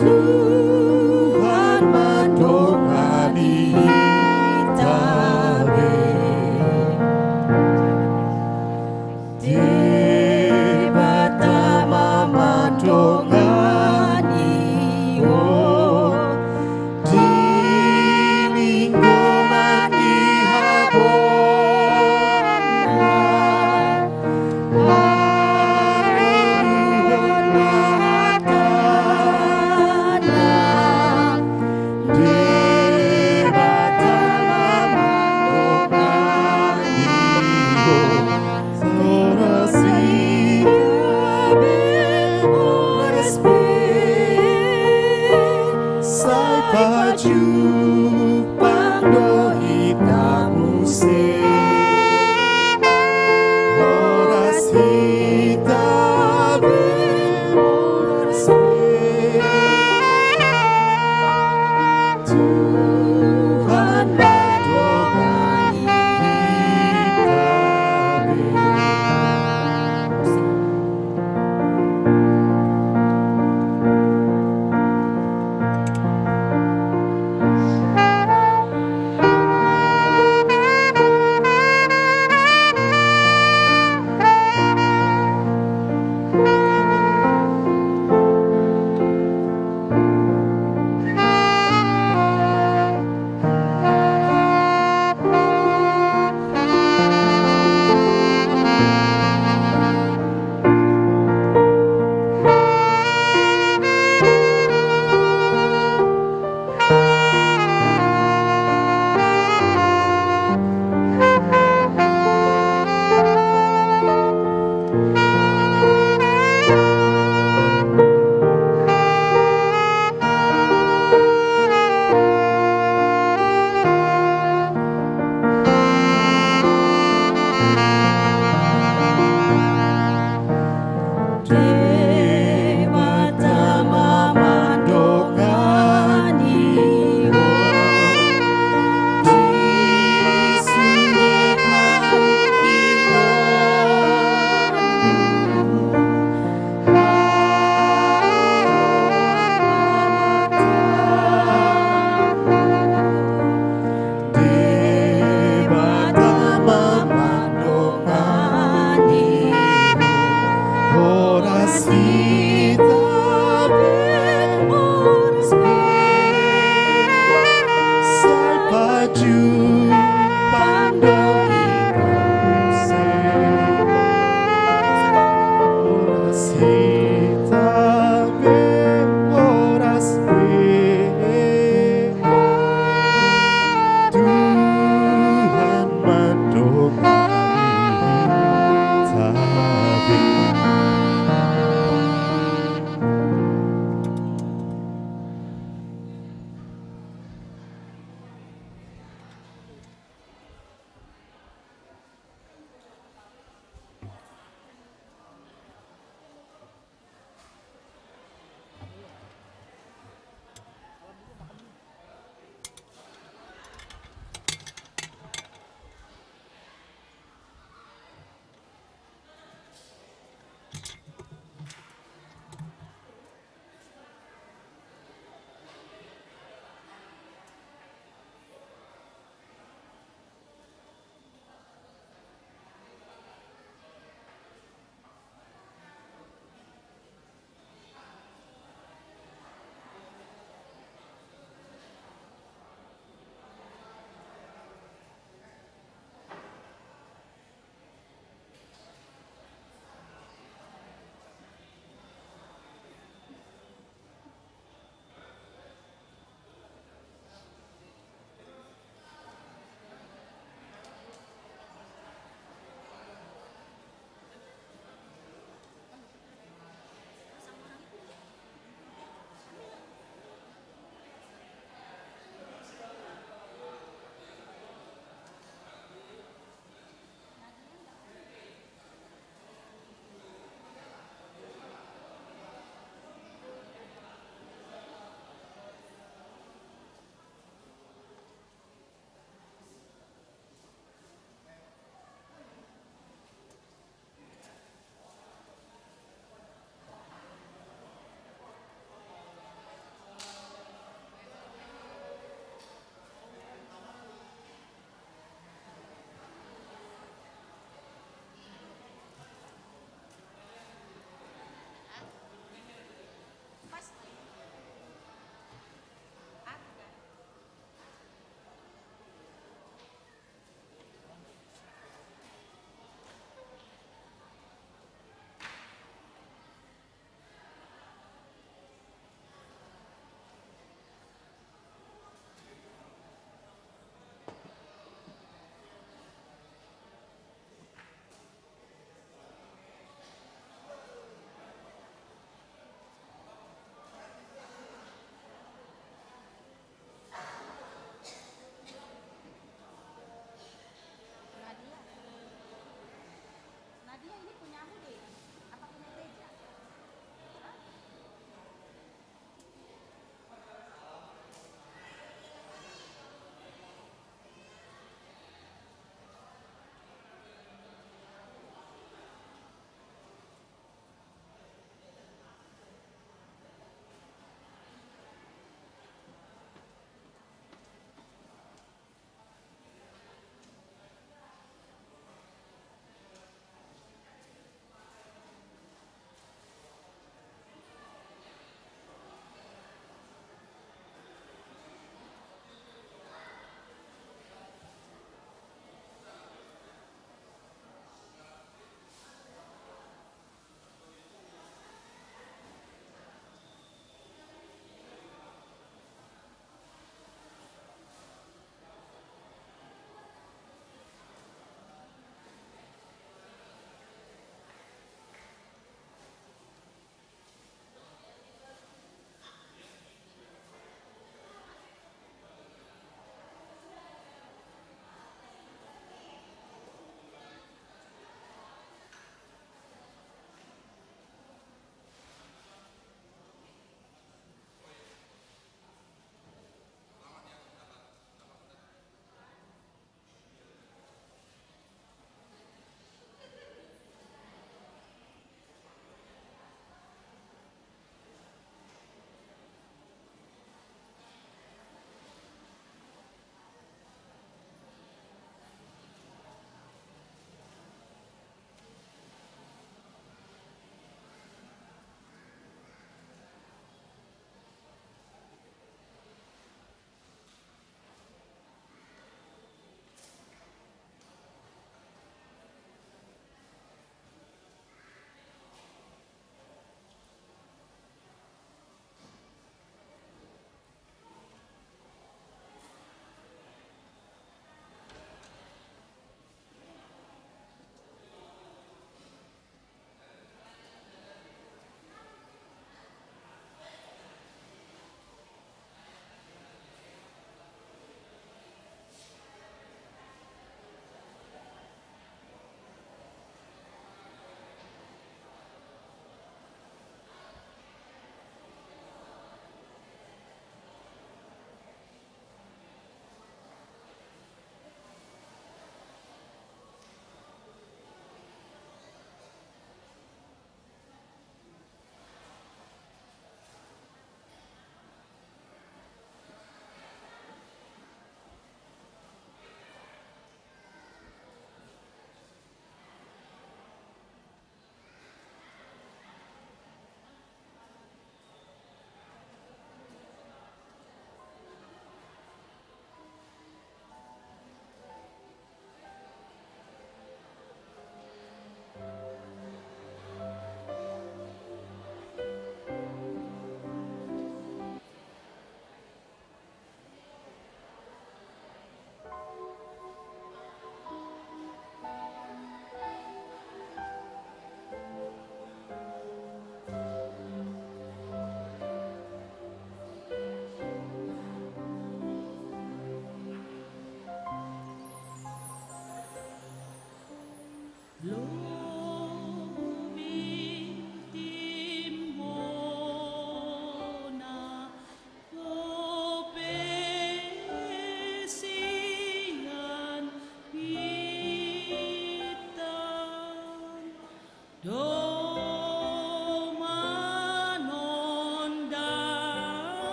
Tuhan mendongani kami. Di pertama mendongani, oh, di minggu mandi Jupang do ikamu se Horas hitabe horas me Tuhan mendongani kami.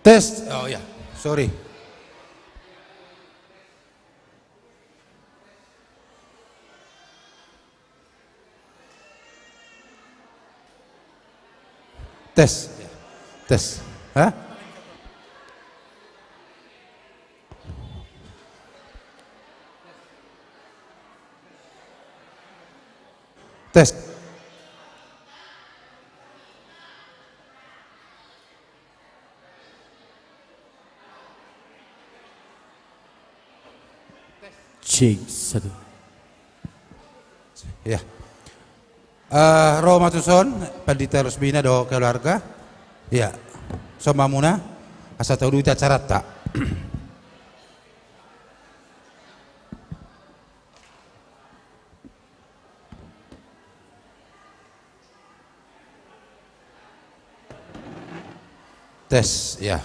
Tes. Oh ya, sorry. Tes. Tes. Hah? Tes. Cek satu. Ya. Roh matuson, Pandita Rusbina do keluarga. Ya. Somamuna asa tahu duita carata. Tes, ya.